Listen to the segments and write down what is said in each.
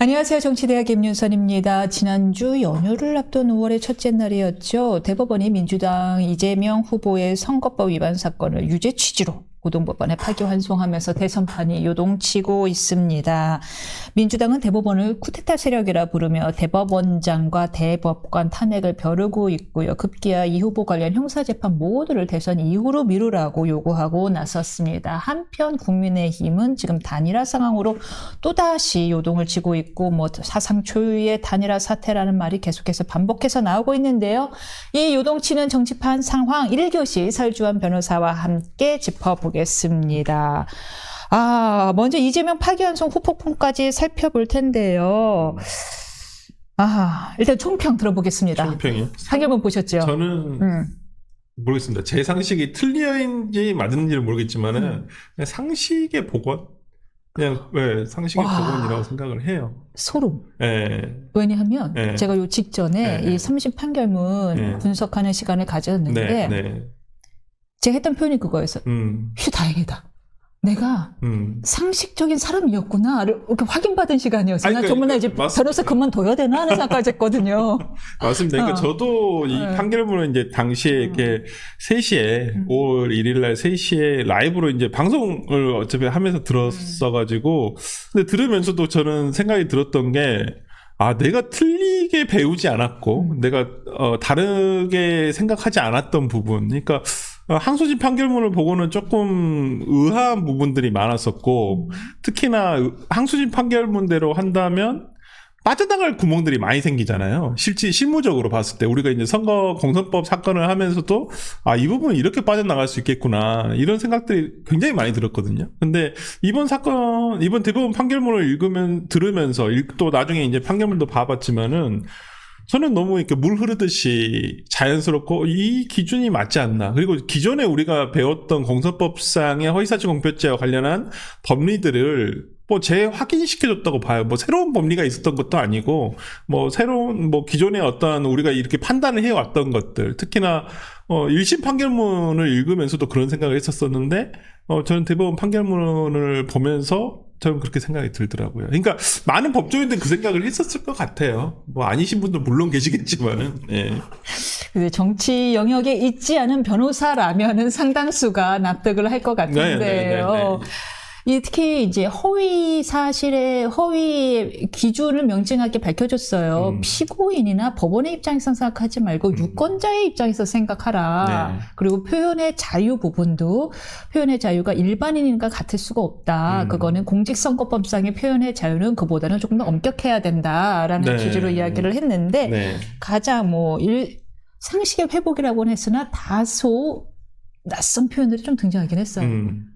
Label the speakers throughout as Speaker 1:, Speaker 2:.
Speaker 1: 안녕하세요. 정치대학 김윤선입니다. 지난주 연휴를 앞둔 5월의 첫째 날이었죠. 대법원이 민주당 이재명 후보의 선거법 위반 사건을 유죄 취지로 고등법원에 파기환송하면서 대선판이 요동치고 있습니다. 민주당은 대법원을 쿠데타 세력이라 부르며 대법원장과 대법관 탄핵을 벼르고 있고요. 급기야 이 후보 관련 형사재판 모두를 대선 이후로 미루라고 요구하고 나섰습니다. 한편 국민의힘은 지금 단일화 상황으로 또다시 요동을 치고 있고 사상 초유의 단일화 사태라는 말이 계속해서 반복해서 나오고 있는데요. 이 요동치는 정치판 상황 1교시 설주환 변호사와 함께 짚어보겠습니다. 먼저 이재명 파기환송 후폭풍까지 살펴볼 텐데요. 일단 총평 들어보겠습니다.
Speaker 2: 총평이요?
Speaker 1: 판결문 보셨죠?
Speaker 2: 저는 모르겠습니다. 제 상식이 틀린지 맞는지는 모르겠지만은 그냥 상식의 복원? 그냥 상식의 복원이라고 생각을 해요.
Speaker 1: 소름.
Speaker 2: 네.
Speaker 1: 왜냐하면
Speaker 2: 네.
Speaker 1: 제가 요 직전에
Speaker 2: 네.
Speaker 1: 이 3심 판결문 분석하는 시간을 가졌는데 제가 했던 표현이 그거였어요. 휴 다행이다. 내가 상식적인 사람이었구나를 이렇게 확인받은 시간이었어요. 난 정말 이제 변호사 그만둬야 되나 하는 생각까지 했거든요.
Speaker 2: 맞습니다. 그러니까 저도 이 판결문을 이제 당시에 이렇게 3시에 5월 1일 날 3시에 라이브로 이제 방송을 어차피 하면서 들었어가지고 근데 들으면서도 저는 생각이 들었던 게 내가 틀리게 배우지 않았고 내가 다르게 생각하지 않았던 부분. 그러니까 항소심 판결문을 보고는 조금 의아한 부분들이 많았었고 특히나 항소심 판결문대로 한다면 빠져나갈 구멍들이 많이 생기잖아요. 실무적으로 봤을 때 우리가 이제 선거 공선법 사건을 하면서도 이 부분은 이렇게 빠져나갈 수 있겠구나 이런 생각들이 굉장히 많이 들었거든요. 근데 이번 대법원 판결문을 들으면서 또 나중에 이제 판결문도 봐봤지만은 저는 너무 이렇게 물 흐르듯이 자연스럽고 이 기준이 맞지 않나. 그리고 기존에 우리가 배웠던 공선법상의 허위사실 공표죄와 관련한 법리들을 재확인시켜줬다고 봐요. 새로운 법리가 있었던 것도 아니고, 새로운, 기존에 어떤 우리가 이렇게 판단을 해왔던 것들, 특히나, 1심 판결문을 읽으면서도 그런 생각을 했었었는데, 저는 대법원 판결문을 보면서 저는 그렇게 생각이 들더라고요. 그러니까 많은 법조인들은 그 생각을 했었을 것 같아요. 아니신 분도 물론 계시겠지만은. 예.
Speaker 1: 정치 영역에 있지 않은 변호사라면은 상당수가 납득을 할 것 같은데요. 특히 이제 허위 기준을 명징하게 밝혀줬어요. 피고인이나 법원의 입장에서 생각하지 말고 유권자의 입장에서 생각하라. 그리고 표현의 자유 부분도 표현의 자유가 일반인과 같을 수가 없다. 그거는 공직선거법상의 표현의 자유는 그보다는 조금 더 엄격해야 된다라는 취지로 이야기를 했는데 가장 상식의 회복이라고는 했으나 다소 낯선 표현들이 좀 등장하긴 했어요.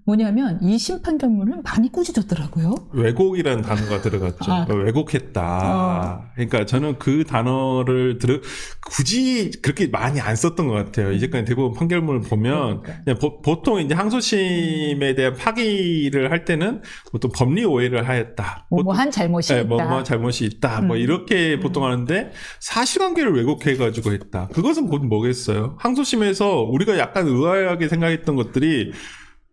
Speaker 1: 뭐냐면 2심 판결문을 많이 꾸짖었더라고요.
Speaker 2: 왜곡이라는 단어가 들어갔죠. 왜곡했다. 그러니까 저는 그 단어를 굳이 그렇게 많이 안 썼던 것 같아요. 이제까지 대부분 판결문을 보면 그냥 보통 이제 항소심에 대한 파기를 할 때는 보통 법리 오해를 하였다.
Speaker 1: 뭐한 잘못이 있다.
Speaker 2: 뭐뭐 잘못이 있다. 이렇게 보통 하는데 사실관계를 왜곡해가지고 했다. 그것은 곧 뭐겠어요? 항소심에서 우리가 약간 의아하게 생각했던 것들이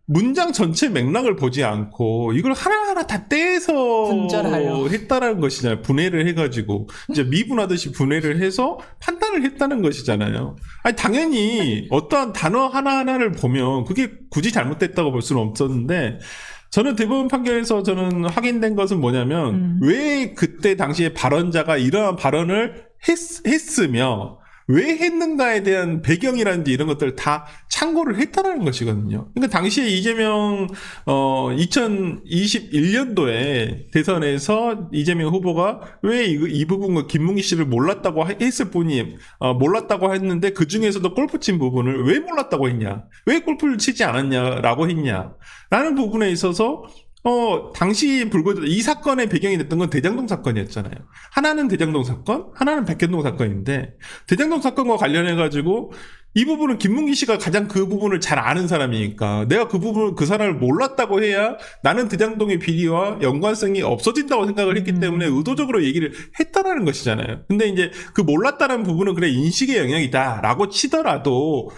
Speaker 2: 문장 전체 맥락을 보지 않고 이걸 하나하나 다 떼서 분절하려 했다라는 것이잖아요. 분해를 해가지고 이제 미분하듯이 분해를 해서 판단을 했다는 것이잖아요. 당연히 어떠한 단어 하나하나를 보면 그게 굳이 잘못됐다고 볼 수는 없었는데 저는 대법원 판결에서 저는 확인된 것은 뭐냐면 왜 그때 당시에 발언자가 이러한 발언을 했으며 왜 했는가에 대한 배경이라든지 이런 것들을 다 참고를 했다라는 것이거든요. 그러니까 당시에 이재명 2021년도에 대선에서 이재명 후보가 왜 이 부분을 김문기 씨를 몰랐다고 했을 뿐이 몰랐다고 했는데 그 중에서도 골프 친 부분을 왜 몰랐다고 했냐, 왜 골프를 치지 않았냐라고 했냐라는 부분에 있어서 당시 이 사건의 배경이 됐던 건 대장동 사건이었잖아요. 하나는 대장동 사건, 하나는 백현동 사건인데, 대장동 사건과 관련해가지고, 이 부분은 김문기 씨가 가장 그 부분을 잘 아는 사람이니까, 내가 그 사람을 몰랐다고 해야 나는 대장동의 비리와 연관성이 없어진다고 생각을 했기 때문에 의도적으로 얘기를 했다라는 것이잖아요. 근데 이제 그 몰랐다는 부분은 그래, 인식의 영역이다라고 치더라도,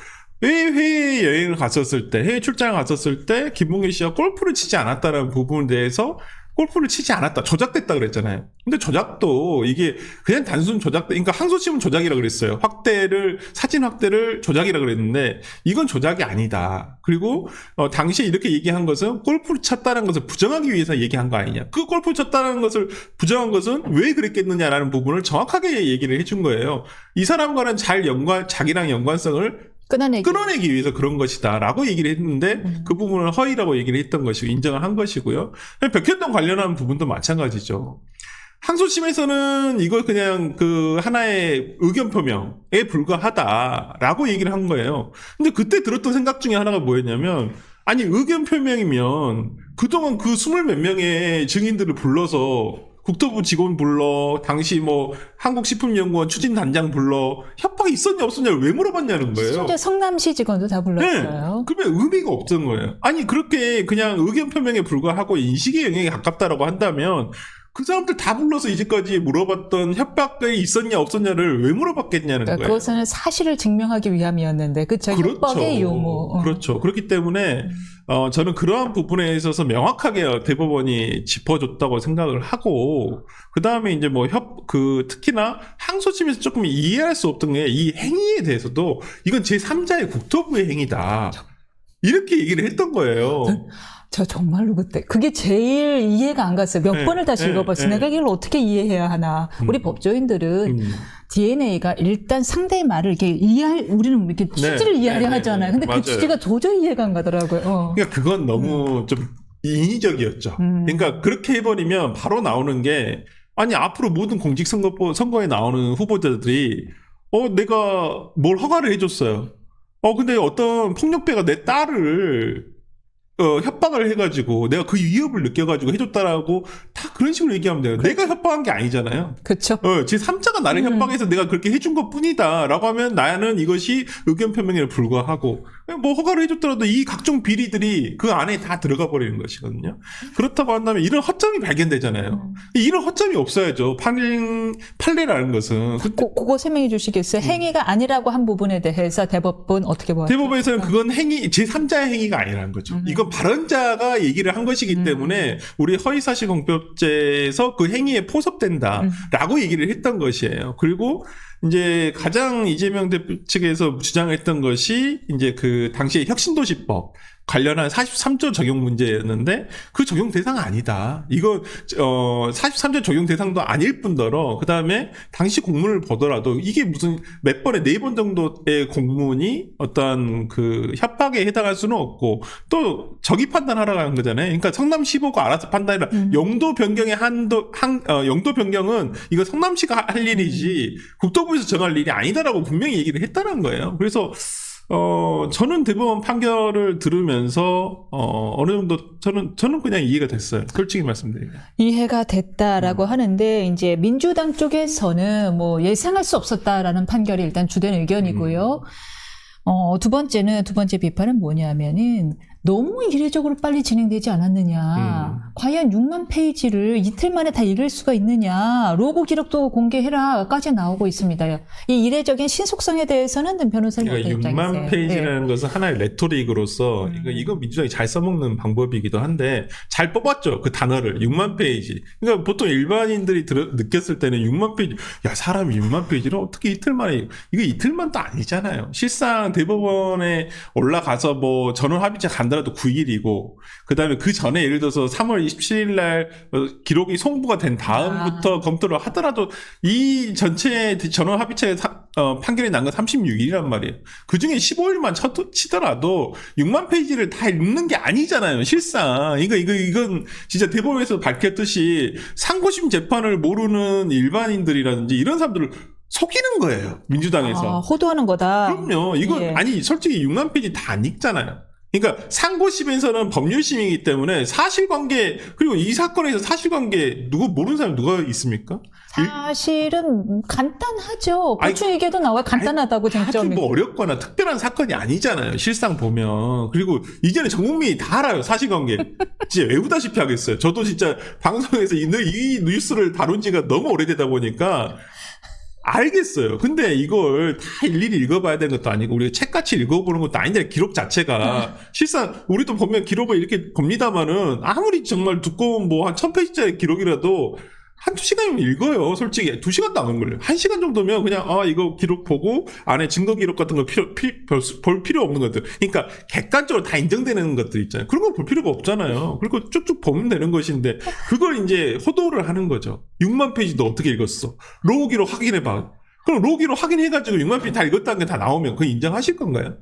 Speaker 2: 왜 해외 출장을 갔었을 때 김문기 씨가 골프를 치지 않았다는 부분에 대해서 골프를 치지 않았다. 조작됐다 그랬잖아요. 근데 조작도 이게 그냥 단순 조작, 그러니까 항소심은 조작이라 그랬어요. 사진 확대를 조작이라 그랬는데 이건 조작이 아니다. 그리고 당시에 이렇게 얘기한 것은 골프를 쳤다는 것을 부정하기 위해서 얘기한 거 아니냐. 그 골프를 쳤다는 것을 부정한 것은 왜 그랬겠느냐라는 부분을 정확하게 얘기를 해준 거예요. 이 사람과는 자기랑 연관성을 끊어내기 위해서 그런 것이다 라고 얘기를 했는데 그 부분을 허위라고 얘기를 했던 것이고 인정을 한 것이고요. 백현동 관련한 부분도 마찬가지죠. 항소심에서는 이걸 그냥 그 하나의 의견 표명에 불과하다라고 얘기를 한 거예요. 근데 그때 들었던 생각 중에 하나가 뭐였냐면 아니 의견 표명이면 그동안 그 20몇 명의 증인들을 불러서 국토부 직원 불러, 당시 뭐 한국식품연구원 추진단장 불러, 협박이 있었냐 없었냐를 왜 물어봤냐는 거예요.
Speaker 1: 심지어 성남시 직원도 다 불렀어요.
Speaker 2: 네. 그러면 의미가 없던 거예요. 아니 그렇게 그냥 의견 표명에 불과하고 인식의 영역에 가깝다라고 한다면 그 사람들 다 불러서 이제까지 물어봤던 협박이 있었냐 없었냐를 왜 물어봤겠냐는 거예요.
Speaker 1: 그것은 사실을 증명하기 위함이었는데 그렇죠. 협박의 유무.
Speaker 2: 그렇죠. 그렇기 때문에 저는 그러한 부분에 있어서 명확하게 대법원이 짚어줬다고 생각을 하고 그 다음에 이제 뭐 특히나 항소심에서 조금 이해할 수 없던 게 이 행위에 대해서도 이건 제3자의 국토부의 행위다. 이렇게 얘기를 했던 거예요.
Speaker 1: 저 정말로 그때 그게 제일 이해가 안 갔어요. 몇 번을 다시 읽어봤어요. 내가 이걸 어떻게 이해해야 하나. 우리 법조인들은 DNA가 일단 상대의 말을 이렇게 우리는 이렇게 취지를 이해하려 하잖아요. 근데
Speaker 2: 맞아요.
Speaker 1: 그 취지가 도저히 이해가 안 가더라고요.
Speaker 2: 그러니까 그건 너무 좀 인위적이었죠. 그러니까 그렇게 해버리면 바로 나오는 게 아니 앞으로 모든 선거에 나오는 후보자들이 내가 뭘 허가를 해줬어요. 근데 어떤 폭력배가 내 딸을 협박을 해가지고 내가 그 위협을 느껴가지고 해줬다라고 다 그런 식으로 얘기하면 돼요. 내가 협박한 게 아니잖아요.
Speaker 1: 그렇죠.
Speaker 2: 제3자가 나를 협박해서 내가 그렇게 해준 것 뿐이다 라고 하면 나는 이것이 의견 표명에 불과하고 뭐 허가를 해줬더라도 이 각종 비리들이 그 안에 다 들어가 버리는 것이거든요. 그렇다고 한다면 이런 허점이 발견되잖아요. 이런 허점이 없어야죠. 판례라는 것은.
Speaker 1: 그거 설명해 주시겠어요? 행위가 아니라고 한 부분에 대해서 대법원 어떻게 보았죠?
Speaker 2: 대법원에서는 그건 제3자의 행위가 아니라는 거죠. 이건 발언자가 얘기를 한 것이기 때문에 우리 허위사실 공표죄에서 그 행위에 포섭된다라고 얘기를 했던 것이에요. 그리고 이제 가장 이재명 대표 측에서 주장했던 것이 이제 그 당시에 혁신도시법 관련한 43조 적용 문제였는데 그 적용 대상 아니다. 이거 43조 적용 대상도 아닐 뿐더러 그 다음에 당시 공문을 보더라도 이게 무슨 몇 번에 4번 정도의 공문이 어떤 그 협박에 해당할 수는 없고 또 적이 판단하라고 한 거잖아요. 그러니까 성남시보고 알아서 판단해라. 용도 변경의 용도 변경은 이거 성남시가 할 일이지 국토부에서 정할 일이 아니다라고 분명히 얘기를 했다는 거예요. 그래서 저는 대법원 판결을 들으면서, 어느 정도, 저는 그냥 이해가 됐어요. 솔직히 말씀드리면.
Speaker 1: 이해가 됐다라고 하는데, 이제 민주당 쪽에서는 뭐 예상할 수 없었다라는 판결이 일단 주된 의견이고요. 두 번째 비판은 뭐냐면은, 너무 이례적으로 빨리 진행되지 않았느냐. 과연 6만 페이지를 이틀 만에 다 읽을 수가 있느냐. 로고 기록도 공개해라까지 나오고 있습니다. 이 이례적인 신속성에 대해서는 변호사님 어떤 입장이세요?
Speaker 2: 6만 페이지라는 것은 하나의 레토릭으로서 이거 민주당이 잘 써먹는 방법이기도 한데 잘 뽑았죠. 그 단어를. 6만 페이지. 그러니까 보통 일반인들이 느꼈을 때는 6만 페이지. 야, 사람이 6만 페이지를 어떻게 이틀 만에. 이거 이틀만도 아니잖아요. 실상 대법원에 올라가서 뭐 전원 합의체 간다라도 9일이고 그다음에 그 전에 예를 들어서 3월 27일 날 기록이 송부가 된 다음부터 검토를 하더라도 이 전체 전원 합의체 판결이 난 건 36일이란 말이에요. 그중에 15일만 치더라도 6만 페이지를 다 읽는 게 아니잖아요. 실상 이건 진짜 대법원에서 밝혔듯이 상고심 재판을 모르는 일반인들이라든지 이런 사람들을 속이는 거예요. 민주당에서.
Speaker 1: 호도하는 거다.
Speaker 2: 그럼요. 이건 아니 솔직히 6만 페이지 다 안 읽잖아요. 그러니까 상고심에서는 법률심이기 때문에 사실관계 그리고 이 사건에서 사실관계 모르는 사람 누가 있습니까?
Speaker 1: 사실은 간단하죠. 보충 얘기도 나와요. 간단하다고 쟁점이.
Speaker 2: 아주 뭐 어렵거나 특별한 사건이 아니잖아요. 실상 보면. 그리고 이제는 전 국민이 다 알아요. 사실관계. 진짜 외우다시피 하겠어요. 저도 진짜 방송에서 이 뉴스를 다룬 지가 너무 오래되다 보니까 알겠어요. 근데 이걸 다 일일이 읽어봐야 되는 것도 아니고 우리가 책같이 읽어보는 것도 아닌데 기록 자체가 실상 우리도 보면 기록을 이렇게 봅니다만은 아무리 정말 두꺼운 뭐 한 1000페이지짜리 기록이라도 한두 시간이면 읽어요. 솔직히 2시간도 안 걸려요. 1시간 정도면 그냥 이거 기록 보고 안에 증거 기록 같은 거 볼 필요 없는 것들. 그러니까 객관적으로 다 인정되는 것들 있잖아요. 그런 거 볼 필요가 없잖아요. 그리고 쭉쭉 보면 되는 것인데 그걸 이제 호도를 하는 거죠. 6만 페이지도 어떻게 읽었어? 로우 기록 확인해봐. 그럼 로우 기록 확인해가지고 6만 페이지 다 읽었다는 게 다 나오면 그거 인정하실 건가요?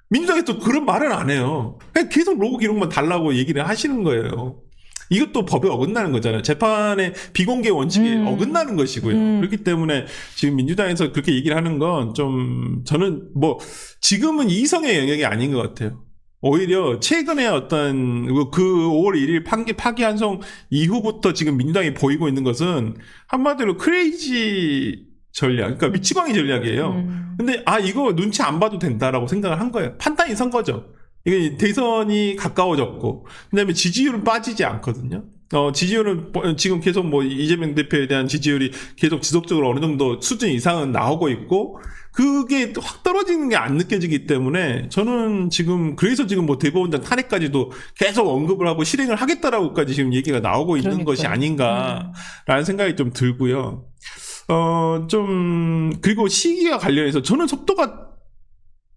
Speaker 2: 민주당에서 그런 말은 안 해요. 그냥 계속 로우 기록만 달라고 얘기를 하시는 거예요. 이것도 법에 어긋나는 거잖아요. 재판의 비공개 원칙에 어긋나는 것이고요. 그렇기 때문에 지금 민주당에서 그렇게 얘기를 하는 건 좀 저는 뭐 지금은 이성의 영역이 아닌 것 같아요. 오히려 최근에 어떤 그 5월 1일 파기환송 이후부터 지금 민주당이 보이고 있는 것은 한마디로 크레이지 전략, 그러니까 미치광이 전략이에요. 근데 이거 눈치 안 봐도 된다라고 생각을 한 거예요. 판단이 선 거죠. 이게 대선이 가까워졌고, 그 다음에 지지율은 빠지지 않거든요. 지지율은 지금 계속 뭐 이재명 대표에 대한 지지율이 계속 지속적으로 어느 정도 수준 이상은 나오고 있고, 그게 확 떨어지는 게 안 느껴지기 때문에 저는 지금 그래서 지금 뭐 대법원장 탄핵까지도 계속 언급을 하고 실행을 하겠다라고까지 지금 얘기가 나오고 있는 것이 아닌가라는 생각이 좀 들고요. 그리고 시기와 관련해서 저는 속도가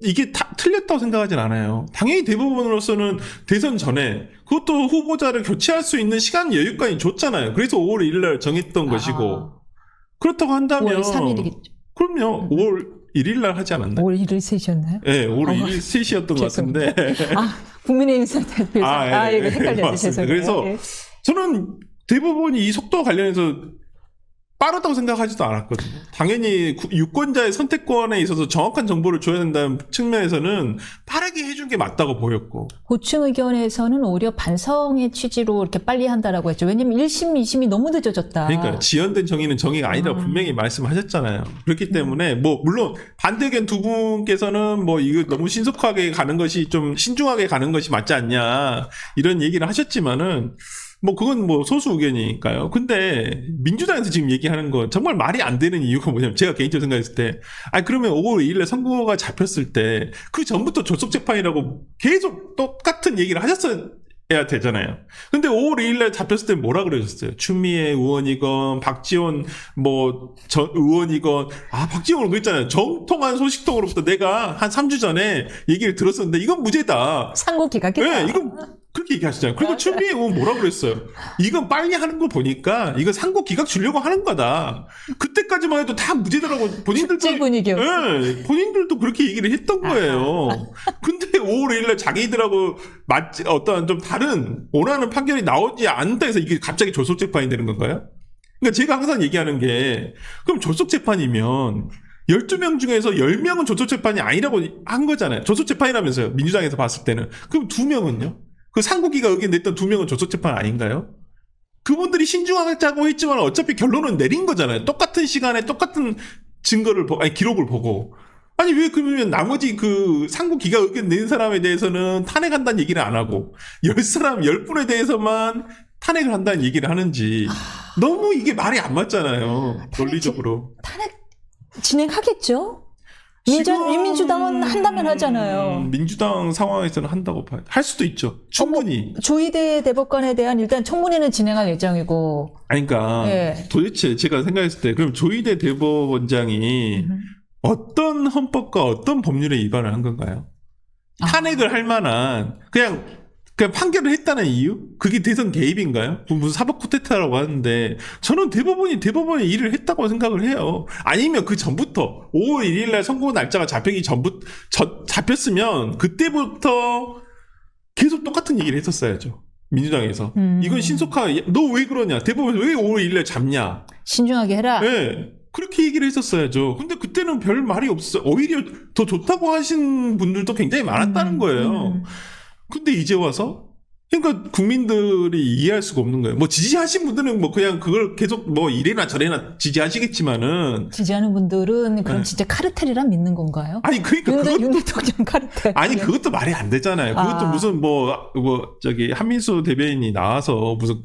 Speaker 2: 이게 다 틀렸다고 생각하진 않아요. 당연히 대법원으로서는 대선 전에 그것도 후보자를 교체할 수 있는 시간 여유까지 줬잖아요. 그래서 5월 1일 날 정했던 것이고 그렇다고 한다면
Speaker 1: 5월 3일이겠죠.
Speaker 2: 그럼요. 5월 1일 날 하지 않았나요?
Speaker 1: 5월 1일 3시였나요?
Speaker 2: 네, 5월 1일 3시였던 것 같은데.
Speaker 1: 국민의힘 대표에서 이거 헷갈렸네. 죄송해요.
Speaker 2: 그래서 저는 대법원이 이 속도와 관련해서 빠르다고 생각하지도 않았거든요. 당연히 유권자의 선택권에 있어서 정확한 정보를 줘야 된다는 측면에서는 빠르게 해준 게 맞다고 보였고.
Speaker 1: 고충 의견에서는 오히려 반성의 취지로 이렇게 빨리 한다라고 했죠. 왜냐면 1심, 2심이 너무 늦어졌다.
Speaker 2: 그러니까 지연된 정의는 정의가 아니라고 분명히 말씀하셨잖아요. 그렇기 때문에 뭐 물론 반대 의견 두 분께서는 뭐 이거 너무 신속하게 가는 것이 좀 신중하게 가는 것이 맞지 않냐 이런 얘기를 하셨지만은 뭐 그건 뭐 소수 의견이니까요. 근데 민주당에서 지금 얘기하는 건 정말 말이 안 되는 이유가 뭐냐면 제가 개인적으로 생각했을 때 그러면 5월 2일에 선고가 잡혔을 때 그 전부터 졸속 재판이라고 계속 똑같은 얘기를 하셨어야 되잖아요. 근데 5월 2일에 잡혔을 때 뭐라 그러셨어요? 추미애 의원이건 박지원 전 의원이건 박지원은 그랬잖아요. 정통한 소식통으로부터 내가 한 3주 전에 얘기를 들었었는데 이건 무죄다.
Speaker 1: 상고 기각했다.
Speaker 2: 네, 이건 그렇게 얘기하시잖아요. 그리고 추미애 의원 뭐라 그랬어요? 이건 빨리 하는 거 보니까 이거 상고 기각 주려고 하는 거다. 그때까지만 해도 다 무죄다라고
Speaker 1: 축제 분위기였어요.
Speaker 2: 네, 본인들도 그렇게 얘기를 했던 거예요. 근데 5월 1일날 자기들하고 어떤 좀 다른 원하는 판결이 나오지 않는다 해서 이게 갑자기 졸속 재판이 되는 건가요? 그러니까 제가 항상 얘기하는 게 그럼 졸속 재판이면 12명 중에서 10명은 졸속 재판이 아니라고 한 거잖아요. 졸속 재판이라면서요. 민주당에서 봤을 때는. 그럼 2명은요? 그 상고기가 의견 냈던 2명은 졸속 재판 아닌가요? 그분들이 신중하자고 했지만 어차피 결론은 내린 거잖아요. 똑같은 시간에 똑같은 기록을 보고. 아니 왜 그러면 나머지 그 상고기가 의견 낸 사람에 대해서는 탄핵한다는 얘기를 안 하고 10분에 대해서만 탄핵을 한다는 얘기를 하는지 너무 이게 말이 안 맞잖아요. 논리적으로.
Speaker 1: 탄핵 진행하겠죠? 민주당은 한다면 하잖아요.
Speaker 2: 민주당 상황에서는 한다고 봐요. 할 수도 있죠. 충분히.
Speaker 1: 조희대 대법관에 대한 일단 청문회는 진행할 예정이고.
Speaker 2: 그러니까 도대체 제가 생각했을 때 그럼 조희대 대법원장이 어떤 헌법과 어떤 법률에 위반을 한 건가요? 탄핵을 할 만한 그냥 판결을 했다는 이유? 그게 대선 개입인가요? 무슨 사법 쿠데타라고 하는데 저는 대법원이 일을 했다고 생각을 해요. 아니면 그 전부터 5월 1일 날 선고 날짜가 잡혔으면 그때부터 계속 똑같은 얘기를 했었어야죠. 민주당에서. 이건 너 왜 그러냐? 대법원에서 왜 5월 1일 날 잡냐?
Speaker 1: 신중하게 해라.
Speaker 2: 네. 그렇게 얘기를 했었어야죠. 근데 그때는 별 말이 없어요. 오히려 더 좋다고 하신 분들도 굉장히 많았다는 거예요. 근데 이제 와서 그러니까 국민들이 이해할 수가 없는 거예요. 뭐 지지하신 분들은 뭐 그냥 그걸 계속 뭐 이래나 저래나 지지하시겠지만은
Speaker 1: 지지하는 분들은 그럼 진짜 카르텔이란 믿는 건가요?
Speaker 2: 아니 그러니까
Speaker 1: 윤 대통령 카르텔.
Speaker 2: 아니 그것도 말이 안 되잖아요. 그것도 무슨 저기 한민수 대변인이 나와서 무슨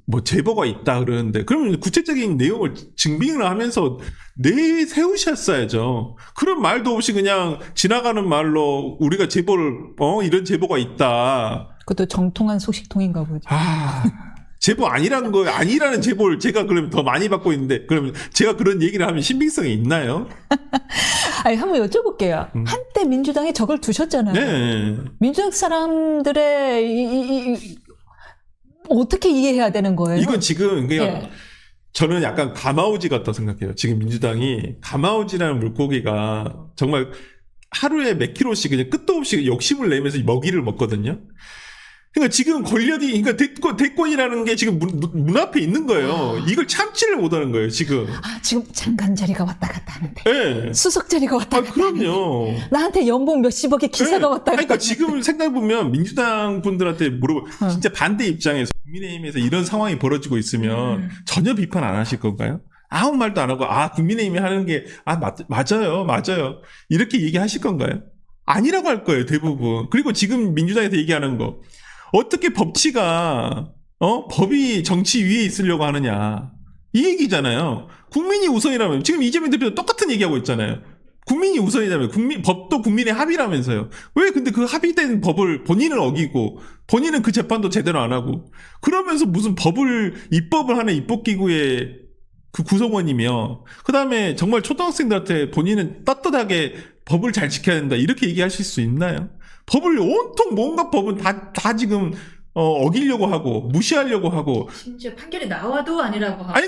Speaker 2: 뭐 제보가 있다 그러는데 그러면 구체적인 내용을 증빙을 하면서 내세우셨어야죠. 그런 말도 없이 그냥 지나가는 말로 우리가 제보를 이런 제보가 있다.
Speaker 1: 그것도 정통한 소식통인가 보죠.
Speaker 2: 제보 아니라는 제보를 제가 그러면 더 많이 받고 있는데, 그러면 제가 그런 얘기를 하면 신빙성이 있나요?
Speaker 1: 아니, 한번 여쭤볼게요. 한때 민주당에 적을 두셨잖아요.
Speaker 2: 네.
Speaker 1: 민주당 사람들의 어떻게 이해해야 되는 거예요?
Speaker 2: 이건 지금 그냥
Speaker 1: 예.
Speaker 2: 저는 약간 가마우지 같다 생각해요. 지금 민주당이 가마우지라는 물고기가 정말 하루에 몇 킬로씩 그냥 끝도 없이 욕심을 내면서 먹이를 먹거든요. 그러니까 지금 권력이, 그러니까 대권이라는 게 지금 문 앞에 있는 거예요. 이걸 참지를 못하는 거예요, 지금.
Speaker 1: 지금 장관 자리가 왔다 갔다 하는데.
Speaker 2: 네.
Speaker 1: 수석 자리가 왔다 갔다
Speaker 2: 그럼요.
Speaker 1: 하는데. 나한테 연봉 몇십억의 기사가
Speaker 2: 네.
Speaker 1: 왔다 갔다
Speaker 2: 그러니까 지금 생각해보면 민주당 분들한테 진짜 반대 입장에서 국민의힘에서 이런 상황이 벌어지고 있으면 전혀 비판 안 하실 건가요? 아무 말도 안 하고, 국민의힘이 하는 게, 맞아요. 이렇게 얘기하실 건가요? 아니라고 할 거예요, 대부분. 그리고 지금 민주당에서 얘기하는 거. 어떻게 법치가 법이 정치 위에 있으려고 하느냐 이 얘기잖아요. 국민이 우선이라면 지금 이재명 대표도 똑같은 얘기하고 있잖아요. 국민이 우선이라면 법도 국민의 합의라면서요. 왜 근데 그 합의된 법을 본인은 어기고 본인은 그 재판도 제대로 안 하고 그러면서 무슨 입법을 하는 입법기구의 그 구성원이며 그다음에 정말 초등학생들한테 본인은 떳떳하게 법을 잘 지켜야 된다 이렇게 얘기하실 수 있나요? 법을 온통 뭔가 법은 다 지금 어기려고 하고 무시하려고 하고
Speaker 1: 심지어 판결이 나와도 아니라고 하고.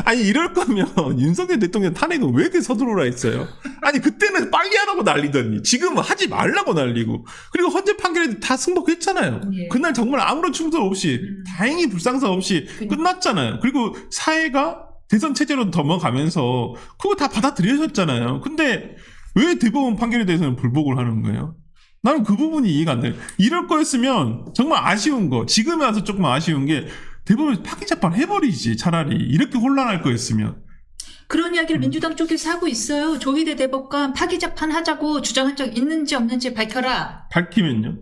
Speaker 2: 아니 이럴 거면 윤석열 대통령 탄핵은 왜 이렇게 서두르라 했어요? 아니 그때는 빨리 하라고 난리더니 지금은 하지 말라고 난리고 그리고 헌재 판결에 다 승복했잖아요.
Speaker 1: 예.
Speaker 2: 그날 정말 아무런 충돌 없이 다행히 불상사 없이 끝났잖아요. 그리고 사회가 대선 체제로 넘어가면서 그거 다 받아들여졌잖아요. 근데 왜 대법원 판결에 대해서는 불복을 하는 거예요? 나는 그 부분이 이해가 안 돼요. 이럴 거였으면 정말 아쉬운 거 지금에 와서 조금 아쉬운 게 대법원에서 파기재판 해버리지 차라리 이렇게 혼란할 거였으면.
Speaker 1: 그런 이야기를 민주당 쪽에서 하고 있어요. 조희대 대법관 파기재판 하자고 주장한 적 있는지 없는지 밝혀라.
Speaker 2: 밝히면요?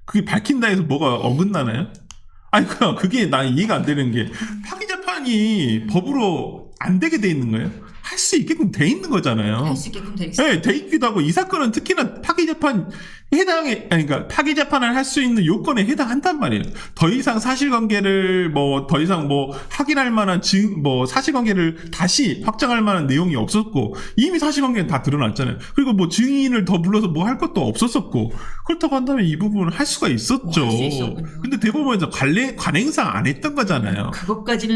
Speaker 2: 그게 밝힌다 해서 뭐가 어긋나나요? 아니 그게 난 이해가 안 되는 게 파기재판이 법으로 안 되게 돼 있는 거예요? 할 수 있게끔 돼 있는 거잖아요.
Speaker 1: 할 수 있게끔 돼 있어요.
Speaker 2: 네, 돼 있기도 하고 이 사건은 특히나 파기재판을 할 수 있는 요건에 해당한단 말이에요. 더 이상 사실관계를 더 이상 확인할 만한 사실관계를 다시 확정할 만한 내용이 없었고 이미 사실관계는 다 드러났잖아요. 그리고 증인을 더 불러서 할 것도 없었었고 그렇다고 한다면 이 부분은 할 수가 있었죠.
Speaker 1: 할 수 있었군요.
Speaker 2: 근데 대법원에서 관행상 안 했던 거잖아요.
Speaker 1: 그것까지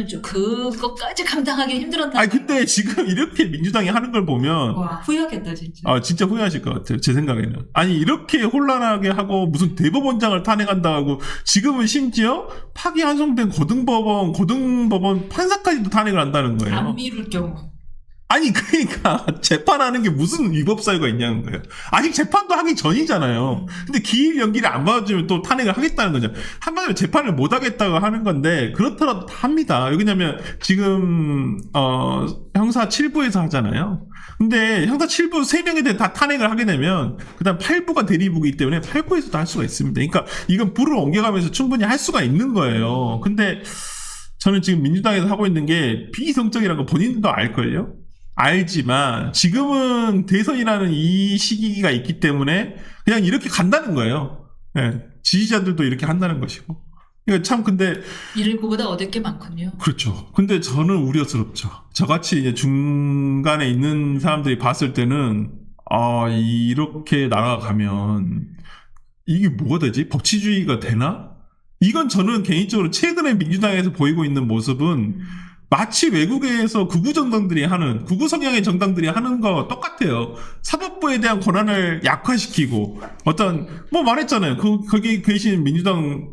Speaker 1: 감당하기 힘들었나?
Speaker 2: 아니 근데 지금 이렇게 민주당이 하는 걸 보면
Speaker 1: 후회하겠다 진짜.
Speaker 2: 진짜 후회하실 것 같아요. 제 생각에는. 아니 이렇게 혼란하게 하고 무슨 대법원장을 탄핵한다 하고 지금은 심지어 파기환송된 고등법원 판사까지도 탄핵을 한다는 거예요.
Speaker 1: 안 미룰 경우.
Speaker 2: 아니 그러니까 재판하는 게 무슨 위법 사유가 있냐는 거예요. 아직 재판도 하기 전이잖아요. 근데 기일 연기를 안 받아주면 또 탄핵을 하겠다는 거죠. 한마디로 재판을 못 하겠다고 하는 건데 그렇더라도 합니다. 왜냐면 지금 형사 7부에서 하잖아요. 근데 형사 7부 3명에 대해 다 탄핵을 하게 되면 그다음 8부가 대리부이기 때문에 8부에서도 할 수가 있습니다. 그러니까 이건 부를 옮겨가면서 충분히 할 수가 있는 거예요. 근데 저는 지금 민주당에서 하고 있는 게 비성적이라는 거 본인도 알걸요? 알지만 지금은 대선이라는 이 시기가 있기 때문에 그냥 이렇게 간다는 거예요. 네, 지지자들도 이렇게 한다는 것이고. 그러니까 참 근데
Speaker 1: 이를 그보다 얻을 게 많군요.
Speaker 2: 그렇죠. 근데 저는 우려스럽죠. 저같이 이제 중간에 있는 사람들이 봤을 때는 이렇게 나아가면 이게 뭐가 되지? 법치주의가 되나? 이건 저는 개인적으로 최근에 민주당에서 보이고 있는 모습은 마치 외국에서 극우 성향의 정당들이 하는 거 똑같아요. 사법부에 대한 권한을 약화시키고 말했잖아요. 거기 계신 민주당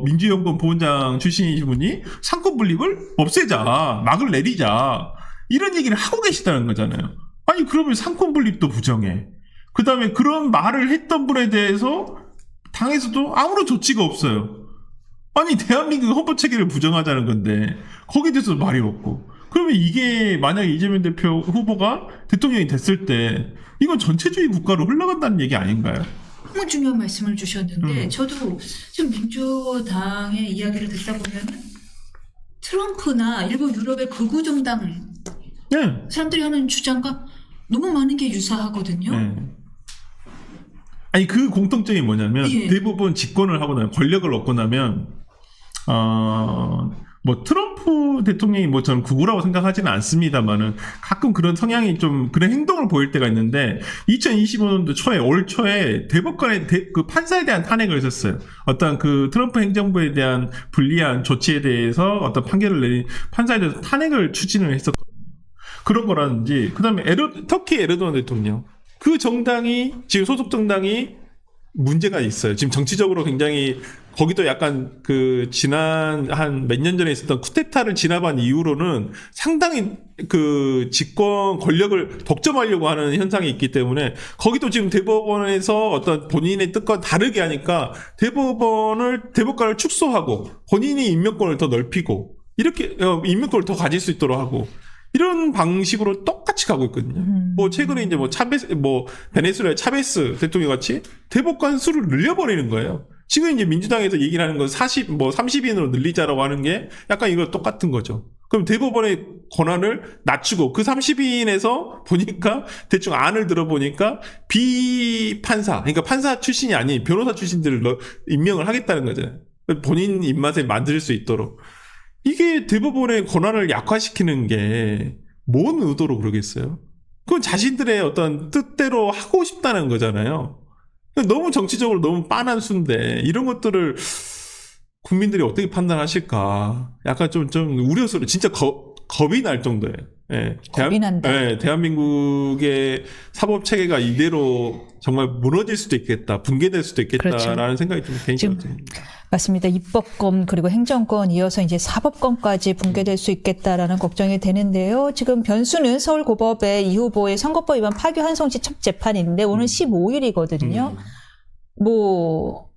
Speaker 2: 민주연구원 부원장 출신이신 분이 상권 분립을 없애자, 막을 내리자 이런 얘기를 하고 계시다는 거잖아요. 아니 그러면 상권 분립도 부정해. 그 다음에 그런 말을 했던 분에 대해서 당에서도 아무런 조치가 없어요. 아니 대한민국 헌법 체계를 부정하자는 건데 거기에 대해서 말이 없고 그러면 이게 만약에 이재명 대표 후보가 대통령이 됐을 때 이건 전체주의 국가로 흘러간다는 얘기 아닌가요?
Speaker 1: 너무 중요한 말씀을 주셨는데 저도 좀 민주당의 이야기를 듣다 보면 트럼프나 일부 유럽의 극우 정당
Speaker 2: 네.
Speaker 1: 사람들이 하는 주장과 너무 많은 게 유사하거든요.
Speaker 2: 네. 아니 그 공통점이 뭐냐면
Speaker 1: 예.
Speaker 2: 대부분 집권을 하고 나면 권력을 얻고 나면 뭐 트럼프 대통령이 뭐 저는 극우라고 생각하지는 않습니다만은 가끔 그런 성향이 좀 그런 행동을 보일 때가 있는데 2025년도 초에 올 초에 대법관의 그 판사에 대한 탄핵을 했었어요. 어떤 그 트럼프 행정부에 대한 불리한 조치에 대해서 어떤 판결을 내린 판사에 대해서 탄핵을 추진을 했었거든요. 그런 거라든지 그다음에 터키 에르도안 대통령 그 정당이 지금 소속 정당이 문제가 있어요. 지금 정치적으로 굉장히 거기도 약간 그 지난 한 몇 년 전에 있었던 쿠데타를 진압한 이후로는 상당히 그 집권 권력을 독점하려고 하는 현상이 있기 때문에 거기도 지금 대법원에서 어떤 본인의 뜻과 다르게 하니까 대법관을 축소하고 본인이 임명권을 더 넓히고 이렇게 임명권을 더 가질 수 있도록 하고 이런 방식으로 똑같이 가고 있거든요. 뭐 최근에 이제 베네수엘라의 차베스 대통령 같이 대법관 수를 늘려버리는 거예요. 지금 이제 민주당에서 얘기를 하는 건 30인으로 늘리자라고 하는 게 약간 이거 똑같은 거죠. 그럼 대법원의 권한을 낮추고 그 30인에서 보니까 대충 안을 들어보니까 비판사, 그러니까 판사 출신이 아닌 변호사 출신들을 임명을 하겠다는 거잖아요. 본인 입맛에 만들 수 있도록. 이게 대법원의 권한을 약화시키는 게 뭔 의도로 그러겠어요? 그건 자신들의 어떤 뜻대로 하고 싶다는 거잖아요. 너무 정치적으로 너무 빤한 수인데 이런 것들을 국민들이 어떻게 판단하실까? 약간 좀 우려스러워. 진짜 겁이 날 정도예요. 예.
Speaker 1: 겁이 난다.
Speaker 2: 예, 대한민국의 사법 체계가 이대로 정말 무너질 수도 있겠다, 붕괴될 수도 있겠다라는
Speaker 1: 그렇죠.
Speaker 2: 생각이 좀 개인적으로 듭니다.
Speaker 1: 맞습니다. 입법권 그리고 행정권 이어서 이제 사법권까지 붕괴될 수 있겠다라는 걱정이 되는데요. 지금 변수는 서울고법의 이 후보의 선거법 위반 파기환송시 첫 재판인데 오늘 15일이거든요. 뭐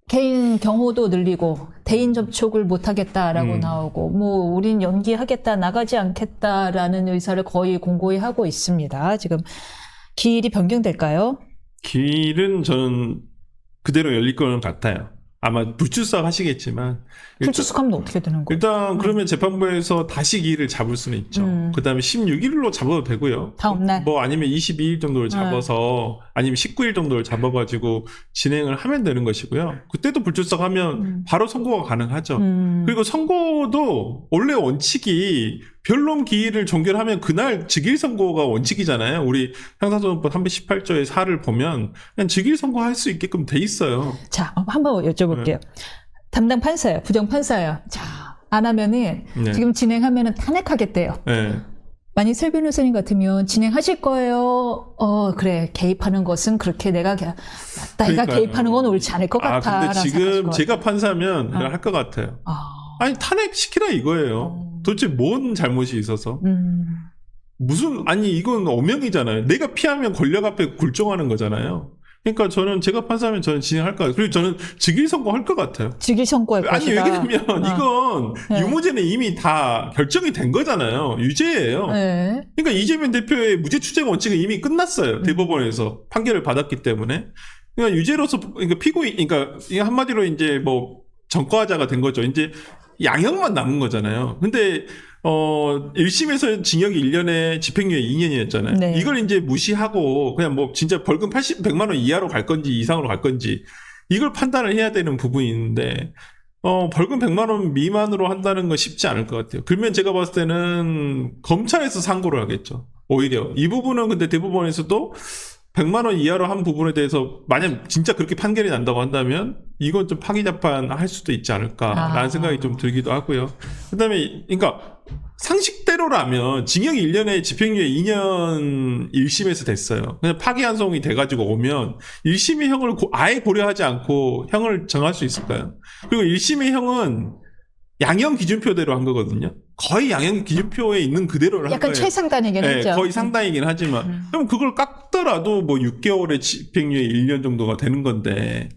Speaker 1: 개인 경호도 늘리고 대인 접촉을 못 하겠다라고 나오고 뭐 우린 연기하겠다 나가지 않겠다라는 의사를 거의 공고히 하고 있습니다. 지금 기일이 변경될까요?
Speaker 2: 길은 저는 그대로 열릴 거는 같아요. 아마 불출석 하시겠지만
Speaker 1: 불출석하면 어떻게 되는 거예요?
Speaker 2: 일단 그러면 재판부에서 다시 기일을 잡을 수는 있죠. 그다음에 16일로 잡아도 되고요.
Speaker 1: 다음 날.
Speaker 2: 뭐 아니면 22일 정도를 잡아서 아니면 19일 정도를 잡아가지고 진행을 하면 되는 것이고요. 그때도 불출석하면 바로 선고가 가능하죠. 그리고 선고도 원래 원칙이 변론 기일을 종결하면 그날 즉일 선고가 원칙이잖아요. 우리 형사소송법 318조의 4를 보면 그냥 즉일 선고할 수 있게끔 돼 있어요.
Speaker 1: 자, 한번 여쭤볼게요. 담당 판사예요. 부정판사예요. 자, 안 하면은
Speaker 2: 네.
Speaker 1: 지금 진행하면은 탄핵하겠대요.
Speaker 2: 네.
Speaker 1: 만약 설 변호사님 같으면 진행하실 거예요. 그래. 개입하는 것은 그렇게 내가 맞다. 얘가
Speaker 2: 그러니까요.
Speaker 1: 개입하는 건 옳지 않을 것 같아.
Speaker 2: 근데 지금
Speaker 1: 생각하실 것
Speaker 2: 제가
Speaker 1: 같아요.
Speaker 2: 판사면 할 것 같아요. 아니 탄핵시키라 이거예요. 도대체 뭔 잘못이 있어서? 아니 이건 엄명이잖아요. 내가 피하면 권력 앞에 굴종하는 거잖아요. 그러니까 제가 판사면 저는 진행할 것 같아요. 그리고 저는 즉일 선고할 것 같아요.
Speaker 1: 즉일 선고할
Speaker 2: 아니
Speaker 1: 것이다.
Speaker 2: 왜냐면 이건
Speaker 1: 네.
Speaker 2: 유무죄는 이미 다 결정이 된 거잖아요. 유죄예요.
Speaker 1: 네.
Speaker 2: 그러니까 이재명 대표의 무죄 추정 원칙은 이미 끝났어요. 대법원에서 판결을 받았기 때문에. 그러니까 유죄로서 그러니까 그러니까 한마디로 이제 뭐 전과자가 된 거죠. 이제 양형만 남은 거잖아요. 근데 1심에서 징역이 1년에 집행유예 2년이었잖아요.
Speaker 1: 네.
Speaker 2: 이걸 이제 무시하고 그냥 뭐 진짜 벌금 100만 원 이하로 갈 건지 이상으로 갈 건지 이걸 판단을 해야 되는 부분이 있는데 벌금 100만 원 미만으로 한다는 건 쉽지 않을 것 같아요. 그러면 제가 봤을 때는 검찰에서 상고를 하겠죠. 오히려 이 부분은 근데 대법원에서도 100만 원 이하로 한 부분에 대해서 만약 진짜 그렇게 판결이 난다고 한다면 이건 좀 파기자판 할 수도 있지 않을까라는 생각이 좀 들기도 하고요. 그다음에 그러니까 상식대로라면 징역 1년에 집행유예 2년 1심에서 됐어요. 그냥 파기환송이 돼가지고 오면 1심의 형을 아예 고려하지 않고 형을 정할 수 있을까요? 그리고 1심의 형은 양형 기준표대로 한 거거든요. 거의 양형 기준표에 있는 그대로를 한
Speaker 1: 약간
Speaker 2: 거예요.
Speaker 1: 최상단이긴
Speaker 2: 네,
Speaker 1: 했죠.
Speaker 2: 거의 상당이긴 하지만 그럼 그걸 깎더라도 뭐 6개월의 집행유예 1년 정도가 되는 건데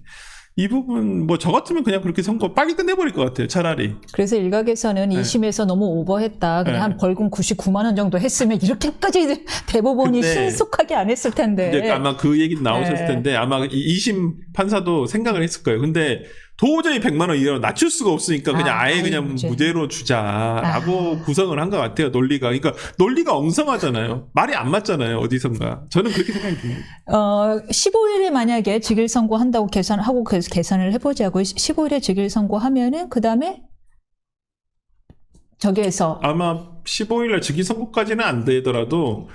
Speaker 2: 이 부분 뭐 저 같으면 그냥 그렇게 선고 빨리 끝내버릴 것 같아요. 차라리.
Speaker 1: 그래서 일각에서는
Speaker 2: 네.
Speaker 1: 2심에서 너무 오버했다. 그냥
Speaker 2: 네.
Speaker 1: 한 벌금 99만 원 정도 했으면 이렇게까지 대법원이
Speaker 2: 근데
Speaker 1: 신속하게 안 했을 텐데.
Speaker 2: 이제 아마 그 얘기 나오셨을
Speaker 1: 네.
Speaker 2: 텐데 아마 이 2심 판사도 생각을 했을 거예요. 근데 도저히 100만 원 이하로 낮출 수가 없으니까 그냥 아예 그냥
Speaker 1: 무죄.
Speaker 2: 무죄로 주자라고 구성을 한 것 같아요. 논리가. 그러니까 논리가 엉성하잖아요. 말이 안 맞잖아요. 어디선가. 저는 그렇게 생각이 듭니다.
Speaker 1: 15일에 만약에 직일 선고한다고 계산하고 그래서 계산을 해보자고 15일에 직일 선고하면은 그 다음에 저기에서
Speaker 2: 아마 15일날 즉위 선고까지는 안 되더라도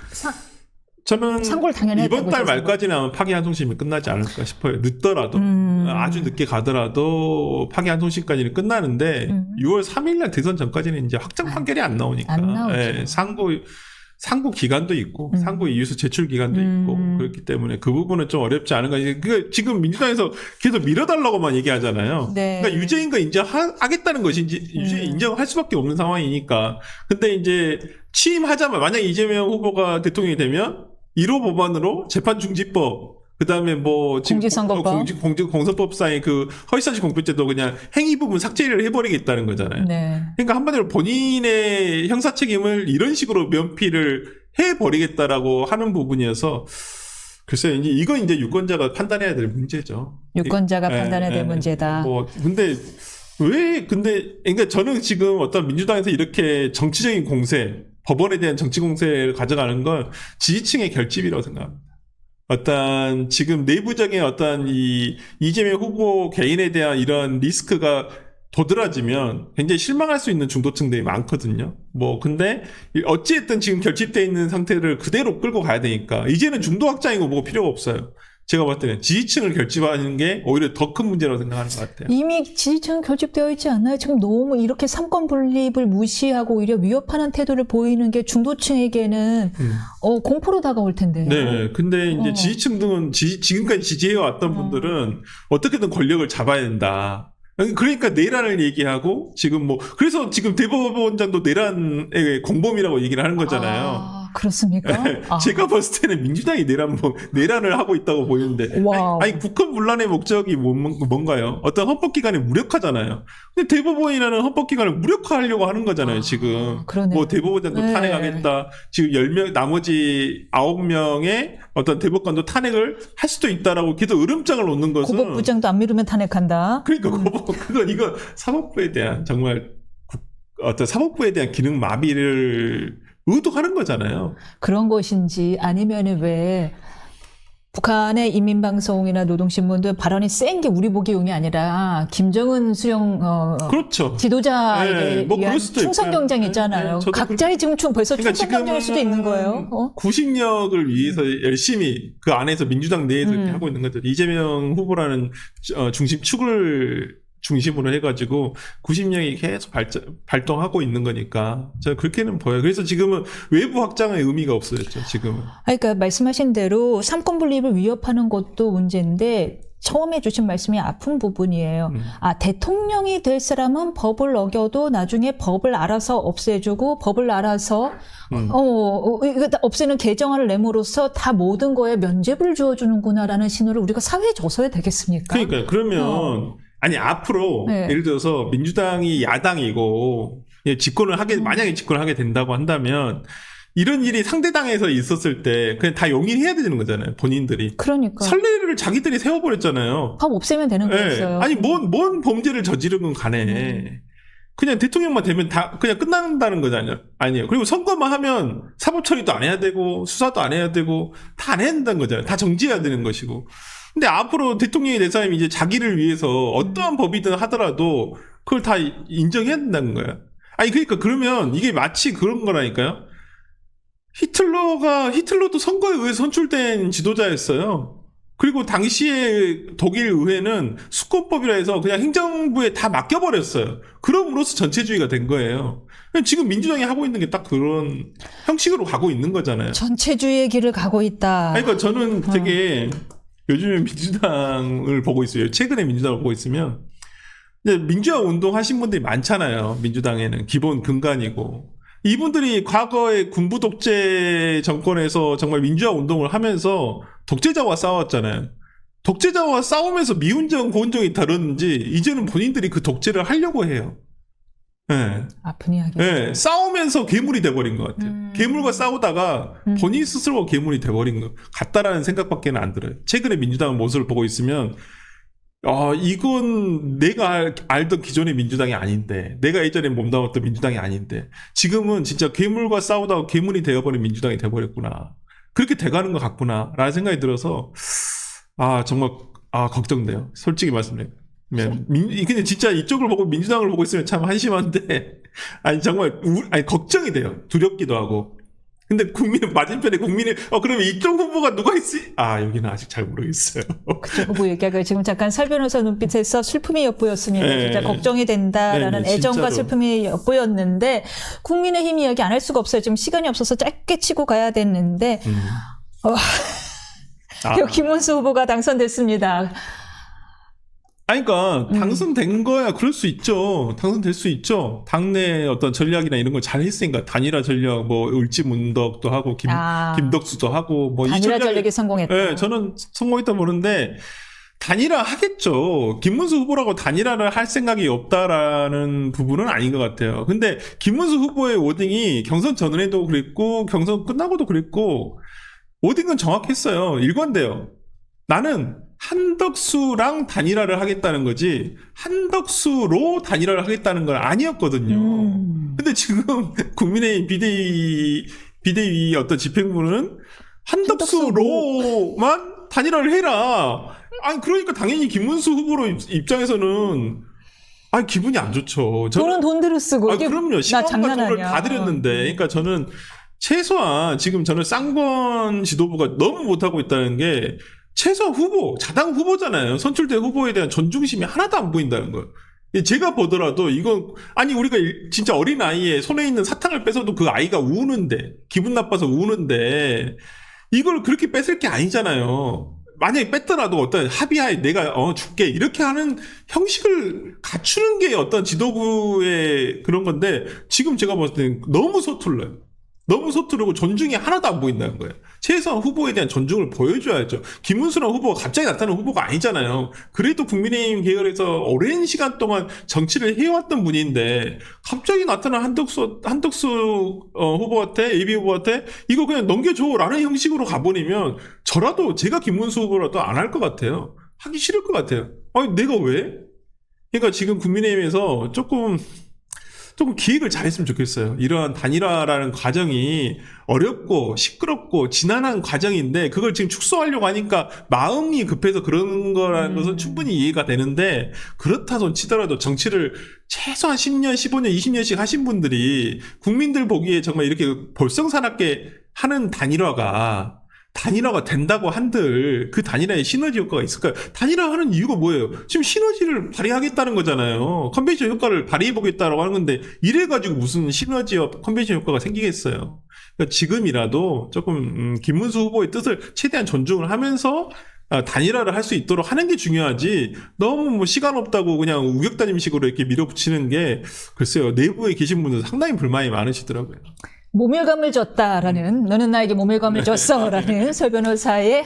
Speaker 2: 저는
Speaker 1: 상고를 당연히
Speaker 2: 이번 달
Speaker 1: 했다고
Speaker 2: 말까지는 아마 파기환송심이 끝나지 않을까 싶어요. 늦더라도 아주 늦게 가더라도 파기환송심까지는 끝나는데 6월 3일날 대선 전까지는 이제 확정 판결이 안 나오니까
Speaker 1: 안 나오죠.
Speaker 2: 예, 상고 기간도 있고 상고 이유서 제출 기간도 있고 그렇기 때문에 그 부분은 좀 어렵지 않은가. 그러니까 지금 민주당에서 계속 밀어달라고만 얘기하잖아요.
Speaker 1: 네.
Speaker 2: 그러니까 유죄인 거 인정하겠다는 것인지 유죄 인정할 수밖에 없는 상황이니까. 근데 이제 취임하자마자 만약 이재명 후보가 대통령이 되면 1호 법안으로 재판중지법 그다음에 뭐 지금
Speaker 1: 공직선거법.
Speaker 2: 공선법상의 그 허위사실 공표죄도 그냥 행위 부분 삭제를 해버리겠다는 거잖아요.
Speaker 1: 네.
Speaker 2: 그러니까 한마디로 본인의 형사 책임을 이런 식으로 면피를 해버리겠다라고 하는 부분이어서 글쎄요, 이건 이제 유권자가 판단해야 될 문제죠.
Speaker 1: 유권자가
Speaker 2: 예,
Speaker 1: 판단해야 될
Speaker 2: 예.
Speaker 1: 문제다.
Speaker 2: 그러니까 저는 지금 어떤 민주당에서 이렇게 정치적인 공세, 법원에 대한 정치 공세를 가져가는 건 지지층의 결집이라고 생각합니다. 어떤 지금 내부적인 어떤 이재명 후보 개인에 대한 이런 리스크가 도드라지면 굉장히 실망할 수 있는 중도층들이 많거든요. 근데 어찌됐든 지금 결집되어 있는 상태를 그대로 끌고 가야 되니까 이제는 중도 확장이고 뭐가 필요가 없어요. 제가 봤을 때는 지지층을 결집하는 게 오히려 더 큰 문제라고 생각하는 것 같아요.
Speaker 1: 이미 지지층 결집되어 있지 않나요? 지금 너무 이렇게 삼권 분립을 무시하고 오히려 위협하는 태도를 보이는 게 중도층에게는 공포로 다가올 텐데요.
Speaker 2: 네. 근데 이제 지지층 등은 지금까지 지지해왔던 분들은 어떻게든 권력을 잡아야 된다. 그러니까 내란을 얘기하고 그래서 지금 대법원장도 내란의 공범이라고 얘기를 하는 거잖아요.
Speaker 1: 그렇습니까?
Speaker 2: 제가 봤을 때는 민주당이 내란을 하고 있다고 보이는데. 아니, 국헌 분란의 목적이 뭔가요? 어떤 헌법기관이 무력하잖아요. 근데 대법원이라는 헌법기관을 무력화하려고 하는 거잖아요, 지금.
Speaker 1: 그러네요.
Speaker 2: 대법원장도
Speaker 1: 네.
Speaker 2: 탄핵하겠다. 지금 10명, 나머지 9명의 어떤 대법관도 탄핵을 할 수도 있다라고 계속 으름장을 놓는 것은.
Speaker 1: 고법부장도 안 미루면 탄핵한다.
Speaker 2: 그러니까 이거 사법부에 대한 정말 어떤 사법부에 대한 기능 마비를 의도하는 거잖아요.
Speaker 1: 그런 것인지 아니면 왜 북한의 인민방송이나 노동신문도 발언이 센 게 우리 보기용이 아니라 김정은 수령
Speaker 2: 그렇죠.
Speaker 1: 지도자에게
Speaker 2: 뭐
Speaker 1: 위한
Speaker 2: 그럴 수도
Speaker 1: 충성
Speaker 2: 있고요.
Speaker 1: 경쟁 있잖아요.
Speaker 2: 저도
Speaker 1: 각자의 지금 벌써
Speaker 2: 그러니까
Speaker 1: 충성 경쟁일 수도 있는 거예요.
Speaker 2: 구식력을 위해서 열심히 그 안에서 민주당 내에서 이렇게 하고 있는 거죠. 이재명 후보라는 축을 중심으로 해가지고 구심력이 계속 발동하고 있는 거니까 저는 그렇게는 보여요. 그래서 지금은 외부 확장의 의미가 없어졌죠. 지금은.
Speaker 1: 그러니까 말씀하신 대로 삼권 분립을 위협하는 것도 문제인데 처음에 주신 말씀이 아픈 부분이에요. 대통령이 될 사람은 법을 어겨도 나중에 법을 알아서 없애주고 법을 알아서 없애는 개정안을 내므로써 다 모든 거에 면죄부를 주어주는구나라는 신호를 우리가 사회에 줘서야 되겠습니까?
Speaker 2: 그러니까 그러면 아니 앞으로
Speaker 1: 네.
Speaker 2: 예를 들어서 민주당이 야당이고 만약에 집권을 하게 된다고 한다면 이런 일이 상대당에서 있었을 때 그냥 다 용인해야 되는 거잖아요. 본인들이.
Speaker 1: 그러니까.
Speaker 2: 선례를 자기들이 세워버렸잖아요.
Speaker 1: 법 없애면 되는 거였어요.
Speaker 2: 아니 뭔 범죄를 저지르건 간에 그냥 대통령만 되면 다 그냥 끝난다는 거잖아요. 아니에요. 그리고 선거만 하면 사법 처리도 안 해야 되고 수사도 안 해야 되고 다 안 해야 된다는 거잖아요. 다 정지해야 되는 것이고. 근데 앞으로 대통령이 된 사람이 이제 자기를 위해서 어떠한 법이든 하더라도 그걸 다 인정해야 된다는 거야. 아니 그러니까 그러면 이게 마치 그런 거라니까요. 히틀러도 선거에 의해 선출된 지도자였어요. 그리고 당시에 독일 의회는 수권법이라 해서 그냥 행정부에 다 맡겨버렸어요. 그럼으로써 전체주의가 된 거예요. 지금 민주당이 하고 있는 게 딱 그런 형식으로 가고 있는 거잖아요.
Speaker 1: 전체주의의 길을 가고 있다.
Speaker 2: 그러니까 저는 되게 요즘에 민주당을 보고 있어요. 최근에 민주당을 보고 있으면 이제 민주화 운동 하신 분들이 많잖아요. 민주당에는 기본 근간이고. 이분들이 과거에 군부 독재 정권에서 정말 민주화 운동을 하면서 독재자와 싸웠잖아요. 독재자와 싸우면서 미운정, 고운정이 다르는지 이제는 본인들이 그 독재를 하려고 해요. 예.
Speaker 1: 아픈 이야기.
Speaker 2: 예, 싸우면서 괴물이 돼버린 것 같아요. 괴물과 싸우다가 본인 스스로가 괴물이 돼버린 것 같다라는 생각밖에는 안 들어요. 최근에 민주당 모습을 보고 있으면 이건 내가 알던 기존의 민주당이 아닌데, 내가 예전에 몸담았던 민주당이 아닌데, 지금은 진짜 괴물과 싸우다가 괴물이 되어버린 민주당이 돼버렸구나. 그렇게 돼가는 것 같구나. 라는 생각이 들어서, 정말, 걱정돼요. 솔직히 말씀드려요. 근데 진짜 이쪽을 보고 민주당을 보고 있으면 참 한심한데, 정말, 걱정이 돼요. 두렵기도 하고. 근데 맞은편에 국민의, 그러면 이쪽 후보가 누가 있지? 여기는 아직 잘 모르겠어요.
Speaker 1: 그쪽 후보 얘기가 지금 잠깐 설 변호사 눈빛에서 슬픔이 엿보였습니다.
Speaker 2: 네.
Speaker 1: 진짜 걱정이 된다라는
Speaker 2: 네,
Speaker 1: 애정과
Speaker 2: 진짜로.
Speaker 1: 슬픔이 엿보였는데, 국민의힘 이야기 안 할 수가 없어요. 지금 시간이 없어서 짧게 치고 가야 됐는데, 김문수 후보가 당선됐습니다.
Speaker 2: 그러니까 당선된 거야. 그럴 수 있죠. 당선될 수 있죠. 당내 어떤 전략이나 이런 걸 잘 했으니까 단일화 전략, 을지문덕도 하고 김덕수도 하고 이
Speaker 1: 단일화
Speaker 2: 전략이-
Speaker 1: 전략이 성공했다.
Speaker 2: 네, 저는 성공했다 보는데 단일화 하겠죠. 김문수 후보라고 단일화를 할 생각이 없다라는 부분은 아닌 것 같아요. 근데 김문수 후보의 워딩이 경선 전에도 그랬고 경선 끝나고도 그랬고 워딩은 정확했어요. 일관돼요. 나는 한덕수랑 단일화를 하겠다는 거지 한덕수로 단일화를 하겠다는 건 아니었거든요. 근데 지금 국민의힘 비대위 어떤 집행부는 한덕수로만 단일화를 해라. 그러니까 당연히 김문수 후보로 입장에서는 기분이 안 좋죠.
Speaker 1: 돈은 돈대로 쓰고. 이게
Speaker 2: 그럼요.
Speaker 1: 나
Speaker 2: 시간과
Speaker 1: 장난
Speaker 2: 돈을
Speaker 1: 아니야.
Speaker 2: 다 드렸는데. 그러니까 저는 최소한 지금 저는 쌍권 지도부가 너무 못하고 있다는 게 최소한 자당 후보잖아요. 선출된 후보에 대한 존중심이 하나도 안 보인다는 거예요. 제가 보더라도 이건 우리가 진짜 어린 아이의 손에 있는 사탕을 뺏어도 그 아이가 우는데 기분 나빠서 우는데 이걸 그렇게 뺏을 게 아니잖아요. 만약에 뺐더라도 어떤 합의하에 내가 줄게 이렇게 하는 형식을 갖추는 게 어떤 지도부의 그런 건데 지금 제가 봤을 때는 너무 서툴러요. 너무 서투르고 존중이 하나도 안 보인다는 거예요. 최소한 후보에 대한 존중을 보여줘야죠. 김문수란 후보가 갑자기 나타난 후보가 아니잖아요. 그래도 국민의힘 계열에서 오랜 시간 동안 정치를 해왔던 분인데 갑자기 나타난 한덕수 후보한테 예비 후보한테 이거 그냥 넘겨줘라는 형식으로 가버리면 저라도 제가 김문수 후보라도 안 할 것 같아요. 하기 싫을 것 같아요. 내가 왜? 그러니까 지금 국민의힘에서 조금 기획을 잘했으면 좋겠어요. 이러한 단일화라는 과정이 어렵고 시끄럽고 지난한 과정인데 그걸 지금 축소하려고 하니까 마음이 급해서 그런 거라는 것은 충분히 이해가 되는데 그렇다 손 치더라도 정치를 최소한 10년, 15년, 20년씩 하신 분들이 국민들 보기에 정말 이렇게 볼썽사납게 하는 단일화가 된다고 한들 그 단일화에 시너지 효과가 있을까요? 단일화하는 이유가 뭐예요? 지금 시너지를 발휘하겠다는 거잖아요. 컨벤션 효과를 발휘해보겠다라고 하는 건데 이래가지고 무슨 시너지와 컨벤션 효과가 생기겠어요? 그러니까 지금이라도 조금 김문수 후보의 뜻을 최대한 존중을 하면서 단일화를 할 수 있도록 하는 게 중요하지 너무 시간 없다고 그냥 우격다짐식으로 이렇게 밀어붙이는 게 글쎄요. 내부에 계신 분들 상당히 불만이 많으시더라고요.
Speaker 1: 모멸감을 줬다라는 너는 나에게 모멸감을 줬어라는 설 변호사의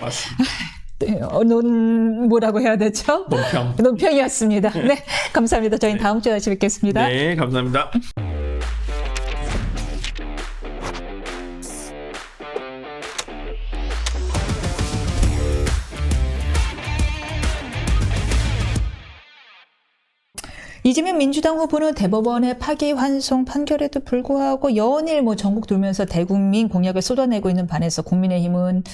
Speaker 1: 뭐라고 해야 되죠? 논평이었습니다. 네, 감사합니다. 저희는 다음 주에 다시 뵙겠습니다.
Speaker 2: 네, 감사합니다.
Speaker 1: 이재명 민주당 후보는 대법원의 파기환송 판결에도 불구하고 연일 전국 돌면서 대국민 공약을 쏟아내고 있는 반해서 국민의힘은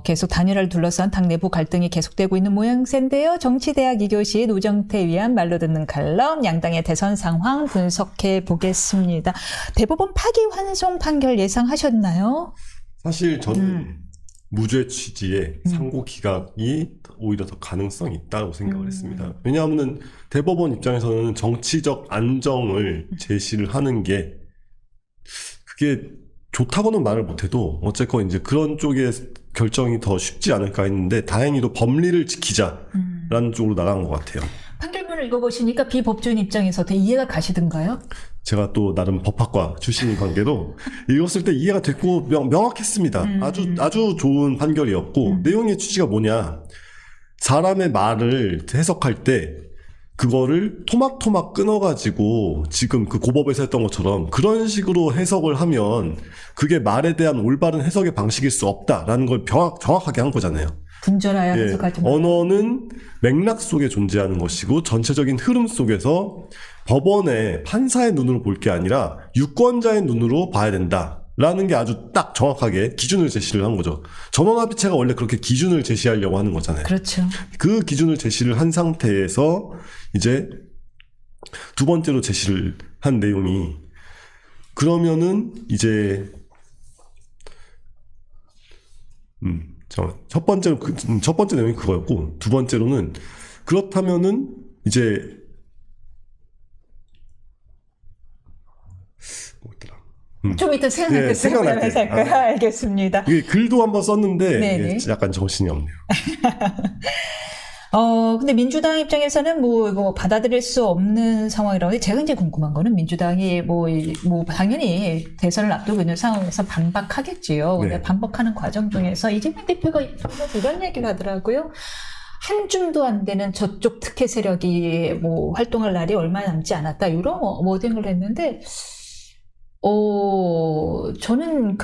Speaker 1: 계속 단일화를 둘러싼 당 내부 갈등이 계속되고 있는 모양새인데요. 정치대학 2교시 노정태 위한 말로 듣는 칼럼 양당의 대선 상황 분석해 보겠습니다. 대법원 파기환송 판결 예상하셨나요?
Speaker 3: 사실 저는 무죄 취지의 상고 기각이 오히려 더 가능성이 있다고 생각을 했습니다. 왜냐하면 대법원 입장에서는 정치적 안정을 제시를 하는 게 그게 좋다고는 말을 못해도 어쨌건 이제 그런 쪽의 결정이 더 쉽지 않을까 했는데 다행히도 법리를 지키자라는 쪽으로 나간 것 같아요.
Speaker 1: 판결문을 판결문을 읽어보시니까 비법조인 입장에서 되게 이해가 가시던가요?
Speaker 3: 제가 또 나름 법학과 출신인 관계로 읽었을 때 이해가 됐고 명확했습니다. 아주 좋은 판결이었고 내용의 취지가 뭐냐. 사람의 말을 해석할 때 그거를 토막토막 끊어가지고 지금 그 고법에서 했던 것처럼 그런 식으로 해석을 하면 그게 말에 대한 올바른 해석의 방식일 수 없다라는 걸 정확하게 한 거잖아요.
Speaker 1: 분절하여
Speaker 3: 예,
Speaker 1: 해석할 때
Speaker 3: 언어는 맥락 속에 존재하는 것이고 전체적인 흐름 속에서 법원의 판사의 눈으로 볼 게 아니라 유권자의 눈으로 봐야 된다라는 게 아주 딱 정확하게 기준을 제시를 한 거죠. 전원합의체가 원래 그렇게 기준을 제시하려고 하는 거잖아요.
Speaker 1: 그렇죠.
Speaker 3: 그 기준을 제시를 한 상태에서 이제 두 번째로 제시를 한 내용이 그러면은 이제 첫 번째 내용이 그거였고 두 번째로는 그렇다면은 이제 뭐였더라?
Speaker 1: 좀 이따 생각났어요.
Speaker 3: 생각날게요.
Speaker 1: 알겠습니다.
Speaker 3: 이게 글도 한번 썼는데
Speaker 1: 네네.
Speaker 3: 이게 약간 정신이 없네요.
Speaker 1: 근데 민주당 입장에서는 뭐 이거 받아들일 수 없는 상황이라고 해서 제가 이제 궁금한 거는 민주당이 뭐 당연히 대선을 앞두고 있는 상황에서 반박하겠지요. 근데
Speaker 3: 네.
Speaker 1: 반박하는 과정 중에서 이재명 대표가 이런 얘기를 하더라고요. 한 줌도 안 되는 저쪽 특혜 세력이 뭐 활동할 날이 얼마 남지 않았다. 이런 워딩을 했는데, 저는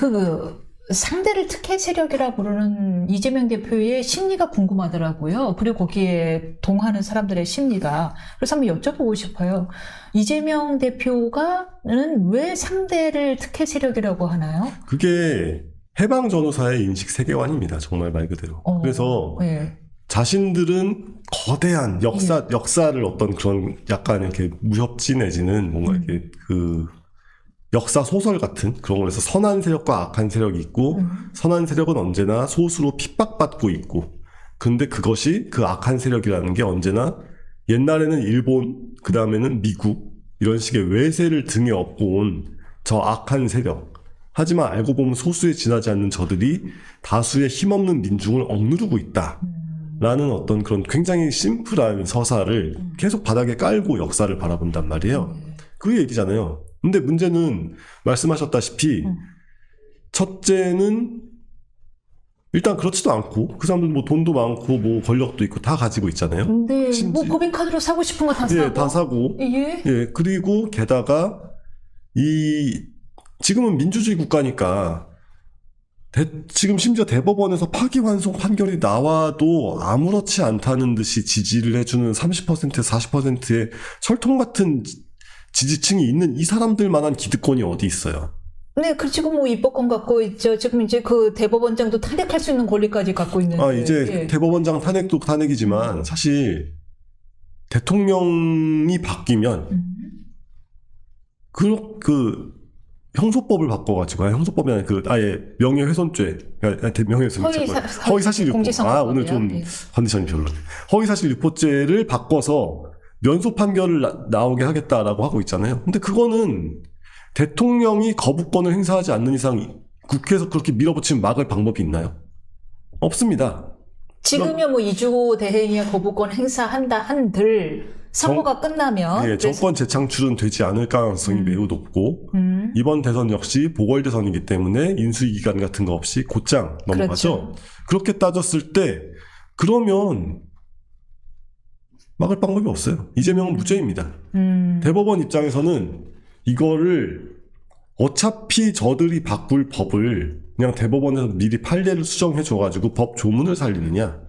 Speaker 1: 상대를 특혜 세력이라 부르는 이재명 대표의 심리가 궁금하더라고요. 그리고 거기에 동하는 사람들의 심리가. 그래서 한번 여쭤보고 싶어요. 이재명 대표가는 왜 상대를 특혜 세력이라고 하나요?
Speaker 3: 그게 해방 전후사의 인식 세계관입니다. 정말 말 그대로. 그래서
Speaker 1: 네.
Speaker 3: 자신들은 거대한 역사를 어떤 그런 약간 이렇게 무협지 내지는 뭔가 이렇게 그 역사 소설 같은 그런 거에서 선한 세력과 악한 세력이 있고 선한 세력은 언제나 소수로 핍박받고 있고 근데 그것이 그 악한 세력이라는 게 언제나 옛날에는 일본 그 다음에는 미국 이런 식의 외세를 등에 업고 온 저 악한 세력 하지만 알고 보면 소수에 지나지 않는 저들이 다수의 힘없는 민중을 억누르고 있다 라는 어떤 그런 굉장히 심플한 서사를 계속 바닥에 깔고 역사를 바라본단 말이에요. 그 얘기잖아요. 근데 문제는 말씀하셨다시피 첫째는 일단 그렇지도 않고 그 사람들 뭐 돈도 많고 뭐 권력도 있고 다 가지고 있잖아요.
Speaker 1: 근데 뭐 법인카드로 사고 싶은 거 다 사고.
Speaker 3: 예, 다 사고.
Speaker 1: 예.
Speaker 3: 예, 그리고 게다가 지금은 민주주의 국가니까 지금 심지어 대법원에서 파기환송 판결이 나와도 아무렇지 않다는 듯이 지지를 해주는 30%에서 40%의 철통 같은 지지층이 있는 이 사람들만한 기득권이 어디 있어요?
Speaker 1: 네, 그 지금 뭐 입법권 갖고 있죠. 지금 이제 그 대법원장도 탄핵할 수 있는 권리까지 갖고 있는데.
Speaker 3: 이제
Speaker 1: 예.
Speaker 3: 대법원장 탄핵도 탄핵이지만 사실 대통령이 바뀌면 그 형소법을 바꿔가지고 형소법이 아니라 아예 명예훼손죄, 그러니까 허위사실유포. 오늘 좀 컨디션이 별로네. 허위사실유포죄를 바꿔서 면소 판결을 나오게 하겠다라고 하고 있잖아요. 근데 그거는 대통령이 거부권을 행사하지 않는 이상 국회에서 그렇게 밀어붙이면 막을 방법이 있나요? 없습니다.
Speaker 1: 지금요 뭐 이주호 대행이 거부권 행사한다 한들 선거가 끝나면
Speaker 3: 예, 정권 재창출은 되지 않을 가능성이 매우 높고 이번 대선 역시 보궐대선이기 때문에 인수위기간 같은 거 없이 곧장 넘어가죠.
Speaker 1: 그렇죠.
Speaker 3: 그렇게 따졌을 때 그러면 막을 방법이 없어요. 이재명은 무죄입니다. 대법원 입장에서는 이거를 어차피 저들이 바꿀 법을 그냥 대법원에서 미리 판례를 수정해줘가지고 법 조문을 살리느냐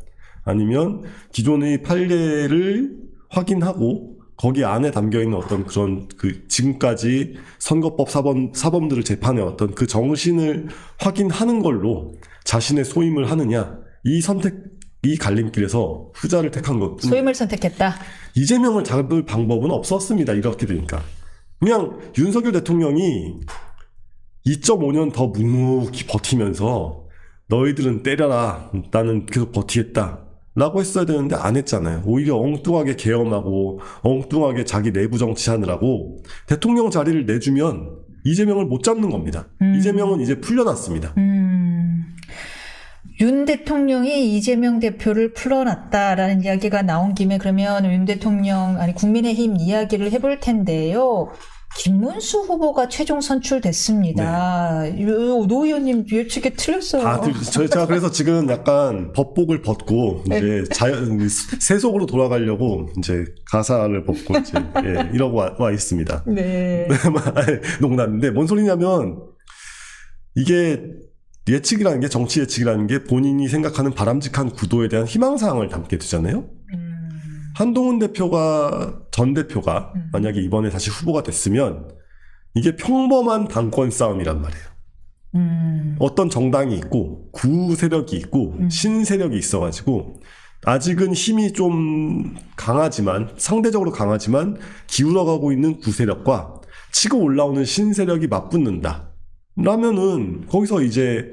Speaker 3: 아니면 기존의 판례를 확인하고 거기 안에 담겨있는 어떤 그런 지금까지 선거법 사범들을 재판해왔던 그 정신을 확인하는 걸로 자신의 소임을 하느냐 이 갈림길에서 후자를 택한 것.
Speaker 1: 소임을 선택했다.
Speaker 3: 이재명을 잡을 방법은 없었습니다. 이렇게 되니까. 그냥 윤석열 대통령이 2.5년 더 묵묵히 버티면서 너희들은 때려라. 나는 계속 버티겠다. 라고 했어야 되는데 안 했잖아요. 오히려 엉뚱하게 계엄하고 엉뚱하게 자기 내부 정치하느라고 대통령 자리를 내주면 이재명을 못 잡는 겁니다. 이재명은 이제 풀려났습니다.
Speaker 1: 윤 대통령이 이재명 대표를 풀어놨다라는 이야기가 나온 김에 그러면 윤 대통령, 아니, 국민의힘 이야기를 해볼 텐데요. 김문수 후보가 최종 선출됐습니다. 노 의원님 예측이 틀렸어요.
Speaker 3: 제가 그래서 지금 약간 법복을 벗고 이제 세속으로 돌아가려고 이제 가사를 벗고 이제 이러고 와 있습니다.
Speaker 1: 네.
Speaker 3: 농담인데 뭔 소리냐면 이게 예측이라는 게 정치 예측이라는 게 본인이 생각하는 바람직한 구도에 대한 희망사항을 담게 되잖아요. 한동훈 전 대표가 만약에 이번에 다시 후보가 됐으면 이게 평범한 당권 싸움이란 말이에요. 어떤 정당이 있고 구세력이 있고 신세력이 있어가지고 아직은 힘이 좀 강하지만 상대적으로 강하지만 기울어가고 있는 구세력과 치고 올라오는 신세력이 맞붙는다. 라면은 거기서 이제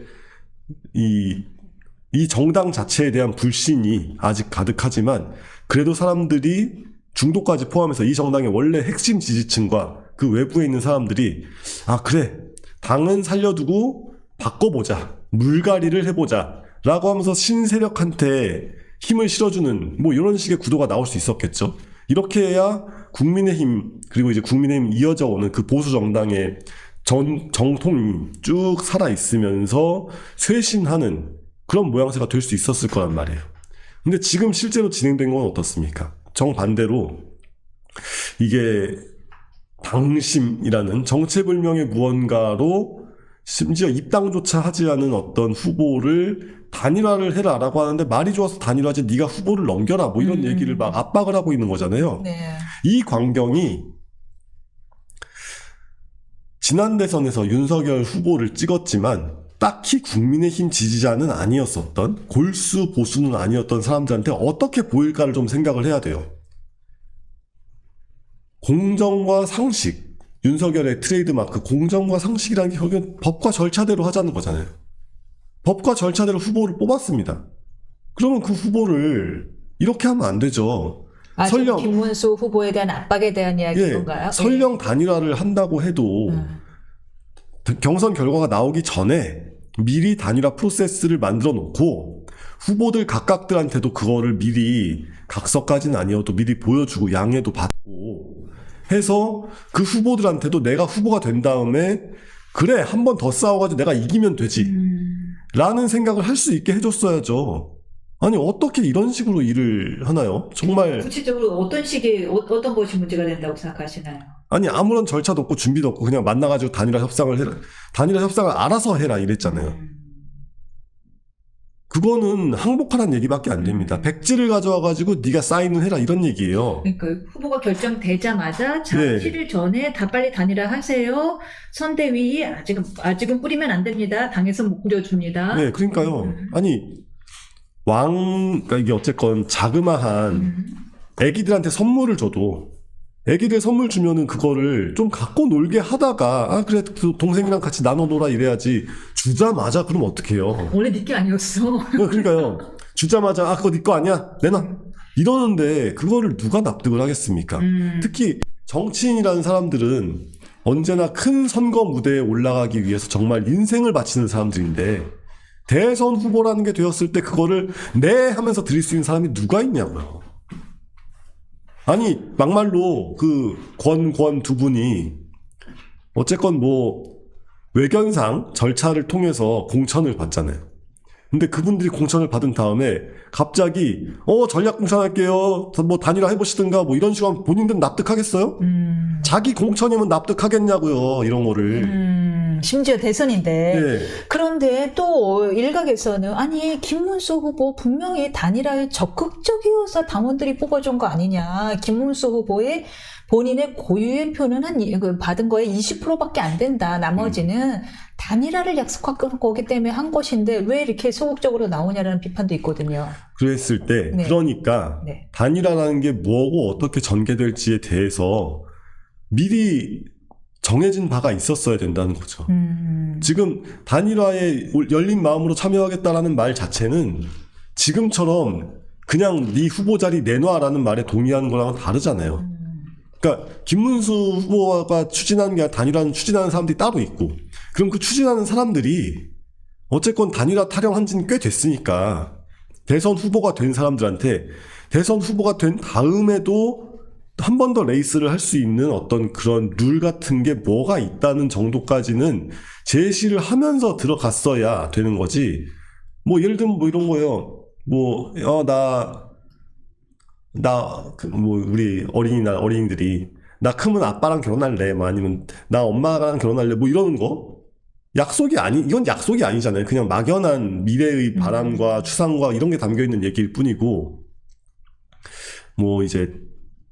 Speaker 3: 이 정당 자체에 대한 불신이 아직 가득하지만 그래도 사람들이 중도까지 포함해서 이 정당의 원래 핵심 지지층과 그 외부에 있는 사람들이 아 그래 당은 살려두고 바꿔보자 물갈이를 해보자 라고 하면서 신세력한테 힘을 실어주는 뭐 이런 식의 구도가 나올 수 있었겠죠. 이렇게 해야 국민의힘 그리고 이제 국민의힘 이어져 오는 그 보수 정당의 정통이 쭉 살아있으면서 쇄신하는 그런 모양새가 될 수 있었을 거란 말이에요. 근데 지금 실제로 진행된 건 어떻습니까? 정반대로 이게 당심이라는 정체불명의 무언가로 심지어 입당조차 하지 않은 어떤 후보를 단일화를 해라라고 하는데 말이 좋아서 단일화지 네가 후보를 넘겨라 뭐 이런 얘기를 막 압박을 하고 있는 거잖아요.
Speaker 1: 네.
Speaker 3: 이 광경이 지난 대선에서 윤석열 후보를 찍었지만 딱히 국민의힘 지지자는 아니었었던 골수 보수는 아니었던 사람들한테 어떻게 보일까를 좀 생각을 해야 돼요. 공정과 상식, 윤석열의 트레이드마크 공정과 상식이라는 게 결국엔 법과 절차대로 하자는 거잖아요. 법과 절차대로 후보를 뽑았습니다. 그러면 그 후보를 이렇게 하면 안 되죠.
Speaker 1: 설령 김문수 후보에 대한 압박에 대한 이야기인가요?
Speaker 3: 설령 단일화를 한다고 해도 경선 결과가 나오기 전에 미리 단일화 프로세스를 만들어 놓고 후보들 각각들한테도 그거를 미리 각서까지는 아니어도 미리 보여주고 양해도 받고 해서 그 후보들한테도 내가 후보가 된 다음에 그래 한 번 더 싸워가지고 내가 이기면 되지 라는 생각을 할 수 있게 해줬어야죠. 아니 어떻게 이런 식으로 일을 하나요? 정말
Speaker 1: 구체적으로 어떤 것이 문제가 된다고 생각하시나요?
Speaker 3: 아니 아무런 절차도 없고 준비도 없고 그냥 만나가지고 단일화 협상을 해라. 단일화 협상을 알아서 해라 이랬잖아요. 그거는 항복하라는 얘기밖에 안 됩니다. 백지를 가져와가지고 네가 사인을 해라 이런 얘기예요.
Speaker 1: 그러니까 후보가 결정되자마자 7일 전에 다 빨리 단일화 하세요. 선대위 아직은 뿌리면 안 됩니다. 당에서 못 뿌려줍니다.
Speaker 3: 네, 그러니까요. 아니 그러니까 이게 어쨌건 자그마한 애기들한테 선물을 줘도 애기들 선물 주면은 그거를 좀 갖고 놀게 하다가 아 그래 동생이랑 같이 나눠 놀아 이래야지 주자마자 그럼 어떡해요.
Speaker 1: 원래 네게 아니었어.
Speaker 3: 그러니까요. 주자마자 아 그거 네 거 아니야 내놔 이러는데 그거를 누가 납득을 하겠습니까? 특히 정치인이라는 사람들은 언제나 큰 선거 무대에 올라가기 위해서 정말 인생을 바치는 사람들인데 대선 후보라는 게 되었을 때 그거를 네 하면서 드릴 수 있는 사람이 누가 있냐고요. 아니 막말로 그 권 두 분이 어쨌건 뭐 외견상 절차를 통해서 공천을 받잖아요. 근데 그분들이 공천을 받은 다음에 갑자기 전략 공천할게요. 뭐 단일화 해보시든가 뭐 이런 식으로 하면 본인들은 납득하겠어요? 자기 공천이면 납득하겠냐고요. 이런 거를.
Speaker 1: 심지어 대선인데.
Speaker 3: 네.
Speaker 1: 그런데 또 일각에서는 아니 김문수 후보 분명히 단일화에 적극적이어서 당원들이 뽑아준 거 아니냐. 김문수 후보의 본인의 고유의 표는 받은 거에 20%밖에 안 된다. 나머지는 단일화를 약속한 거기 때문에 한 것인데 왜 이렇게 소극적으로 나오냐라는 비판도 있거든요.
Speaker 3: 그랬을 때
Speaker 1: 네.
Speaker 3: 그러니까
Speaker 1: 네.
Speaker 3: 단일화라는 게 뭐고 어떻게 전개될지에 대해서 미리 정해진 바가 있었어야 된다는 거죠. 지금 단일화에 열린 마음으로 참여하겠다라는 말 자체는 지금처럼 그냥 네 후보 자리 내놔라는 말에 동의하는 거랑은 다르잖아요. 그러니까 김문수 후보가 추진하는 게 아니라 단일화는 추진하는 사람들이 따로 있고 그럼 그 추진하는 사람들이 어쨌건 단일화 타령한 지는 꽤 됐으니까 대선 후보가 된 사람들한테 대선 후보가 된 다음에도 한 번 더 레이스를 할 수 있는 어떤 그런 룰 같은 게 뭐가 있다는 정도까지는 제시를 하면서 들어갔어야 되는 거지. 뭐 예를 들면 뭐 이런 거예요. 뭐 우리 어린이들이 나 크면 아빠랑 결혼할래, 뭐 아니면 나 엄마랑 결혼할래, 뭐 이러는 거. 이건 약속이 아니잖아요. 그냥 막연한 미래의 바람과 추상과 이런 게 담겨 있는 얘기일 뿐이고, 뭐 이제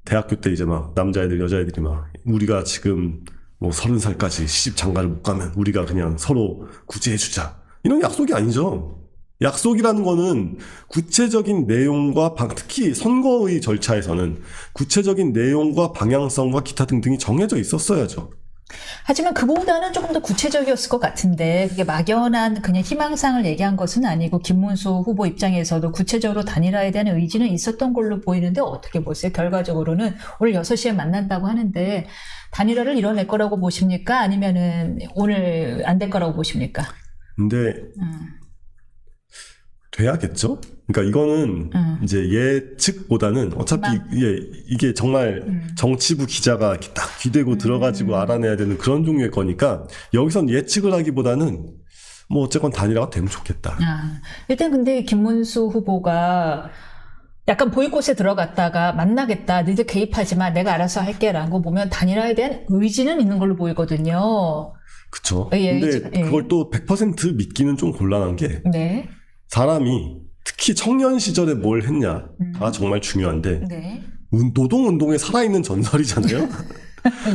Speaker 3: 대학교 때 이제 막 남자애들 여자애들이 막 우리가 지금 뭐 30살까지 시집 장가를 못 가면 우리가 그냥 서로 구제해주자, 이런 약속이 아니죠. 약속이라는 거는 구체적인 내용과 특히 선거의 절차에서는 구체적인 내용과 방향성과 기타 등등이 정해져 있었어야죠.
Speaker 1: 하지만 그보다는 조금 더 구체적이었을 것 같은데 그게 막연한 그냥 희망상을 얘기한 것은 아니고 김문수 후보 입장에서도 구체적으로 단일화에 대한 의지는 있었던 걸로 보이는데 어떻게 보세요? 결과적으로는 오늘 6시에 만난다고 하는데 단일화를 이뤄낼 거라고 보십니까? 아니면은 오늘 안 될 거라고 보십니까?
Speaker 3: 근데 돼야겠죠? 그러니까 이거는 이제 예측보다는 어차피 이게 정말 정치부 기자가 이렇게 딱 귀대고 들어가지고 알아내야 되는 그런 종류의 거니까 여기선 예측을 하기보다는 뭐 어쨌건 단일화가 되면 좋겠다.
Speaker 1: 일단 근데 김문수 후보가 약간 보이콧에 들어갔다가 만나겠다, 너희들 개입하지 마, 내가 알아서 할게 라고 보면 단일화에 대한 의지는 있는 걸로 보이거든요.
Speaker 3: 그쵸.
Speaker 1: 예,
Speaker 3: 근데 그걸 또 100% 믿기는 좀 곤란한 게
Speaker 1: 네.
Speaker 3: 사람이 특히 청년 시절에 뭘 했냐가 정말 중요한데
Speaker 1: 네.
Speaker 3: 노동운동에 살아있는 전설이잖아요.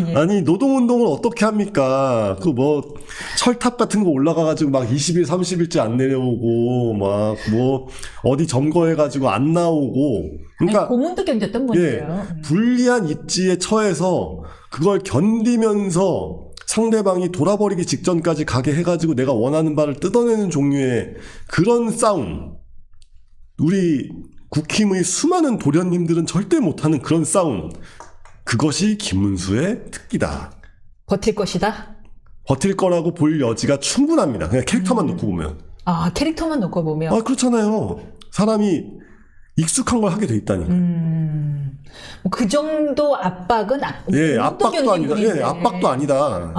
Speaker 1: 예.
Speaker 3: 아니 노동운동을 어떻게 합니까? 그 뭐 철탑 같은 거 올라가가지고 막 20일 30일째 안 내려오고 막 뭐 어디 점거해가지고 안 나오고, 그러니까
Speaker 1: 아니, 고문도 견뎠던 분이에요.
Speaker 3: 불리한 입지에 처해서 그걸 견디면서 상대방이 돌아버리기 직전까지 가게 해가지고 내가 원하는 바를 뜯어내는 종류의 그런 싸움, 우리 국힘의 수많은 도련님들은 절대 못하는 그런 싸움, 그것이 김문수의 특기다.
Speaker 1: 버틸 것이다?
Speaker 3: 버틸 거라고 볼 여지가 충분합니다. 그냥 캐릭터만 놓고 보면.
Speaker 1: 캐릭터만 놓고 보면.
Speaker 3: 그렇잖아요. 사람이 익숙한 걸 하게 돼 있다니.
Speaker 1: 그 정도 압박은
Speaker 3: 압박도 아니다. 압박도 아니다.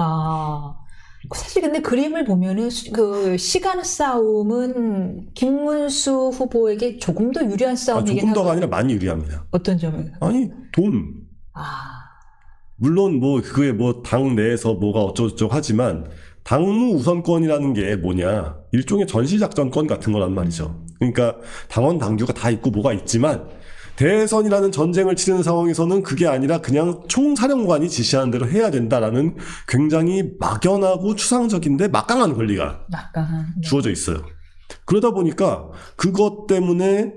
Speaker 1: 사실 근데 그림을 보면은 그 시간 싸움은 김문수 후보에게 조금 더 유리한 싸움이긴
Speaker 3: 조금 더가 아니라 많이 유리합니다.
Speaker 1: 어떤 점에서?
Speaker 3: 아니 돈. 물론 뭐 그게 뭐 당 내에서 뭐가 어쩌고저쩌고 하지만 당무 우선권이라는 게 뭐냐, 일종의 전시작전권 같은 거란 말이죠. 그러니까 당원 당규가 다 있고 뭐가 있지만 대선이라는 전쟁을 치르는 상황에서는 그게 아니라 그냥 총사령관이 지시하는 대로 해야 된다라는 굉장히 막연하고 추상적인데 막강한 권리가 주어져 있어요. 그러다 보니까 그것 때문에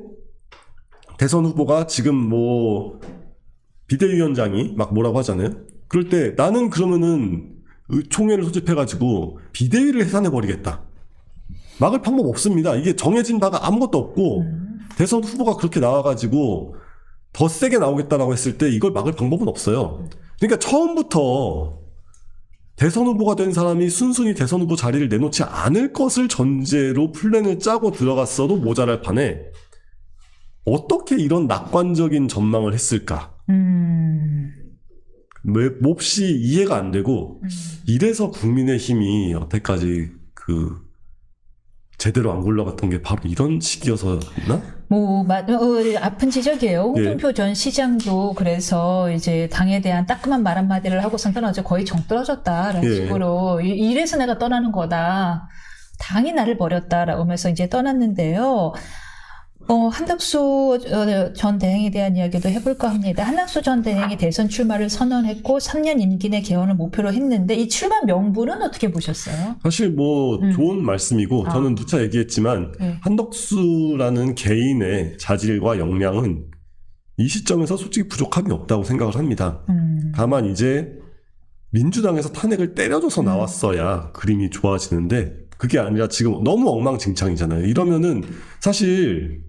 Speaker 3: 대선 후보가 지금 뭐 비대위원장이 막 뭐라고 하잖아요. 그럴 때 나는 그러면은 총회를 소집해가지고 비대위를 해산해버리겠다. 막을 방법 없습니다. 이게 정해진 바가 아무것도 없고 대선 후보가 그렇게 나와가지고 더 세게 나오겠다라고 했을 때 이걸 막을 방법은 없어요. 그러니까 처음부터 대선 후보가 된 사람이 순순히 대선 후보 자리를 내놓지 않을 것을 전제로 플랜을 짜고 들어갔어도 모자랄 판에 어떻게 이런 낙관적인 전망을 했을까? 몹시 이해가 안 되고, 이래서 국민의힘이 여태까지 제대로 안 굴러갔던 게 바로 이런 시기여서였나?
Speaker 1: 아픈 지적이에요. 홍준표 전 시장도 그래서 이제 당에 대한 따끔한 말 한마디를 하고선 떠나죠. 거의 정 떨어졌다라는 식으로. 이래서 내가 떠나는 거다. 당이 나를 버렸다라고 하면서 이제 떠났는데요. 한덕수 전 대행에 대한 이야기도 해볼까 합니다. 한덕수 전 대행이 대선 출마를 선언했고 3년 임기 내 개헌을 목표로 했는데 이 출마 명분은 어떻게 보셨어요?
Speaker 3: 사실 뭐 좋은 말씀이고 저는 누차 얘기했지만 한덕수라는 개인의 자질과 역량은 이 시점에서 솔직히 부족함이 없다고 생각을 합니다. 다만 이제 민주당에서 탄핵을 때려줘서 나왔어야 그림이 좋아지는데 그게 아니라 지금 너무 엉망진창이잖아요. 이러면은 사실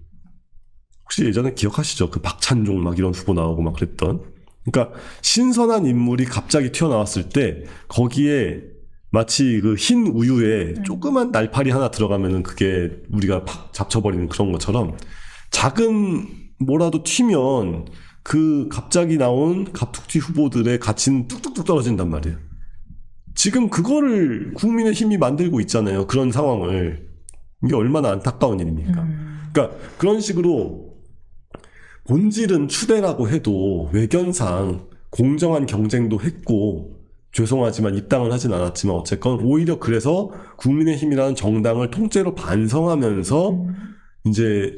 Speaker 3: 혹시 예전에 기억하시죠? 그 박찬종 막 이런 후보 나오고 막 그랬던. 그러니까 신선한 인물이 갑자기 튀어나왔을 때 거기에 마치 그 흰 우유에 조그만 날파리 하나 들어가면은 그게 우리가 팍 잡쳐버리는 그런 것처럼 작은 뭐라도 튀면 그 갑자기 나온 갑툭튀 후보들의 가치는 뚝뚝뚝 떨어진단 말이에요. 지금 그거를 국민의힘이 만들고 있잖아요. 그런 상황을. 이게 얼마나 안타까운 일입니까? 그러니까 그런 식으로 본질은 추대라고 해도 외견상 공정한 경쟁도 했고 죄송하지만 입당은 하진 않았지만 어쨌건 오히려 그래서 국민의힘이라는 정당을 통째로 반성하면서 이제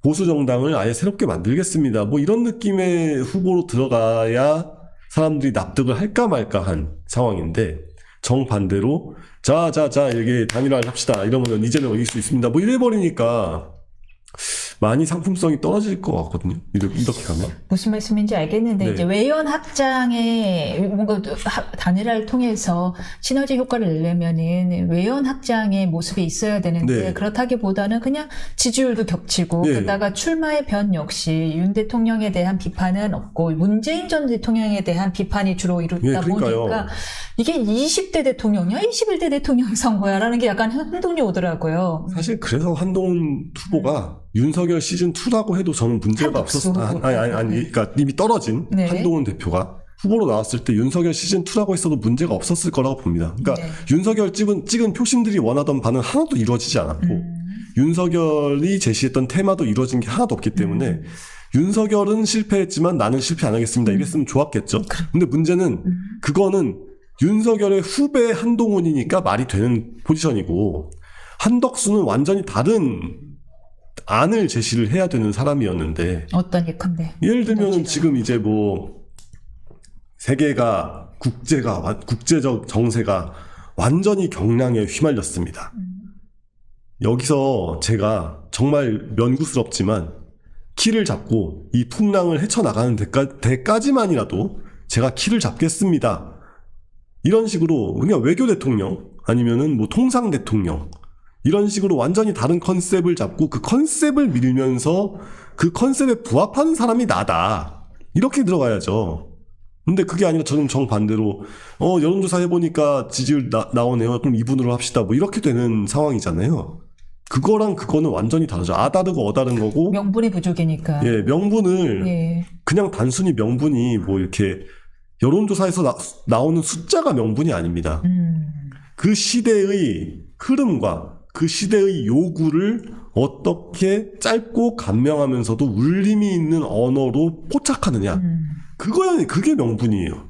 Speaker 3: 보수 정당을 아예 새롭게 만들겠습니다. 뭐 이런 느낌의 후보로 들어가야 사람들이 납득을 할까 말까 한 상황인데 정반대로 자 이게 단일화를 합시다 이러면 이재명 이길 수 있습니다. 뭐 이래버리니까 많이 상품성이 떨어질 것 같거든요. 이렇게 가면.
Speaker 1: 무슨 말씀인지 알겠는데
Speaker 3: 네.
Speaker 1: 이제 외연 확장의 뭔가 단일화를 통해서 시너지 효과를 내려면은 외연 확장의 모습이 있어야 되는데
Speaker 3: 네.
Speaker 1: 그렇다기보다는 그냥 지지율도 겹치고
Speaker 3: 네.
Speaker 1: 게다가 출마의 변 역시 윤 대통령에 대한 비판은 없고 문재인 전 대통령에 대한 비판이 주로 이루다
Speaker 3: 네, 그러니까요.
Speaker 1: 보니까 이게 20대 대통령이야 21대 대통령 선거야라는 게 약간 혼동이 오더라고요.
Speaker 3: 사실 그래서 한동훈 후보가 윤석열 시즌2라고 해도 저는 문제가
Speaker 1: 한덕수
Speaker 3: 없었어.
Speaker 1: 후보.
Speaker 3: 아니, 그러니까 이미 떨어진
Speaker 1: 네.
Speaker 3: 한동훈 대표가 후보로 나왔을 때 윤석열 시즌2라고 했어도 문제가 없었을 거라고 봅니다. 그러니까
Speaker 1: 네.
Speaker 3: 윤석열 찍은 표심들이 원하던 바는 하나도 이루어지지 않았고 윤석열이 제시했던 테마도 이루어진 게 하나도 없기 때문에 윤석열은 실패했지만 나는 실패 안 하겠습니다. 이랬으면 좋았겠죠. 근데 문제는 그거는 윤석열의 후배 한동훈이니까 말이 되는 포지션이고 한덕수는 완전히 다른 안을 제시를 해야 되는 사람이었는데
Speaker 1: 어떤 예컨대
Speaker 3: 예를 들면 지금 이제 뭐 세계가 국제적 정세가 완전히 경랑에 휘말렸습니다. 여기서 제가 정말 면구스럽지만 키를 잡고 이 풍랑을 헤쳐나가는 데까지만이라도 제가 키를 잡겠습니다. 이런 식으로 그냥 외교 대통령 아니면은 뭐 통상 대통령 이런 식으로 완전히 다른 컨셉을 잡고 그 컨셉을 밀면서 그 컨셉에 부합하는 사람이 나다. 이렇게 들어가야죠. 근데 그게 아니라 저는 정반대로 여론조사 해보니까 지지율 나오네요. 그럼 이분으로 합시다. 뭐 이렇게 되는 상황이잖아요. 그거랑 그거는 완전히 다르죠. 아다르고 어다른 거고.
Speaker 1: 명분이 부족이니까.
Speaker 3: 예, 명분을
Speaker 1: 예.
Speaker 3: 그냥 단순히 명분이 뭐 이렇게 여론조사에서 나오는 숫자가 명분이 아닙니다. 그 시대의 흐름과 그 시대의 요구를 어떻게 짧고 간명하면서도 울림이 있는 언어로 포착하느냐. 그게 명분이에요.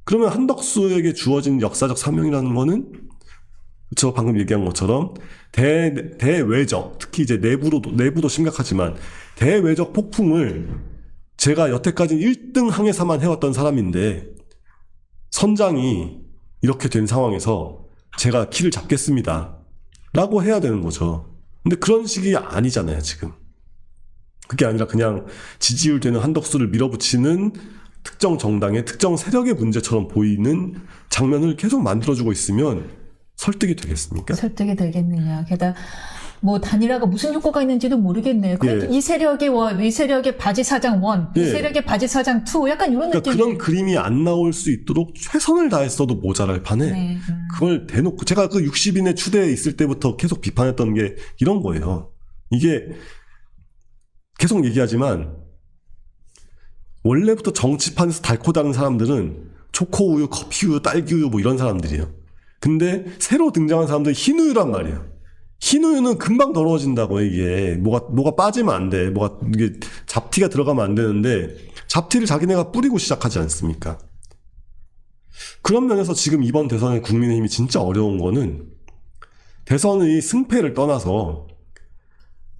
Speaker 3: 그러면 한덕수에게 주어진 역사적 사명이라는 거는 저 방금 얘기한 것처럼 대외적, 특히 이제 내부도 심각하지만 대외적 폭풍을 제가 여태까지 1등 항해사만 해왔던 사람인데 선장이 이렇게 된 상황에서 제가 키를 잡겠습니다. 라고 해야 되는 거죠. 근데 그런 식이 아니잖아요, 지금. 그게 아니라 그냥 지지율 되는 한덕수를 밀어붙이는 특정 정당의 특정 세력의 문제처럼 보이는 장면을 계속 만들어주고 있으면 설득이 되겠습니까?
Speaker 1: 설득이 되겠느냐. 게다가 뭐 단일화가 무슨 효과가 있는지도 모르겠네요.
Speaker 3: 예.
Speaker 1: 이 세력의 원, 이 세력의 바지 사장 원, 이
Speaker 3: 예.
Speaker 1: 세력의 바지 사장 투, 약간 이런
Speaker 3: 그러니까
Speaker 1: 느낌.
Speaker 3: 그런 그림이 안 나올 수 있도록 최선을 다했어도 모자랄 판에
Speaker 1: 네.
Speaker 3: 그걸 대놓고 제가 그 60인의 추대에 있을 때부터 계속 비판했던 게 이런 거예요. 이게 계속 얘기하지만 원래부터 정치판에서 닳고 다른 사람들은 초코우유, 커피우유, 딸기우유 뭐 이런 사람들이에요. 근데 새로 등장한 사람들은 흰우유란 말이에요. 흰우유는 금방 더러워진다고 이게 뭐가 빠지면 안 돼. 이게 잡티가 들어가면 안 되는데 잡티를 자기네가 뿌리고 시작하지 않습니까? 그런 면에서 지금 이번 대선의 국민의힘이 진짜 어려운 거는 대선의 승패를 떠나서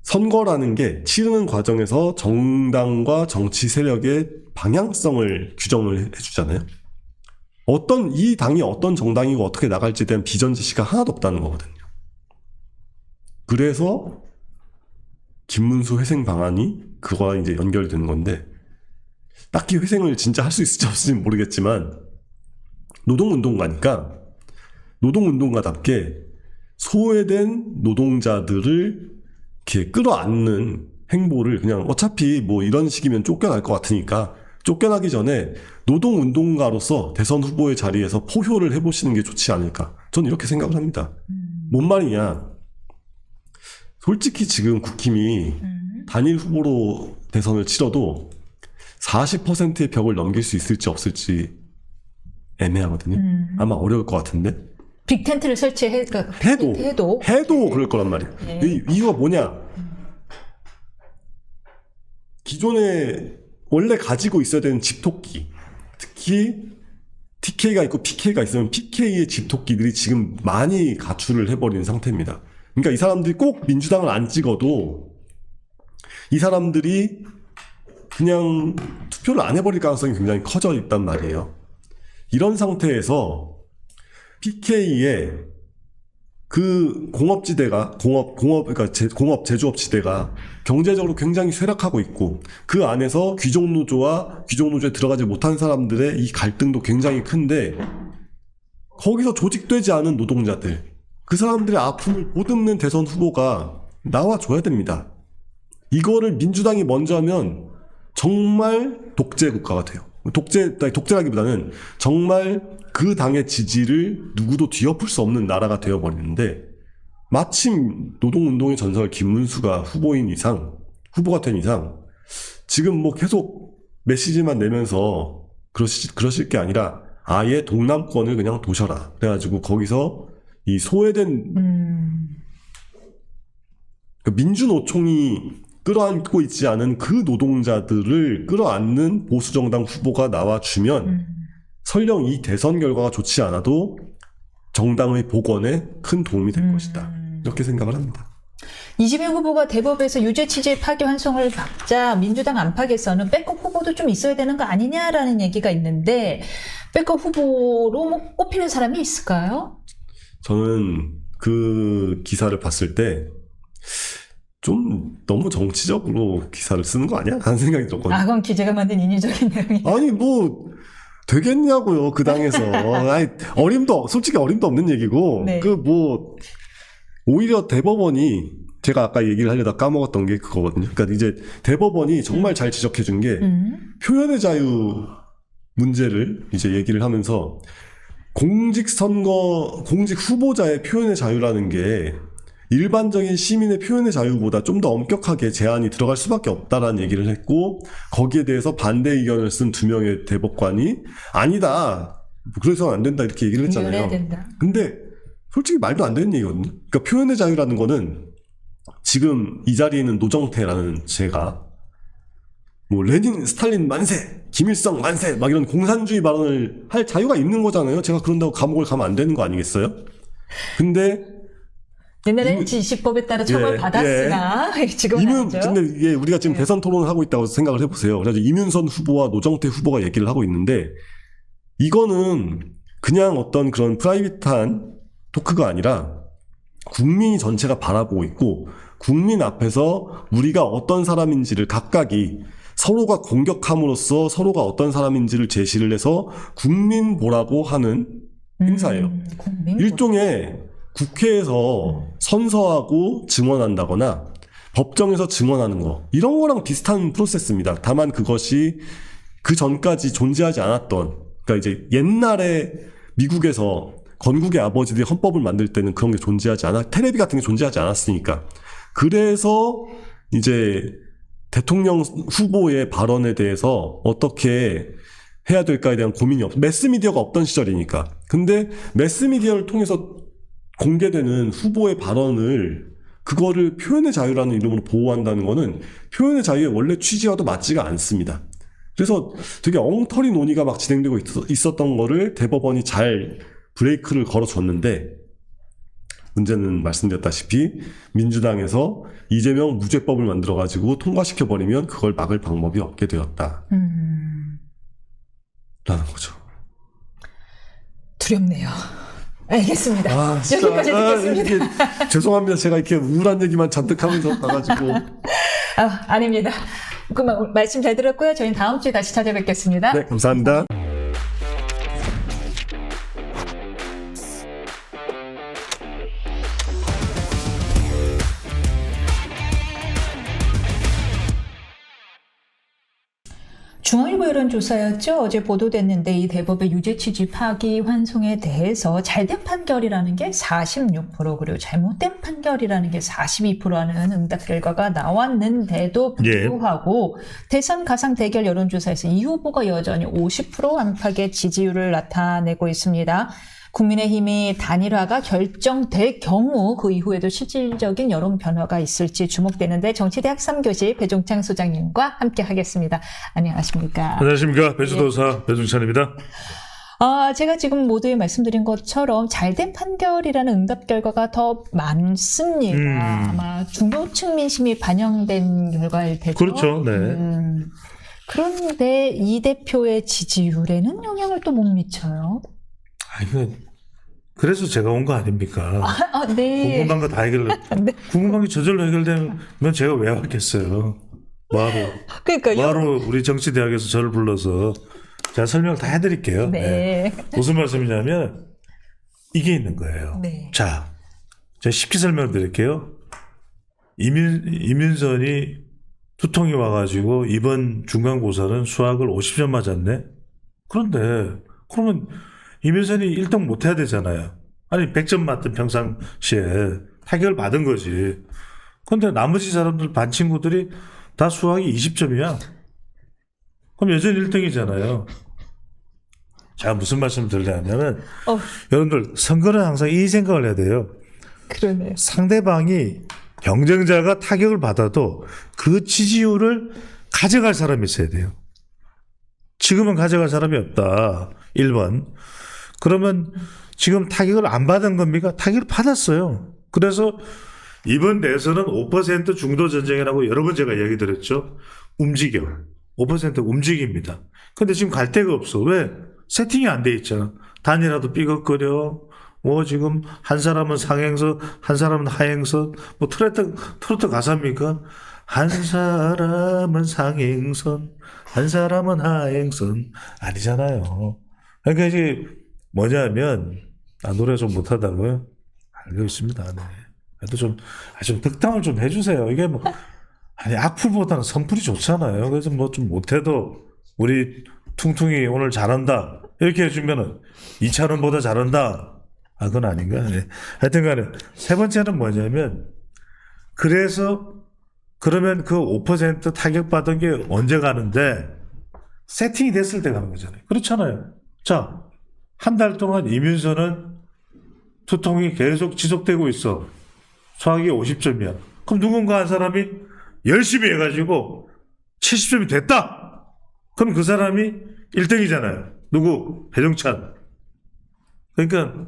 Speaker 3: 선거라는 게 치르는 과정에서 정당과 정치 세력의 방향성을 규정을 해주잖아요. 이 당이 어떤 정당이고 어떻게 나갈지에 대한 비전 제시가 하나도 없다는 거거든요. 그래서 김문수 회생 방안이 그거와 이제 연결되는 건데 딱히 회생을 진짜 할 수 있을지 없을지는 모르겠지만 노동운동가니까 노동운동가답게 소외된 노동자들을 이렇게 끌어안는 행보를 그냥 어차피 뭐 이런 식이면 쫓겨날 것 같으니까 쫓겨나기 전에 노동운동가로서 대선 후보의 자리에서 포효를 해보시는 게 좋지 않을까. 저는 이렇게 생각을 합니다. 뭔 말이냐. 솔직히 지금 국힘이 단일 후보로 대선을 치러도 40%의 벽을 넘길 수 있을지 없을지 애매하거든요. 아마 어려울 것 같은데.
Speaker 1: 빅텐트를 해도
Speaker 3: 그럴 거란 말이에요.
Speaker 1: 네.
Speaker 3: 이 이유가 뭐냐? 기존에 원래 가지고 있어야 되는 집토끼, 특히 TK가 있고 PK가 있으면 PK의 집토끼들이 지금 많이 가출을 해버린 상태입니다. 그러니까 이 사람들이 꼭 민주당을 안 찍어도 이 사람들이 그냥 투표를 안 해버릴 가능성이 굉장히 커져 있단 말이에요. 이런 상태에서 PK의 그 공업지대가 그러니까 공업 제조업지대가 경제적으로 굉장히 쇠락하고 있고 그 안에서 귀족노조와 귀족노조에 들어가지 못한 사람들의 이 갈등도 굉장히 큰데 거기서 조직되지 않은 노동자들 그 사람들의 아픔을 보듬는 대선 후보가 나와줘야 됩니다. 이거를 민주당이 먼저 하면 정말 독재 국가가 돼요. 독재라기보다는 정말 그 당의 지지를 누구도 뒤엎을 수 없는 나라가 되어버리는데 마침 노동운동의 전설 김문수가 후보가 된 이상 지금 뭐 계속 메시지만 내면서 그러실 게 아니라 아예 동남권을 그냥 도셔라. 그래가지고 거기서 이 소외된 민주노총이 끌어안고 있지 않은 그 노동자들을 끌어안는 보수정당 후보가 나와주면 설령 이 대선 결과가 좋지 않아도 정당의 복원에 큰 도움이 될 것이다. 이렇게 생각을 합니다.
Speaker 1: 이재명 후보가 대법에서 유죄 취지의 파기환송을 받자 민주당 안팎에서는 백업 후보도 좀 있어야 되는 거 아니냐라는 얘기가 있는데 백업 후보로 꼽히는 사람이 있을까요?
Speaker 3: 저는 그 기사를 봤을 때 좀 너무 정치적으로 기사를 쓰는 거 아니야? 하는 생각이 들었거든요.
Speaker 1: 아, 그건 기자가 만든 인위적인 내용이.
Speaker 3: 아니 뭐 되겠냐고요 그 당에서. 아니, 솔직히 어림도 없는 얘기고
Speaker 1: 네.
Speaker 3: 그 뭐 오히려 대법원이 제가 아까 얘기를 하려다 까먹었던 게 그거거든요. 그러니까 이제 대법원이 정말 잘 지적해 준 게 표현의 자유 문제를 이제 얘기를 하면서 공직 후보자의 표현의 자유라는 게 일반적인 시민의 표현의 자유보다 좀 더 엄격하게 제한이 들어갈 수밖에 없다라는 얘기를 했고 거기에 대해서 반대 의견을 쓴 2명의 대법관이 아니다. 그래서는 안 된다 이렇게 얘기를 했잖아요.
Speaker 1: 해야 된다.
Speaker 3: 근데 솔직히 말도 안 되는 얘기거든요. 그러니까 표현의 자유라는 거는 지금 이 자리에 있는 노정태라는 제가 뭐 레닌, 스탈린 만세, 김일성 만세 막 이런 공산주의 발언을 할 자유가 있는 거잖아요. 제가 그런다고 감옥을 가면 안 되는 거 아니겠어요? 근데
Speaker 1: 옛날에는 지시법에 따라 처벌 받았으나 지금은 아니죠.
Speaker 3: 근데 이게 우리가 지금 대선 토론을 하고 있다고 생각을 해보세요. 그래서 이윤선 후보와 노정태 후보가 얘기를 하고 있는데 이거는 그냥 어떤 그런 프라이빗한 토크가 아니라 국민이 전체가 바라보고 있고 국민 앞에서 우리가 어떤 사람인지를 각각이 서로가 공격함으로써 서로가 어떤 사람인지를 제시를 해서 국민 보라고 하는 행사예요. 일종의 국회에서 선서하고 증언한다거나 법정에서 증언하는 거 이런 거랑 비슷한 프로세스입니다. 다만 그것이 그 전까지 존재하지 않았던 그러니까 이제 옛날에 미국에서 건국의 아버지들이 헌법을 만들 때는 그런 게 존재하지 테레비 같은 게 존재하지 않았으니까 그래서 이제 대통령 후보의 발언에 대해서 어떻게 해야 될까에 대한 고민이 매스미디어가 없던 시절이니까. 근데 매스미디어를 통해서 공개되는 후보의 발언을 그거를 표현의 자유라는 이름으로 보호한다는 거는 표현의 자유의 원래 취지와도 맞지가 않습니다. 그래서 되게 엉터리 논의가 막 진행되고 있었던 거를 대법원이 잘 브레이크를 걸어줬는데 문제는 말씀드렸다시피 민주당에서 이재명 무죄법을 만들어가지고 통과시켜버리면 그걸 막을 방법이 없게 되었다. 라는 거죠.
Speaker 1: 두렵네요. 알겠습니다.
Speaker 3: 아, 진짜,
Speaker 1: 여기까지 듣겠습니다.
Speaker 3: 죄송합니다. 제가 이렇게 우울한 얘기만 잔뜩 하면서 가가지고.
Speaker 1: 아닙니다. 그만 말씀 잘 들었고요. 저희는 다음 주에 다시 찾아뵙겠습니다.
Speaker 3: 네, 감사합니다.
Speaker 1: 중앙일보 국민의힘 여론조사였죠. 어제 보도됐는데 이 대법의 유죄 취지 파기 환송에 대해서 잘된 판결이라는 게 46% 그리고 잘못된 판결이라는 게 42%라는 응답 결과가 나왔는데도 불구하고 대선 가상 대결 여론조사에서 이 후보가 여전히 50% 안팎의 지지율을 나타내고 있습니다. 국민의힘이 단일화가 결정될 경우 그 이후에도 실질적인 여론 변화가 있을지 주목되는데 정치대학 3교시 배종찬 소장님과 함께 하겠습니다. 안녕하십니까?
Speaker 4: 안녕하십니까. 배수도사 배종찬입니다.
Speaker 1: 제가 지금 모두에 말씀드린 것처럼 잘된 판결이라는 응답 결과가 더 많습니다. 아마 중도층 민심이 반영된 결과일 테죠.
Speaker 4: 그렇죠. 네.
Speaker 1: 그런데 이 대표의 지지율에는 영향을 또 못 미쳐요.
Speaker 4: 이거 그래서 제가 온 거 아닙니까?
Speaker 1: 네.
Speaker 4: 궁금한 거 다
Speaker 1: 네.
Speaker 4: 궁금한 게 저절로 해결되면 제가 왜 왔겠어요?
Speaker 1: 그러니까요.
Speaker 4: 바로 우리 정치대학에서 저를 불러서 제가 설명을 다 해드릴게요.
Speaker 1: 네.
Speaker 4: 무슨 말씀이냐면 이게 있는 거예요.
Speaker 1: 네.
Speaker 4: 자, 제가 쉽게 설명을 드릴게요. 이민선이 두통이 와가지고 이번 중간고사는 수학을 50점 맞았네? 그러면 이민선이 1등 못해야 되잖아요. 아니 100점 맞던 평상시에 타격을 받은 거지. 그런데 나머지 사람들 반 친구들이 다 수학이 20점이야. 그럼 여전히 1등이잖아요. 자, 무슨 말씀을 드리려냐면 여러분들 선거는 항상 이 생각을 해야 돼요.
Speaker 1: 그러네요.
Speaker 4: 상대방이 경쟁자가 타격을 받아도 그 지지율을 가져갈 사람이 있어야 돼요. 지금은 가져갈 사람이 없다. 1번. 그러면 지금 타격을 안 받은 겁니까? 타격을 받았어요. 그래서 이번 대선은 5% 중도 전쟁이라고 여러 번 제가 얘기 드렸죠. 움직여. 5% 움직입니다. 근데 지금 갈 데가 없어. 왜? 세팅이 안 돼 있잖아. 단이라도 삐걱거려. 지금 한 사람은 상행선, 한 사람은 하행선. 트로트 가사입니까? 한 사람은 상행선, 한 사람은 하행선. 아니잖아요. 그러니까 이제 뭐냐면, 노래 좀 못하다고요? 알고 있습니다. 네. 그래도 좀 득담을 좀 해주세요. 이게 악플보다는 선플이 좋잖아요. 그래서 좀 못해도 우리 퉁퉁이 오늘 잘한다. 이렇게 해주면은 2차원보다 잘한다. 그건 아닌가? 네. 하여튼 간에 세 번째는 뭐냐면, 그러면 그 5% 타격받은 게 언제 가는데, 세팅이 됐을 때 가는 거잖아요. 그렇잖아요. 자, 한 달 동안 이민선은 두통이 계속 지속되고 있어. 수학이 50점이야. 그럼 누군가 한 사람이 열심히 해가지고 70점이 됐다. 그럼 그 사람이 1등이잖아요. 누구? 배종찬. 그러니까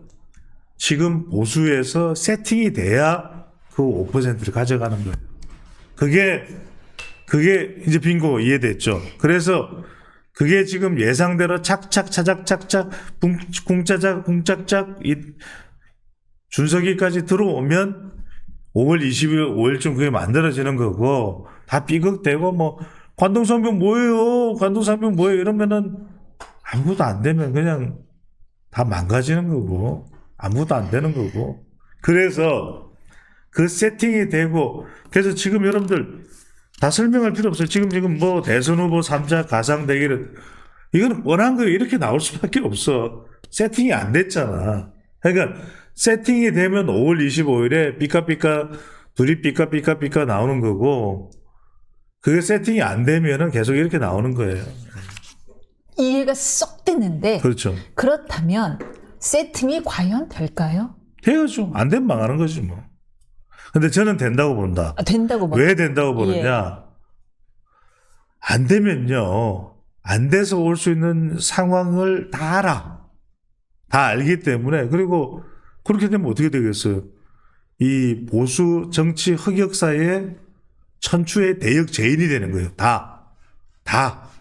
Speaker 4: 지금 보수에서 세팅이 돼야 그 5%를 가져가는 거예요. 그게 이제 빙고 이해됐죠. 그래서 그게 지금 예상대로 착착 차작착착 궁짝짝 준석이까지 들어오면 5월 20일 5일쯤 그게 만들어지는 거고, 다 삐걱대고 관동상병 뭐예요 이러면은 아무것도 안 되면 그냥 다 망가지는 거고 아무것도 안 되는 거고. 그래서 그 세팅이 되고, 그래서 지금 여러분들 다 설명할 필요 없어요. 지금 대선 후보 3자 가상 대결은 이거는 뻔한 거예요. 이렇게 나올 수밖에 없어. 세팅이 안 됐잖아. 그러니까 세팅이 되면 5월 25일에 둘이 삐까삐까 나오는 거고, 그게 세팅이 안 되면은 계속 이렇게 나오는 거예요.
Speaker 1: 이해가 쏙 되는데.
Speaker 4: 그렇죠.
Speaker 1: 그렇다면 세팅이 과연 될까요?
Speaker 4: 돼야죠. 안 되면 망하는 거지 뭐. 근데 저는 된다고 본다.
Speaker 1: 된다고 봐.
Speaker 4: 왜 된다고 보느냐? 안 되면요, 안 돼서 올 수 있는 상황을 다 알아. 다 알기 때문에. 그리고 그렇게 되면 어떻게 되겠어요? 이 보수 정치 흑역사의 천추의 대역 죄인이 되는 거예요. 다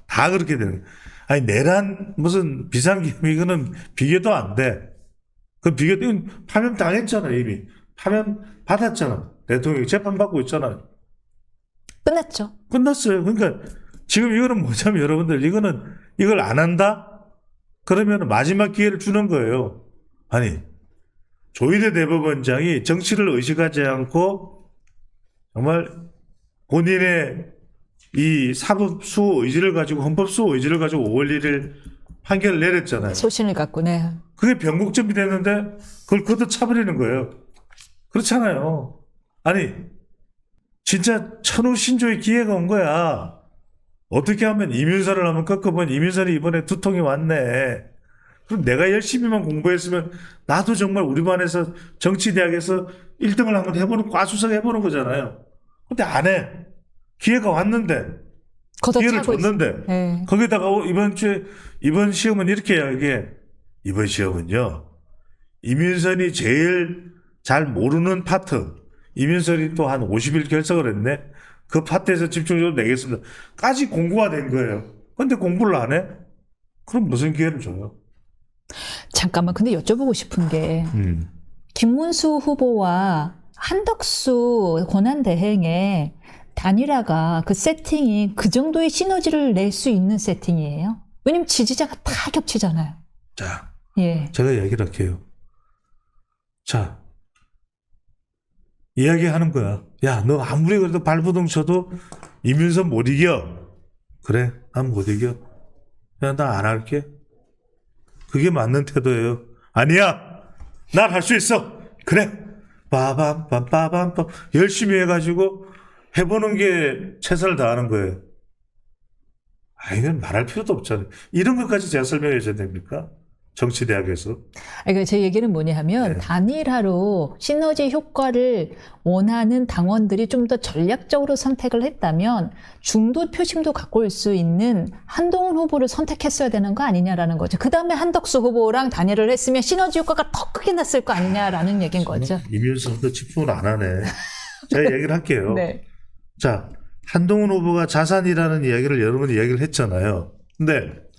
Speaker 4: 그렇게 되는 거예요. 아니, 내란 무슨 비상기업 이거는 비교도 안 돼. 이건 파면 당했잖아. 이미 파면 받았잖아. 대통령이 재판받고 있잖아.
Speaker 1: 끝났죠.
Speaker 4: 끝났어요. 그러니까 지금 이거는 뭐냐면, 여러분들, 이걸 안 한다? 그러면 마지막 기회를 주는 거예요. 아니, 조희대 대법원장이 정치를 의식하지 않고 정말 본인의 이 사법 수호 의지를 가지고 헌법 수호 의지를 가지고 5월 1일 판결을 내렸잖아요.
Speaker 1: 소신을 갖고 네.
Speaker 4: 그게 변곡점이 됐는데 그걸 걷어차버리는 거예요. 그렇잖아요. 아니 진짜 천우신조의 기회가 온 거야. 어떻게 하면 이민선을 한번 꺾어보니 이민선이 이번에 두통이 왔네. 그럼 내가 열심히만 공부했으면 나도 정말 우리 반에서 정치대학에서 1등을 한번 해보는 과수석 해보는 거잖아요. 근데 안 해. 기회가 왔는데 기회를
Speaker 1: 걷어차고
Speaker 4: 줬는데
Speaker 1: 네.
Speaker 4: 거기다가 이번 시험은 이렇게 이야기해. 이번 시험은요. 이민선이 제일 잘 모르는 파트. 이민선이 또 한 50일 결석을 했네. 그 파트에서 집중적으로 내겠습니다. 까지 공고가 된 거예요. 근데 공부를 안 해? 그럼 무슨 기회를 줘요?
Speaker 1: 잠깐만 근데 여쭤보고 싶은 게 김문수 후보와 한덕수 권한대행의 단일화가 그 세팅이 그 정도의 시너지를 낼 수 있는 세팅이에요? 왜냐면 지지자가 다 겹치잖아요.
Speaker 4: 자,
Speaker 1: 예.
Speaker 4: 제가 이야기를 할게요. 자, 이야기하는 거야. 야, 너 아무리 그래도 발부동 쳐도 이민선 못 이겨. 그래, 난 못 이겨. 야, 나 안 할게. 그게 맞는 태도예요. 아니야, 난 할 수 있어. 그래, 빠밤 열심히 해가지고 해보는 게 최선을 다하는 거예요. 아, 이건 말할 필요도 없잖아요. 이런 것까지 제가 설명해 줘야 됩니까? 정치대학에서.
Speaker 1: 그러니까 제 얘기는 뭐냐 하면
Speaker 4: 네.
Speaker 1: 단일화로 시너지 효과를 원하는 당원들이 좀 더 전략적으로 선택을 했다면 중도 표심도 갖고 올 수 있는 한동훈 후보를 선택했어야 되는 거 아니냐라는 거죠. 그 다음에 한덕수 후보랑 단일화를 했으면 시너지 효과가 더 크게 났을 거 아니냐라는 얘기인 거죠.
Speaker 4: 이민선도 집중을 안 하네. 제가 얘기를 할게요.
Speaker 1: 네.
Speaker 4: 자, 한동훈 후보가 자산이라는 이야기를 여러 번 이야기를 했잖아요. 근데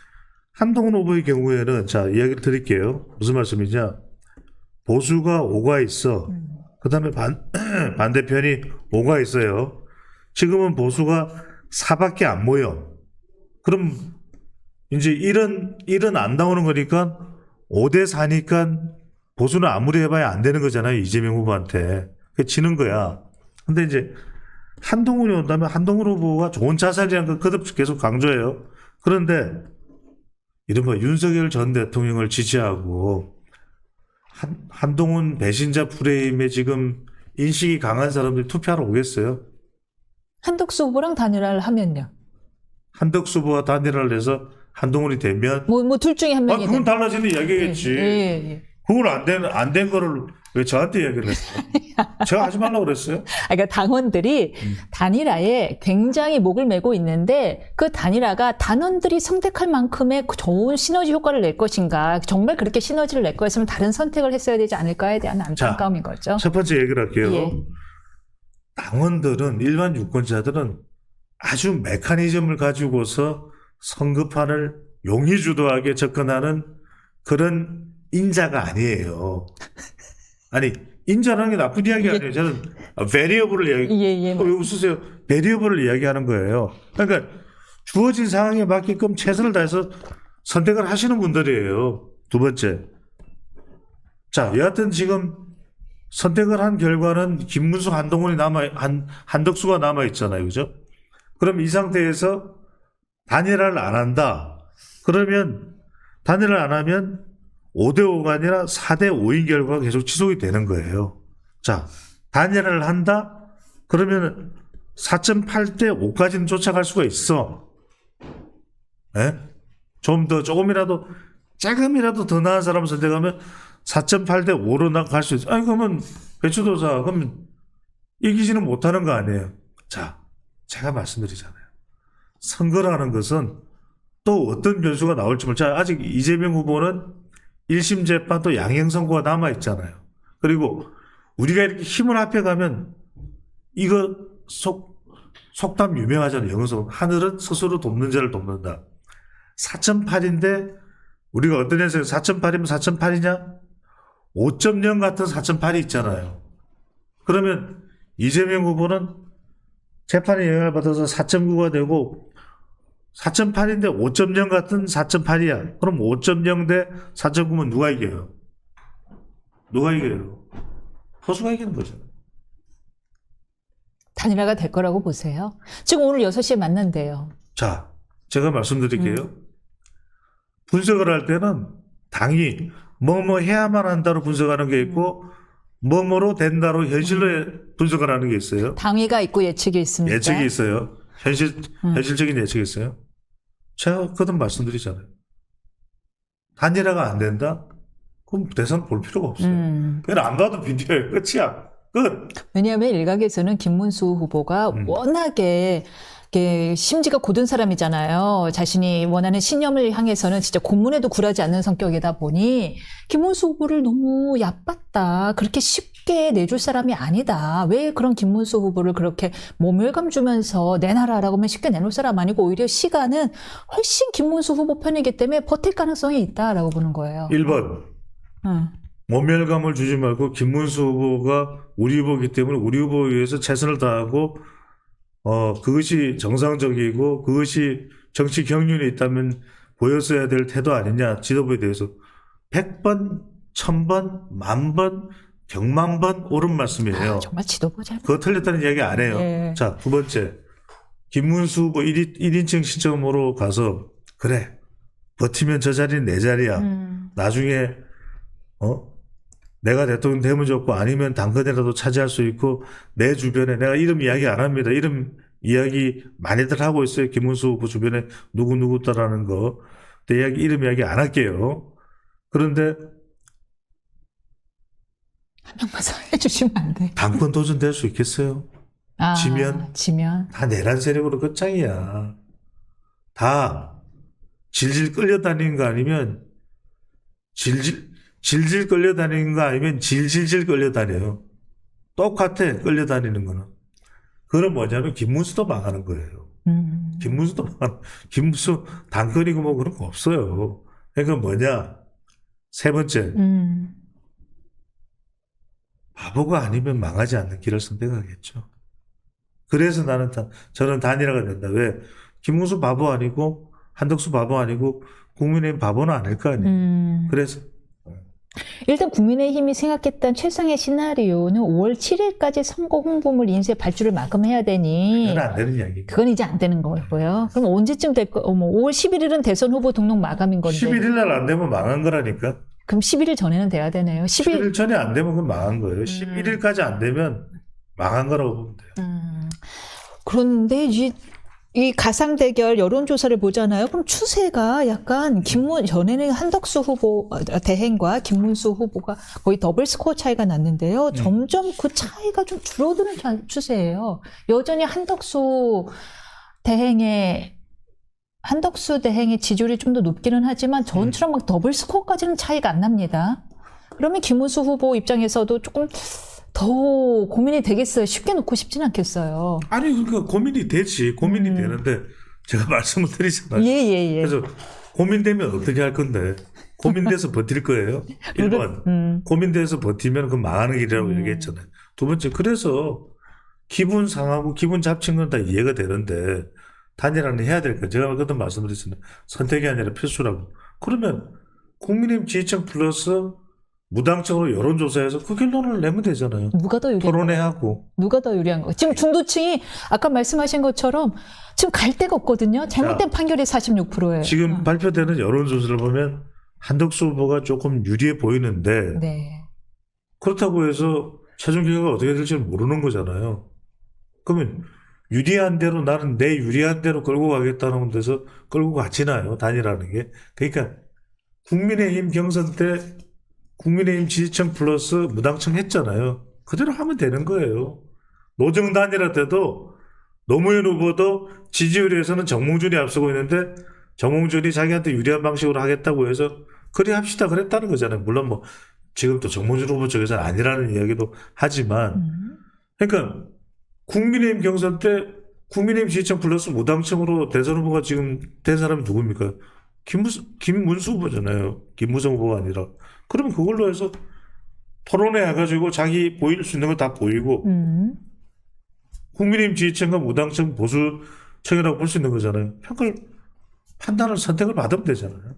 Speaker 4: 한동훈 후보의 경우에는 자, 이야기를 드릴게요. 무슨 말씀이냐? 보수가 5가 있어. 그 다음에 반대편이 5가 있어요. 지금은 보수가 4밖에 안 모여. 그럼 이제 1은 안 나오는 거니까 5대 4니까 보수는 아무리 해봐야 안 되는 거잖아요. 이재명 후보한테. 그 지는 거야. 근데 이제 한동훈이 온다면 한동훈 후보가 좋은 자산이라는 걸 거듭 계속 강조해요. 그런데 이른바 윤석열 전 대통령을 지지하고 한동훈 배신자 프레임에 지금 인식이 강한 사람들이 투표하러 오겠어요?
Speaker 1: 한덕수 후보랑 단일화를 하면요.
Speaker 4: 한덕수 후보와 단일화를 해서 한동훈이 되면
Speaker 1: 뭐 둘 중에 한 명이
Speaker 4: 그건 달라지는 이야기겠지.
Speaker 1: 예.
Speaker 4: 그걸 안 된 거를 왜 저한테 이야기를 했어요? 제가 하지 말라고 그랬어요?
Speaker 1: 그러니까 당원들이 단일화에 굉장히 목을 메고 있는데 그 단일화가 단원들이 선택할 만큼의 좋은 시너지 효과를 낼 것인가, 정말 그렇게 시너지를 낼 거였으면 다른 선택을 했어야 되지 않을까에 대한 안타까움인 거죠.
Speaker 4: 첫 번째 얘기를 할게요.
Speaker 1: 예.
Speaker 4: 당원들은, 일반 유권자들은 아주 메커니즘을 가지고서 선거판을 용의주도하게 접근하는 그런 인자가 아니에요. 아니, 인자라는 게 나쁜 이야기 아니에요. 저는 베리어블을 이야기.
Speaker 1: 예.
Speaker 4: 왜 웃으세요? 베리어블을 이야기하는 거예요. 그러니까 주어진 상황에 맞게끔 최선을 다해서 선택을 하시는 분들이에요. 두 번째. 자, 여하튼 지금 선택을 한 결과는 김문수, 한동훈이 한덕수가 남아 있잖아요. 그죠? 그럼 이 상태에서 단일화를 안 한다. 그러면 단일화를 안 하면 5대5가 아니라 4대5인 결과가 계속 지속이 되는 거예요. 자, 단일화를 한다? 그러면 4.8대5까지는 쫓아갈 수가 있어. 예? 조금이라도 더 나은 사람을 선택하면 4.8대5로 갈 수 있어. 아니, 그러면 배추도사, 그러면 이기지는 못하는 거 아니에요. 자, 제가 말씀드리잖아요. 선거라는 것은 또 어떤 변수가 나올지 모르죠. 아직 이재명 후보는 1심 재판 또 양형 선고가 남아 있잖아요. 그리고 우리가 이렇게 힘을 합해가면 이거 속담 유명하잖아요. 영어로 하늘은 스스로 돕는 자를 돕는다. 4.8인데 우리가 어떤 현상에 4.8이면 4.8이냐? 5.0 같은 4.8이 있잖아요. 그러면 이재명 후보는 재판의 영향을 받아서 4.9가 되고 4.8인데 5.0 같은 4.8이야. 그럼 5.0 대 4.9면 누가 이겨요? 누가 이겨요? 보수가 이기는 거잖아요.
Speaker 1: 단일화가 될 거라고 보세요? 지금 오늘 6시에 만난대요.
Speaker 4: 자, 제가 말씀드릴게요. 분석을 할 때는 당이 뭐뭐 해야만 한다로 분석하는 게 있고 뭐뭐로 된다로 현실로 분석을 하는 게 있어요.
Speaker 1: 당위가 있고 예측이 있습니다.
Speaker 4: 예측이 있어요. 현실적인 예측이 있어요. 제가 그든 말씀드리잖아요. 단일화가 안 된다? 그럼 대선 볼 필요가 없어요. 그냥 안 봐도 비디오예요. 끝이야. 끝.
Speaker 1: 왜냐하면 일각에서는 김문수 후보가 워낙에 이게 심지가 고든 사람이잖아요. 자신이 원하는 신념을 향해서는 진짜 고문에도 굴하지 않는 성격이다 보니 김문수 후보를 너무 얕봤다. 그렇게 쉽게 내줄 사람이 아니다. 왜 그런 김문수 후보를 그렇게 모멸감 주면서 내놔라라고 하면 쉽게 내놓을 사람 아니고 오히려 시간은 훨씬 김문수 후보 편이기 때문에 버틸 가능성이 있다라고 보는 거예요.
Speaker 4: 1번. 모멸감을 주지 말고 김문수 후보가 우리 후보이기 때문에 우리 후보에 의해서 최선을 다하고 그것이 정상적이고 그것이 정치 경륜이 있다면 보였어야 될 태도 아니냐. 지도부에 대해서 100번, 1000번, 10,000번, 100,000번 옳은 말씀이에요.
Speaker 1: 정말 지도부 잘.
Speaker 4: 그거 틀렸다는 이야기 안 해요.
Speaker 1: 네.
Speaker 4: 자, 두 번째. 김문수 후보 1인칭 시점으로 가서 그래. 버티면 저 자리는 내 자리야. 나중에 내가 대통령 되면 좋고 아니면 당근이라도 차지할 수 있고 내 주변에 내가 이름 이야기 안 합니다. 이름 이야기 많이들 하고 있어요. 김문수 후보 주변에 누구누구다라는 거. 근데 이름 이야기 안 할게요. 그런데
Speaker 1: 한 명만 해주시면 안 돼.
Speaker 4: 당권 도전될 수 있겠어요? 지면? 다 내란 세력으로 끝장이야. 다 질질 끌려다니는 거 아니면 질질 끌려다니는 거 아니면 질질질 끌려다녀요. 똑같아, 끌려다니는 거는. 그건 뭐냐면 김문수도 망하는 거예요. 김문수 당권이고 뭐 그런 거 없어요. 그러니까 뭐냐. 세 번째. 바보가 아니면 망하지 않는 길을 선택하겠죠. 그래서 저는 단일화가 된다. 왜? 김문수 바보 아니고 한덕수 바보 아니고 국민의힘 바보는 아닐 거 아니에요. 그래서
Speaker 1: 일단 국민의힘이 생각했던 최상의 시나리오는 5월 7일까지 선거 홍보물 인쇄 발주를 마감해야 되니
Speaker 4: 그건 안 되는 이야기.
Speaker 1: 그건 이제 안 되는 거고요. 그럼 언제쯤 될 거? 5월 11일은 대선 후보 등록 마감인 건데.
Speaker 4: 11일 날 안 되면 망한 거라니까.
Speaker 1: 그럼 11일 전에는 돼야 되네요.
Speaker 4: 11일 전에 안 되면 그건 망한 거예요. 11일까지 안 되면 망한 거라고 보면 돼요.
Speaker 1: 그런데 이 가상 대결 여론조사를 보잖아요. 그럼 추세가 약간 전에는 한덕수 후보 대행과 김문수 후보가 거의 더블 스코어 차이가 났는데요. 점점 그 차이가 좀 줄어드는 추세예요. 여전히 한덕수 대행의 지지율이 좀 더 높기는 하지만 전처럼 막 더블 스코어까지는 차이가 안 납니다. 그러면 김문수 후보 입장에서도 조금 더 고민이 되겠어요. 쉽게 놓고 싶진 않겠어요.
Speaker 4: 아니 그러니까 고민이 되지. 고민이 되는데 제가 말씀을 드리잖아요.
Speaker 1: 예.
Speaker 4: 그래서 고민되면 어떻게 할 건데 고민돼서 버틸 거예요. 1번 고민돼서 버티면 그 망하는 길이라고 얘기했잖아요. 두 번째 그래서 기분 상하고 기분 잡친 건 다 이해가 되는데 단일화는 해야 될 거예요. 제가 그때 말씀드렸잖아요. 선택이 아니라 필수라고. 그러면 국민의힘 지지층 플러스 무당층으로 여론조사해서 그 결론을 내면 되잖아요.
Speaker 1: 누가 더 유리한
Speaker 4: 토론회하고.
Speaker 1: 누가 더 유리한 거? 지금 중도층이 아까 말씀하신 것처럼 지금 갈 데가 없거든요. 잘못된 판결이 46%예요.
Speaker 4: 지금 발표되는 여론조사를 보면 한덕수 후보가 조금 유리해 보이는데
Speaker 1: 네.
Speaker 4: 그렇다고 해서 최종 결과가 어떻게 될지 모르는 거잖아요. 그러면 유리한 대로 나는 내 유리한 대로 끌고 가겠다는 데서 끌고 가지나요? 단일화라는 게. 그러니까 국민의힘 경선 때 국민의힘 지지층 플러스 무당층 했잖아요. 그대로 하면 되는 거예요. 노정 단일화 때도 노무현 후보도 지지율에서는 정몽준이 앞서고 있는데 정몽준이 자기한테 유리한 방식으로 하겠다고 해서 그래 합시다 그랬다는 거잖아요. 물론 뭐 지금 또 정몽준 후보 쪽에서는 아니라는 이야기도 하지만 그러니까 국민의힘 경선 때 국민의힘 지지층 플러스 무당층으로 대선 후보가 지금 된 사람이 누굽니까? 김문수 후보잖아요. 김무성 후보가 아니라. 그러면 그걸로 해서 토론회 해가지고 자기 보일 수 있는 거 다 보이고 국민의힘 지지층과 무당층 보수층이라고 볼 수 있는 거잖아요. 판단을 선택을 받으면 되잖아요.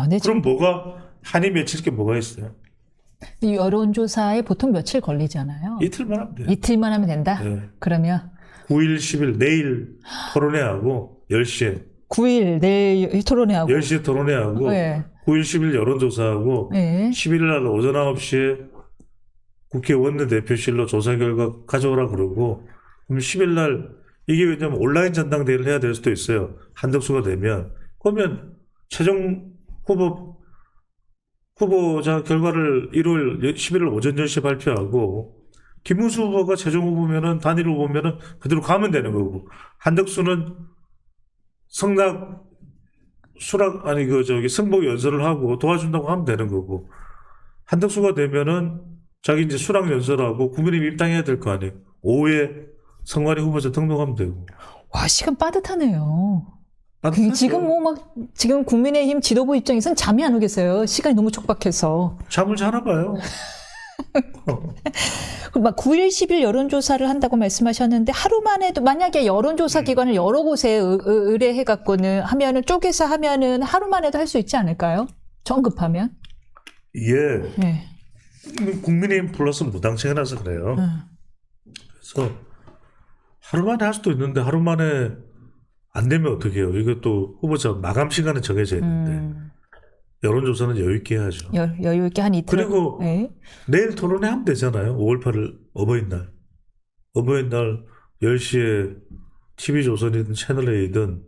Speaker 1: 네,
Speaker 4: 그럼 뭐가 한이 맺힐 게 뭐가 있어요?
Speaker 1: 이 여론조사에 보통 며칠 걸리잖아요.
Speaker 4: 이틀만 하면 돼요.
Speaker 1: 이틀만 하면 된다?
Speaker 4: 네.
Speaker 1: 그러면
Speaker 4: 9일, 10일 내일 토론회하고 10시에
Speaker 1: 9일 내일 토론회하고
Speaker 4: 10시에 토론회하고
Speaker 1: 네.
Speaker 4: 9일, 10일 여론조사하고
Speaker 1: 네.
Speaker 4: 11일 날 오전 9시에 국회 원내대표실로 조사 결과 가져오라 그러고 그럼 10일 날 이게 왜냐면 온라인 전당대회를 해야 될 수도 있어요. 한덕수가 되면 그러면 최종 후보자 결과를 1월 11일 오전 10시에 발표하고 김문수 후보가 최종 후보면은 단일 후보면은 그대로 가면 되는 거고 한덕수는 승낙 수락 아니 승복 연설을 하고 도와준다고 하면 되는 거고 한덕수가 되면은 자기 이제 수락 연설하고 국민의힘 입당해야 될 거 아니에요. 오후에 성관이 후보자 등록하면 되고.
Speaker 1: 와, 시간 빠듯하네요.
Speaker 4: 빠듯하죠.
Speaker 1: 지금 지금 국민의힘 지도부 입장에선 잠이 안 오겠어요. 시간이 너무 촉박해서.
Speaker 4: 잠을 자나 봐요.
Speaker 1: 막 9일, 10일 여론조사를 한다고 말씀하셨는데 하루 만에도 만약에 여론조사 기관을 여러 곳에 의뢰해갖고는 하면은 쪼개서 하면은 하루 만에도 할 수 있지 않을까요? 정급하면?
Speaker 4: 이게
Speaker 1: 네.
Speaker 4: 국민의힘 플러스 무당체라서 그래요. 그래서 하루 만에 할 수도 있는데 하루 만에 안 되면 어떻게 해요? 이것도 후보자 마감 시간은 정해져 있는데 여론조사는 여유 있게 해야죠.
Speaker 1: 여유 있게 한 이틀.
Speaker 4: 그리고
Speaker 1: 네.
Speaker 4: 내일 토론회 하면 되잖아요. 5월 8일 어버이날. 어버이날 10시에 TV조선이든 채널A든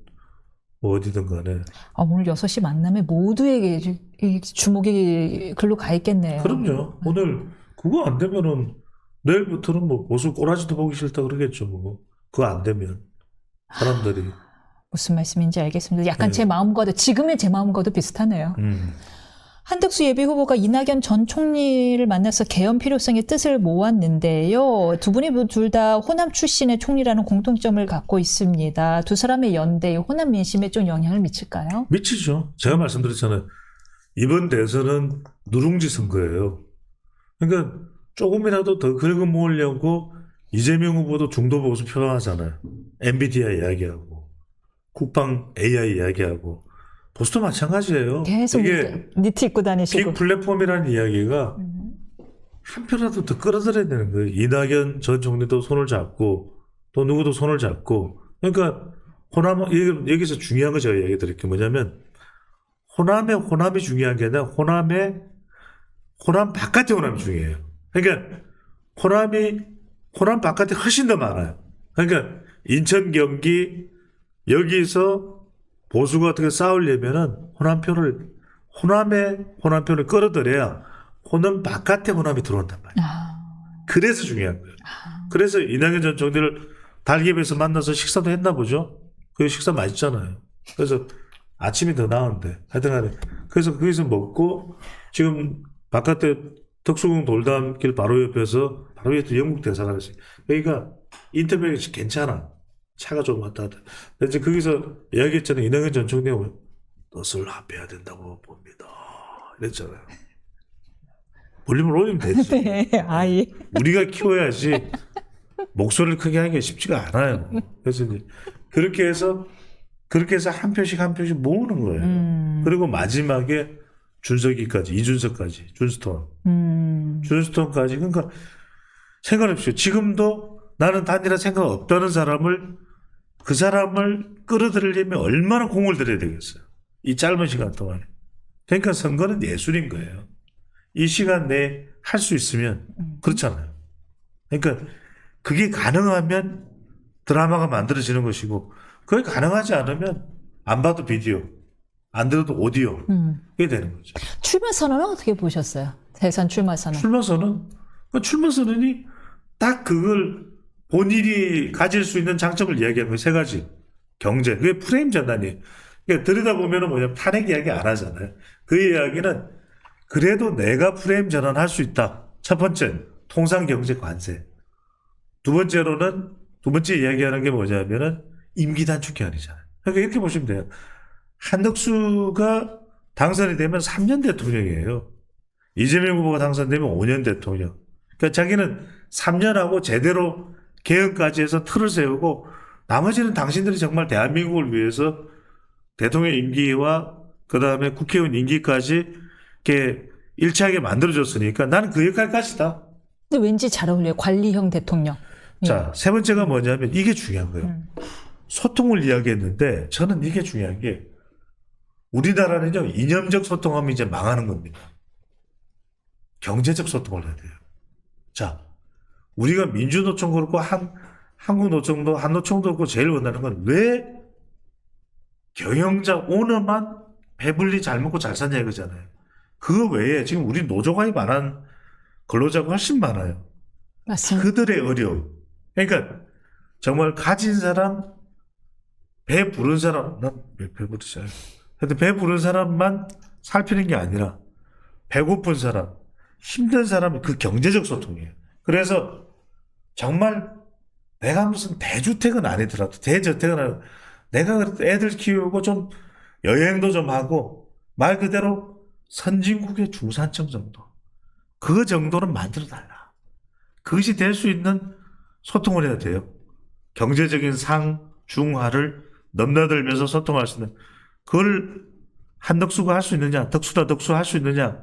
Speaker 4: 뭐 어디든 간에.
Speaker 1: 오늘 6시 만나면 모두에게 이 주목이 글로 가 있겠네요.
Speaker 4: 그럼요. 오늘 그거 안 되면은 내일부터는 뭐 보수 꼬라지도 보기 싫다 그러겠죠. 뭐. 그거 안 되면 사람들이.
Speaker 1: 무슨 말씀인지 알겠습니다. 약간
Speaker 4: 네.
Speaker 1: 제 마음과도 지금의 제 마음과도 비슷하네요. 한덕수 예비후보가 이낙연 전 총리를 만나서 개헌 필요성의 뜻을 모았는데요. 두 분이 둘 다 호남 출신의 총리라는 공통점을 갖고 있습니다. 두 사람의 연대, 호남 민심에 좀 영향을 미칠까요?
Speaker 4: 미치죠. 제가 말씀드렸잖아요. 이번 대선은 누룽지 선거예요. 그러니까 조금이라도 더 긁어 모으려고 이재명 후보도 중도 보수 표방하잖아요. 엔비디아 이야기하고 국방 AI 이야기하고 보수도 마찬가지예요.
Speaker 1: 계속
Speaker 4: 이게
Speaker 1: 니트 입고 다니시고.
Speaker 4: 빅 플랫폼이라는 이야기가 한 표라도 더 끌어들여야 되는 거예요. 이낙연 전 총리도 손을 잡고 또 누구도 손을 잡고 그러니까 여기서 중요한 거 제가 얘기 드릴게요. 뭐냐면 호남이 중요한 게 아니라 호남 바깥의 호남이 중요해요. 그러니까 호남 바깥에 훨씬 더 많아요. 그러니까 인천, 경기 여기서 보수가 어떻게 싸우려면은 호남의 호남표를 끌어들여야 호남 바깥의 호남이 들어온단 말이에요. 그래서 중요한 거예요. 그래서 이낙연 전 총리를 달기에서 만나서 식사도 했나 보죠. 그 식사 맛있잖아요. 그래서 아침이 더 나은데 하여튼 간에 그래서 거기서 먹고 지금 바깥에 덕수궁 돌담길 바로 옆에서 바로 옆에 영국 대사관이 있어요. 그러니까 인터뷰가 괜찮아. 차가 좀 왔다 갔다. 근데 이제 거기서 이야기했잖아요. 이낙연 전 총리가 넛을 합해야 된다고 봅니다. 이랬잖아요. 볼륨을 올리면 되지.
Speaker 1: 네, 아이.
Speaker 4: 우리가 키워야지 목소리를 크게 하기가 쉽지가 않아요. 그래서 이제 그렇게 해서 한 표씩 모으는 거예요. 그리고 마지막에 준석이까지, 이준석까지, 준스톤까지. 그러니까 생각해보십시오. 지금도 나는 단일화 생각 없다는 그 사람을 끌어들이려면 얼마나 공을 들여야 되겠어요. 이 짧은 시간 동안에. 그러니까 선거는 예술인 거예요. 이 시간 내에 할 수 있으면 그렇잖아요. 그러니까 그게 가능하면 드라마가 만들어지는 것이고 그게 가능하지 않으면 안 봐도 비디오, 안 들어도 오디오 그게 되는 거죠.
Speaker 1: 출마 선언은 어떻게 보셨어요? 대선 출마 선언.
Speaker 4: 출마 선언이 딱 그걸 본인이 가질 수 있는 장점을 이야기하는 거예요. 세 가지. 경제. 그게 프레임 전환이에요. 그러니까 들여다보면 뭐냐면 탄핵 이야기 안 하잖아요. 그 이야기는 그래도 내가 프레임 전환할 수 있다. 첫 번째, 통상경제 관세. 두 번째 이야기하는 게 뭐냐면은 임기 단축 기한이잖아요. 그러니까 이렇게 보시면 돼요. 한덕수가 당선이 되면 3년 대통령이에요. 이재명 후보가 당선되면 5년 대통령. 그러니까 자기는 3년하고 제대로 개헌까지 해서 틀을 세우고 나머지는 당신들이 정말 대한민국을 위해서 대통령 임기와 그 다음에 국회의원 임기까지 이렇게 일치하게 만들어줬으니까 나는 그 역할까지다.
Speaker 1: 근데 왠지 잘 어울려요. 관리형 대통령. 예.
Speaker 4: 자, 세 번째가 뭐냐면 이게 중요한 거예요. 소통을 이야기했는데 저는 이게 중요한 게 우리나라는요, 이념적 소통하면 이제 망하는 겁니다. 경제적 소통을 해야 돼요. 자, 우리가 민주노총 그렇고 한국노총도 한노총도 그렇고 제일 원하는 건 왜 경영자 오너만 배불리 잘 먹고 잘 사냐 이거잖아요. 그 외에 지금 우리 노조가입 안 한 근로자가 훨씬 많아요.
Speaker 1: 맞습니다.
Speaker 4: 그들의 어려움. 그러니까 정말 가진 사람, 배 부른 사람, 난 배부르잖아요. 하여튼 배 부른 사람만 살피는 게 아니라 배고픈 사람, 힘든 사람은 그 경제적 소통이에요. 그래서 정말 내가 무슨 대주택은 아니더라도 대저택은 아니더라도 내가 그래도 애들 키우고 좀 여행도 좀 하고 말 그대로 선진국의 중산층 정도. 그 정도는 만들어달라. 그것이 될 수 있는 소통을 해야 돼요. 경제적인 상, 중하를 넘나들면서 소통할 수 있는. 그걸 한덕수가 할 수 있느냐, 덕수다 덕수 할 수 있느냐.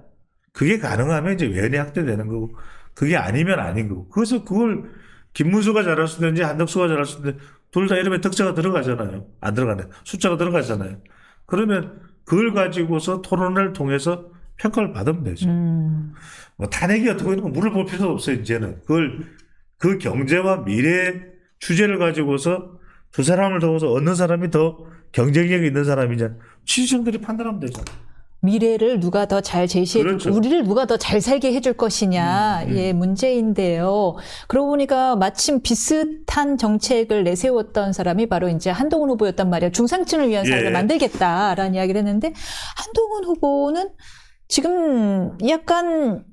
Speaker 4: 그게 가능하면 이제 외연이 확대되는 거고, 그게 아니면 아닌 거고. 그래서 그걸 김문수가 잘할 수 있는지 한덕수가 잘할 수 있는지 둘 다 이름에 덕자가 들어가잖아요. 안 들어가네. 숫자가 들어가잖아요. 그러면 그걸 가지고서 토론을 통해서 평가를 받으면 되죠. 뭐 탄핵이 어떻게 있는 거 물을 볼 필요도 없어요, 이제는. 그 경제와 미래 주제를 가지고서 두 사람을 더워서 어느 사람이 더 경쟁력이 있는 사람이냐. 취지정들이 판단하면 되죠.
Speaker 1: 미래를 누가 더 잘 제시해주고
Speaker 4: 그렇죠.
Speaker 1: 우리를 누가 더 잘 살게 해줄 것이냐 예 문제인데요. 그러고 보니까 마침 비슷한 정책을 내세웠던 사람이 바로 이제 한동훈 후보였단 말이에요. 중산층을 위한 사회를
Speaker 4: 예.
Speaker 1: 만들겠다라는 이야기를 했는데 한동훈 후보는 지금 약간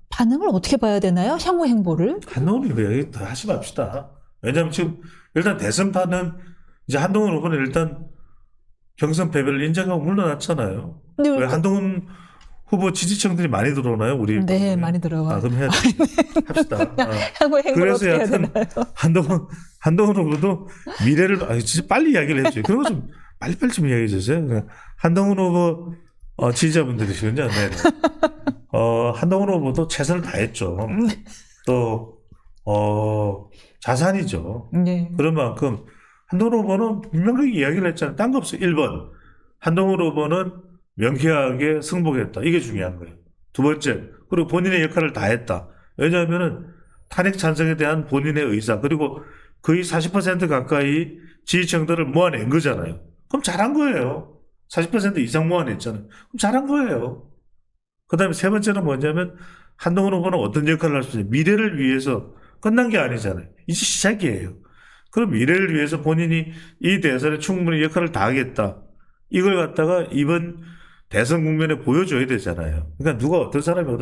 Speaker 1: 반응을 어떻게 봐야 되나요? 향후 행보를?
Speaker 4: 한동훈이 왜 더 하지 맙시다. 왜냐하면 지금 일단 대선판은 이제 한동훈 후보는 일단 경선 패배를 인정하고 물러났잖아요.
Speaker 1: 근데
Speaker 4: 왜 한동훈 후보 지지층들이 많이 들어오나요? 우리
Speaker 1: 네
Speaker 4: 방송에?
Speaker 1: 많이 들어와요.
Speaker 4: 그럼 해야 돼. 합시다.
Speaker 1: 향후 행보를
Speaker 4: 그래서
Speaker 1: 어떻게 해야
Speaker 4: 여하튼
Speaker 1: 되나요?
Speaker 4: 한동훈 후보도 미래를 진짜 빨리 이야기를 해줘요. 그런 거 좀 빨리빨리 좀 이야기해 주세요. 그러니까 한동훈 후보 지지자분들이시군요. 네. 한동훈 후보도 최선을 다했죠. 또 자산이죠.
Speaker 1: 네.
Speaker 4: 그런 만큼 한동훈 후보는 분명하게 이야기를 했잖아요. 딴 거 없어요. 1번 한동훈 후보는 명쾌하게 승복했다. 이게 중요한 거예요. 두 번째, 그리고 본인의 역할을 다했다. 왜냐하면은 탄핵 찬성에 대한 본인의 의사 그리고 거의 40% 가까이 지지층들을 모아낸 거잖아요. 그럼 잘한 거예요. 40% 이상 모아냈잖아요. 그럼 잘한 거예요. 그 다음에 세 번째는 뭐냐면 한동훈 후보는 어떤 역할을 할 수 있냐. 미래를 위해서 끝난 게 아니잖아요. 이제 시작이에요. 그럼 미래를 위해서 본인이 이 대선에 충분히 역할을 다하겠다. 이걸 갖다가 이번 대선 국면에 보여줘야 되잖아요. 그러니까 누가 어떤 사람이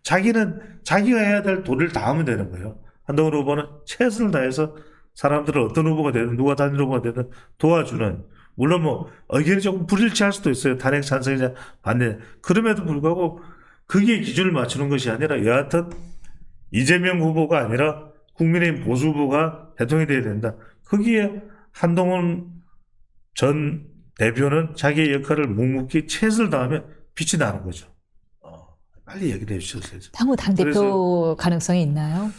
Speaker 4: 자기가 해야 될 도리를 다 하면 되는 거예요. 한동훈 후보는 최선을 다해서 사람들을 어떤 후보가 되든 누가 단일 후보가 되든 도와주는 물론 뭐 의견이 조금 불일치할 수도 있어요. 탄핵 찬성이냐 반대. 그럼에도 불구하고 그게 기준을 맞추는 것이 아니라 여하튼 이재명 후보가 아니라 국민의힘 보수 후보가 대통령이 돼야 된다. 거기에 한동훈 전 대표는 자기의 역할을 묵묵히 최선을 다하면 빛이 나는 거죠. 빨리 얘기를 해주셨어요.
Speaker 1: 향후 당대표 가능성이 있나요?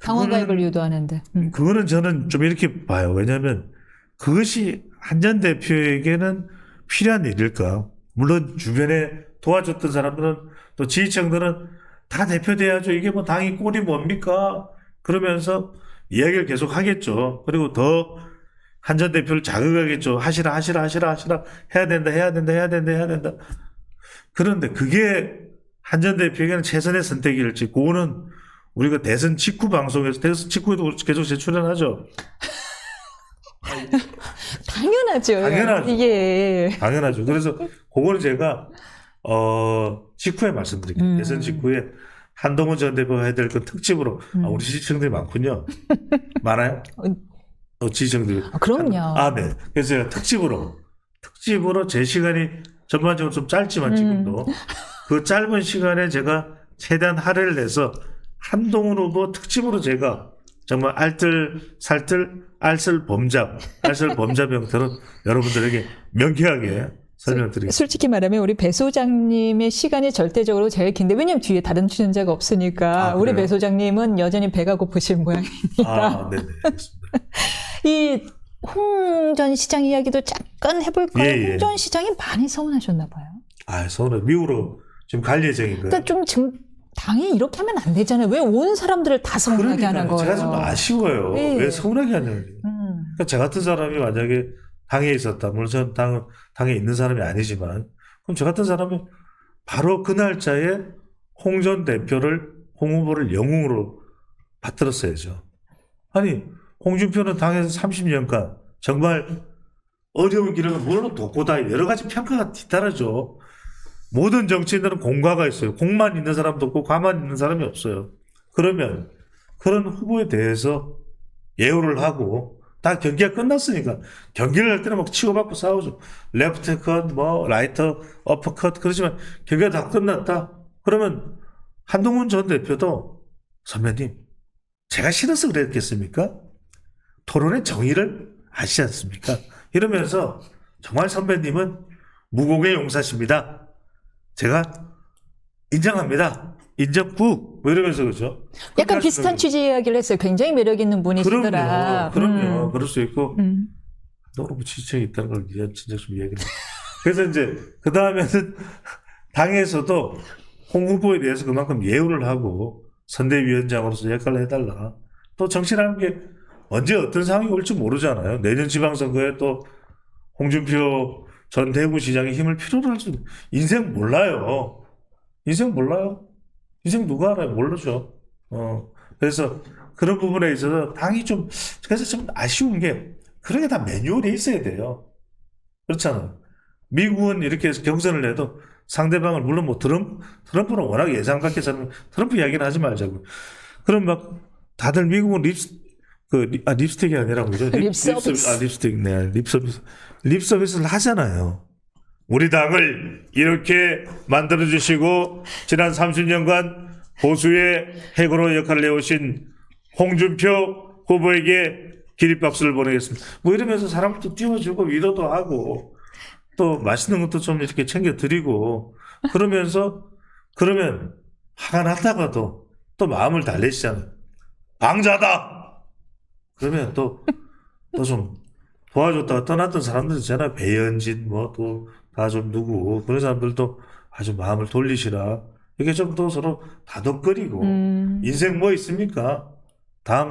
Speaker 1: 당원 가입을 유도하는데.
Speaker 4: 그거는 저는 좀 이렇게 봐요. 왜냐하면 그것이 한 전 대표에게는 필요한 일일까? 물론 주변에 도와줬던 사람들은 또 지지층들은 다 대표돼야죠. 이게 뭐 당이 꼴이 뭡니까? 그러면서 이야기를 계속 하겠죠. 그리고 더 한 전 대표를 자극하겠죠. 하시라. 해야 된다. 그런데 그게 한 전 대표에게는 최선의 선택일지, 그거는 우리가 대선 직후 방송에서, 대선 직후에도 계속 재출연하죠.
Speaker 1: 당연하죠.
Speaker 4: 당연하죠.
Speaker 1: 이게.
Speaker 4: 당연하죠. 그래서 그거는 제가, 직후에 말씀드릴게요. 대선 직후에 한동훈 전 대표가 해야 될 건 특집으로, 우리 지지층들이 많군요. 많아요? 지지층들이.
Speaker 1: 그럼요.
Speaker 4: 네. 그래서 제가 특집으로 제 시간이 전반적으로 좀 짧지만 지금도 그 짧은 시간에 제가 최대한 할애를 내서 한동훈 후보 특집으로 제가 정말 알뜰살뜰 알쓸범잡 형태로 여러분들에게 명쾌하게 설명드리겠습니다.
Speaker 1: 솔직히 말하면 우리 배 소장님의 시간이 절대적으로 제일 긴데 왜냐면 뒤에 다른 출연자가 없으니까
Speaker 4: 아,
Speaker 1: 우리
Speaker 4: 그래요?
Speaker 1: 배 소장님은 여전히 배가 고프신 모양입니다.
Speaker 4: 아, 네네. 알겠습니다.
Speaker 1: 이 홍전 시장 이야기도 잠깐 해볼까요?
Speaker 4: 예, 예.
Speaker 1: 홍전 시장이 많이 서운하셨나 봐요.
Speaker 4: 아, 서울에 미국으로 지금 갈 예정인 거예요.
Speaker 1: 그러니까 좀 지금 당이 이렇게 하면 안 되잖아요. 왜 온 사람들을 다 서운하게 하는 거예요?
Speaker 4: 제가 좀 아쉬워요.
Speaker 1: 예.
Speaker 4: 왜 서운하게 하냐고. 그러니까 저 같은 사람이 만약에 당에 있었다. 물론 저는 당에 있는 사람이 아니지만 그럼 저 같은 사람이 바로 그 날짜에 홍 전 대표를 홍 후보를 영웅으로 받들었어야죠. 아니 홍준표는 당에서 30년간 정말 어려운 길을 물론 돕고다 여러 가지 평가가 뒤따르죠. 모든 정치인들은 공과가 있어요. 공만 있는 사람도 없고 과만 있는 사람이 없어요. 그러면 그런 후보에 대해서 예우를 하고 다 경기가 끝났으니까 경기를 할 때는 막 치고받고 싸우죠. 레프트 컷, 뭐 라이터, 어퍼컷 그러지만 경기가 다 끝났다. 그러면 한동훈 전 대표도 선배님 제가 싫어서 그랬겠습니까? 토론의 정의를 아시지 않습니까? 이러면서 정말 선배님은 무공의 용사십니다. 제가 인정합니다. 인정국 뭐 이러면서 그죠?
Speaker 1: 약간 비슷한 취지 이야기를 했어요. 굉장히 매력 있는 분이시더라.
Speaker 4: 그럼요. 그럴 수 있고 너무 지적이 있다는 걸 진짜 좀 이야기를. 그래서 이제 그 다음에는 당에서도 홍 후보에 대해서 그만큼 예우를 하고 선대위원장으로서 역할을 해달라. 또 정치라는 게 언제 어떤 상황이 올지 모르잖아요. 내년 지방선거에 또 홍준표 전 대구시장의 힘을 필요로 할 수 있는 인생 몰라요. 인생 몰라요. 인생 누가 알아요? 모르죠. 그래서 그런 부분에 있어서 당이 좀 그래서 좀 아쉬운 게 그런 게 다 매뉴얼이 있어야 돼요. 그렇잖아요. 미국은 이렇게 해서 경선을 해도 상대방을 물론 뭐 트럼프는 워낙 예상 밖에서는 트럼프 이야기는 하지 말자고. 그럼 막 다들 미국은 립스틱이 아니라 뭐죠?
Speaker 1: 립서비스.
Speaker 4: 립스틱, 네, 립서비스를 하잖아요. 우리 당을 이렇게 만들어주시고, 지난 30년간 보수의 핵으로 역할을 해오신 홍준표 후보에게 기립박수를 보내겠습니다. 뭐 이러면서 사람도 띄워주고, 위로도 하고, 또 맛있는 것도 좀 이렇게 챙겨드리고, 그러면 화가 났다가도 또 마음을 달래시잖아요. 방자다! 그러면 또 좀 도와줬다가 떠났던 사람들 있잖아요. 배현진, 뭐, 또, 다 좀 누구, 그런 사람들도 아주 마음을 돌리시라. 이게 좀 또 서로 다독거리고, 인생 뭐 있습니까? 다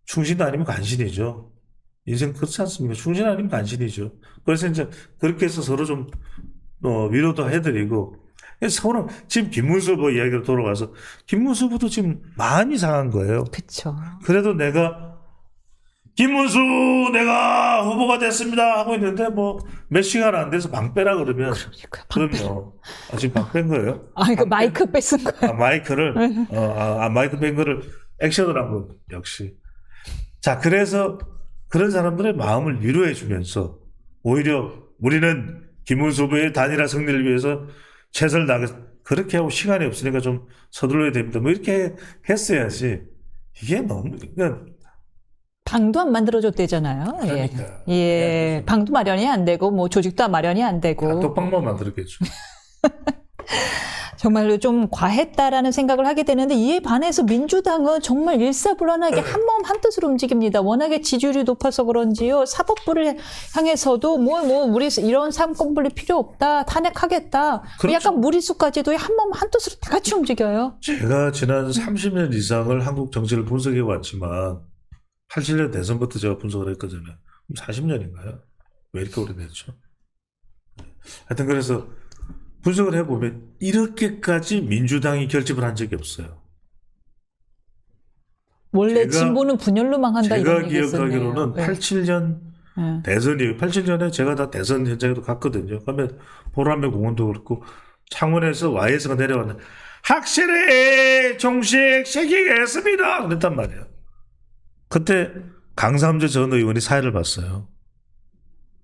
Speaker 4: 충신 아니면 간신이죠. 인생 그렇지 않습니까? 충신 아니면 간신이죠. 그래서 이제 그렇게 해서 서로 좀, 위로도 해드리고, 서로 지금 김문수 후보 이야기로 돌아가서, 김문수 후보도 지금 마음이 상한 거예요.
Speaker 1: 그쵸.
Speaker 4: 그래도 김문수 내가 후보가 됐습니다 하고 있는데 뭐 몇 시간 안 돼서 방 빼라 그러면 그럼요. 지금 방 뺀 거예요?
Speaker 1: 그 마이크 뺏은 거예요.
Speaker 4: 마이크를 마이크 뺀 거를 액션을 한 거 역시. 자, 그래서 그런 사람들의 마음을 위로해 주면서 오히려 우리는 김문수 후보의 단일화 승리를 위해서 최선을 다하겠 그렇게 하고 시간이 없으니까 좀 서둘러야 됩니다. 뭐 이렇게 했어야지. 이게 너무 그러니까
Speaker 1: 방도 안 만들어줬대잖아요.
Speaker 4: 그러니까.
Speaker 1: 예. 방도 마련이 안 되고, 뭐, 조직도 마련이 안 되고.
Speaker 4: 독방만 만들었겠죠.
Speaker 1: 정말로 좀 과했다라는 생각을 하게 되는데, 이에 반해서 민주당은 정말 일사불란하게 한몸 한뜻으로 움직입니다. 워낙에 지지율이 높아서 그런지요. 사법부를 향해서도 우리 이런 삼권분리 필요 없다. 탄핵하겠다.
Speaker 4: 그렇죠.
Speaker 1: 약간 무리수까지도 한몸 한뜻으로 다 같이 움직여요.
Speaker 4: 제가 지난 30년 이상을 한국 정치를 분석해 왔지만 87년 대선부터 제가 분석을 했거든요. 40년인가요? 왜 이렇게 오래됐죠? 하여튼 그래서 분석을 해보면 이렇게까지 민주당이 결집을 한 적이 없어요.
Speaker 1: 원래 진보는 분열로 망한다
Speaker 4: 제가
Speaker 1: 이런 얘기 있었네요.
Speaker 4: 기억하기로는 87년 대선이에요. 87년에 제가 다 대선 현장에도 갔거든요. 그러면 보람의 공원도 그렇고 창원에서 Y에서가 내려왔는데 확실히 종식 시키겠습니다. 그랬단 말이에요. 그때 강삼재 전 의원이 사회를 봤어요.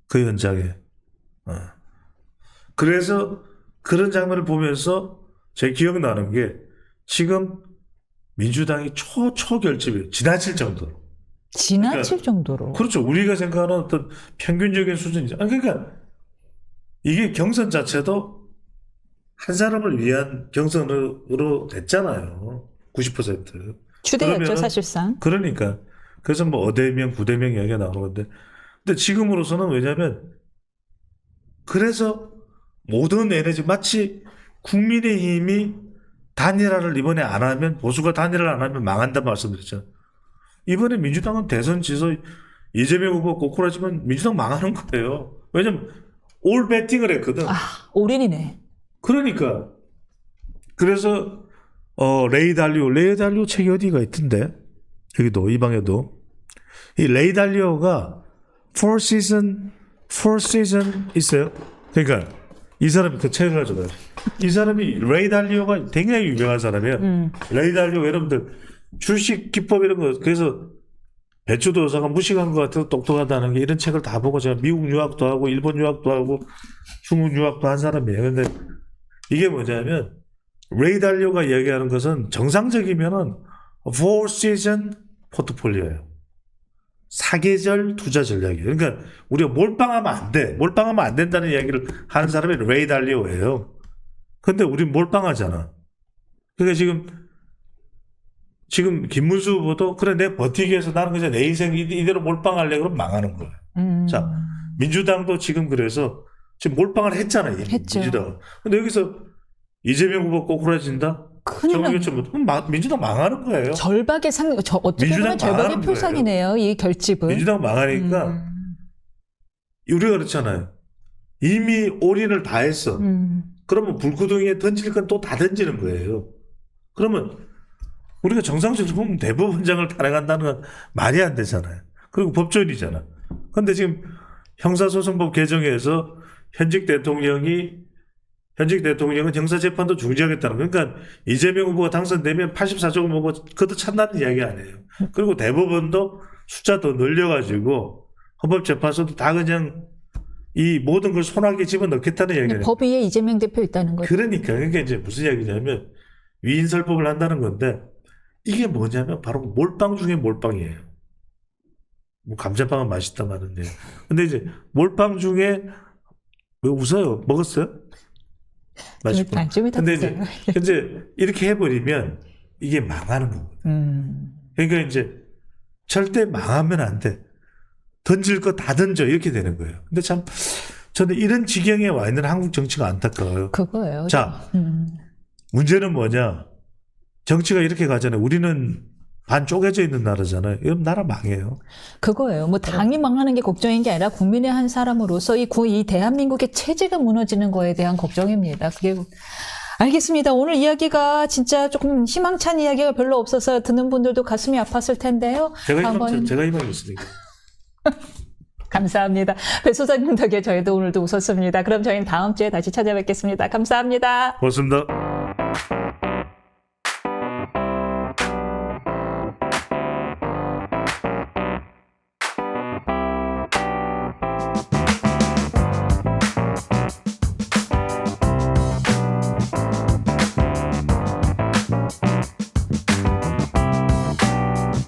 Speaker 4: 그 현장에. 그래서 그런 장면을 보면서 제 기억나는 게 지금 민주당이 초결집이에요. 지나칠 정도로.
Speaker 1: 지나칠 정도로.
Speaker 4: 그렇죠. 우리가 생각하는 어떤 평균적인 수준이죠. 그러니까 이게 경선 자체도 한 사람을 위한 경선으로 됐잖아요. 90%.
Speaker 1: 추대였죠,
Speaker 4: 그러면은-
Speaker 1: 사실상.
Speaker 4: 그러니까. 그래서 뭐 5대 명, 9대 명 이야기가 나오는 건데. 근데 지금으로서는 왜냐면, 그래서 모든 에너지, 마치 국민의힘이 단일화를 이번에 안 하면, 보수가 단일화를 안 하면 망한다 말씀드렸잖아요. 이번에 민주당은 대선 지서 이재명 후보 꼬꾸라지면 민주당 망하는 거예요. 왜냐면 올 배팅을 했거든.
Speaker 1: 올인이네.
Speaker 4: 그러니까. 그래서 레이 달리오 책이 어디가 있던데? 여기도 이 방에도 이 레이 달리오가 Four Seasons 있어요. 그러니까 이 사람이 그 책을 가져가요. 이 사람이 레이 달리오가 굉장히 유명한 사람이에요. 레이 달리오 여러분들 주식 기법 이런 거 그래서 배추도 여사가 무식한 것 같아서 똑똑하다는 게 이런 책을 다 보고 제가 미국 유학도 하고 일본 유학도 하고 중국 유학도 한 사람이에요. 근데 이게 뭐냐면 레이 달리오가 이야기하는 것은 정상적이면은 Four Season 포트폴리오예요. 사계절 투자 전략이에요. 그러니까 우리가 몰빵하면 안 돼. 몰빵하면 안 된다는 이야기를 하는 사람이 레이 달리오예요. 근데 우린 몰빵하잖아. 그러니까 지금 김문수 후보도 그래 내 버티기 위해서 나는 그냥 내 인생 이대로 몰빵하려고 그러면 망하는 거예요. 자, 민주당도 지금 그래서 지금 몰빵을 했잖아요. 이미
Speaker 1: 했죠.
Speaker 4: 민주당은. 근데 여기서 이재명 후보 꼬꾸라진다?
Speaker 1: 큰일 나.
Speaker 4: 그럼 민주당 망하는 거예요.
Speaker 1: 어떻게
Speaker 4: 민주당
Speaker 1: 보면 절박의
Speaker 4: 망하는
Speaker 1: 표상이네요. 이 결집은.
Speaker 4: 민주당 망하니까 우리가 그렇잖아요. 이미 올인을 다 했어. 그러면 불구덩이에 던질 건 또 다 던지는 거예요. 그러면 우리가 정상적으로 보면 대법원장을 탄핵한다는 건 말이 안 되잖아요. 그리고 법조인이잖아. 근데 지금 형사소송법 개정에서 현직 대통령은 형사재판도 중지하겠다는 거. 그러니까 이재명 후보가 당선되면 84조 먹고 그것도 찬다는 이야기 아니에요. 그리고 대법원도 숫자 더 늘려가지고 헌법재판소도 다 그냥 이 모든 걸 손아귀에 집어넣겠다는 이야기예요.
Speaker 1: 법 위에 이재명 대표 있다는 거죠.
Speaker 4: 그러니까 이제 무슨 이야기냐면 위인설법을 한다는 건데 이게 뭐냐면 바로 몰빵 중에 몰빵이에요. 뭐 감자빵은 맛있다 말은데. 근데 이제 몰빵 중에 왜 웃어요? 먹었어요? 맛있고.
Speaker 1: 좀 이따
Speaker 4: 근데
Speaker 1: 드세요.
Speaker 4: 이제 이렇게 해버리면 이게 망하는 거거든요. 그러니까 이제 절대 망하면 안 돼. 던질 거 다 던져 이렇게 되는 거예요. 근데 참 저는 이런 지경에 와 있는 한국 정치가 안타까워요.
Speaker 1: 그거예요.
Speaker 4: 자, 문제는 뭐냐? 정치가 이렇게 가잖아요. 우리는 반 쪼개져 있는 나라잖아요. 이건 나라 망해요.
Speaker 1: 그거예요. 뭐 당이 망하는 게 걱정인 게 아니라 국민의 한 사람으로서 이 대한민국의 체제가 무너지는 거에 대한 걱정입니다. 그게 알겠습니다. 오늘 이야기가 진짜 조금 희망찬 이야기가 별로 없어서 듣는 분들도 가슴이 아팠을 텐데요.
Speaker 4: 제가 희망이 있으니까.
Speaker 1: 감사합니다. 배 소장님 덕에 저희도 오늘도 웃었습니다. 그럼 저희는 다음 주에 다시 찾아뵙겠습니다. 감사합니다.
Speaker 4: 고맙습니다.